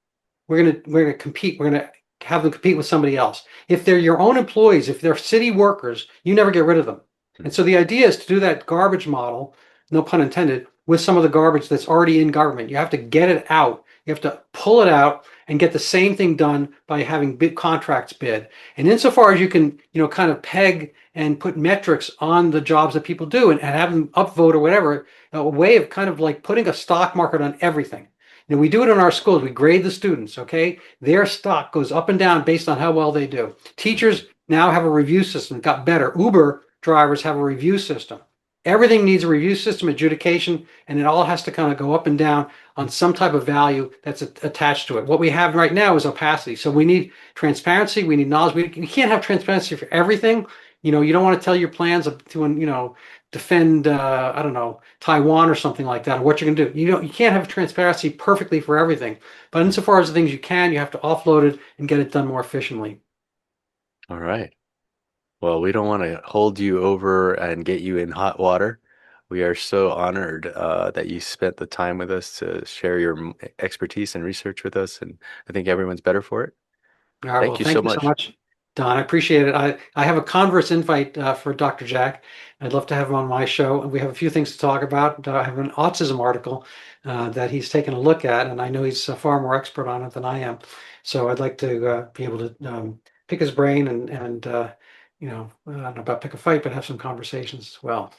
We're gonna compete. We're gonna have them compete with somebody else. If they're your own employees, if they're city workers, you never get rid of them. And Hmm. so the idea is to do that garbage model, no pun intended, with some of the garbage that's already in government. You have to get it out. You have to pull it out and get the same thing done by having big contracts bid. And insofar as you can, kind of peg and put metrics on the jobs that people do and have them upvote or whatever, a way of kind of like putting a stock market on everything. We do it in our schools. We grade the students, okay? Their stock goes up and down based on how well they do. Hmm. Teachers now have a review system. It got better. Uber drivers have a review system. Everything needs a review system, adjudication, and it all has to kind of go up and down on some type of value that's attached to it. What we have right now is opacity. So we need transparency. We need knowledge. We can't have transparency for everything. You don't want to tell your plans to, defend, I don't know, Taiwan or something like that, or what you're going to do. You can't have transparency perfectly for everything. But Hmm. insofar as the things you have to offload it and get it done more efficiently. All right. Well, we don't want to hold you over and get you in hot water. We are so honored that you spent the time with us to share your expertise and research with us, and I think everyone's better for it. All right. Well, Thank you so thank you so much. much, Don. I appreciate it. I have a converse invite for Dr. Jack. I'd love to have him on my show. We have a few things to talk about. I have an autism article that he's taken a look at, and I know he's far more expert on it than I am. So I'd like to be able to pick his brain and I don't know about pick a fight, but have some conversations as well.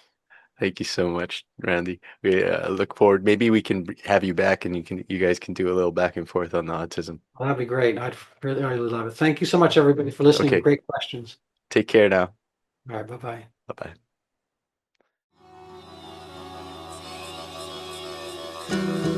Thank you so much, Randy. We look forward. Maybe we can have you back, and you guys can do a little back and forth on the autism. Well, that'd be great. I'd really, really love it. Thank you so much, everybody, for listening. Okay. Great questions. Take care now. All right. Bye-bye. Bye bye.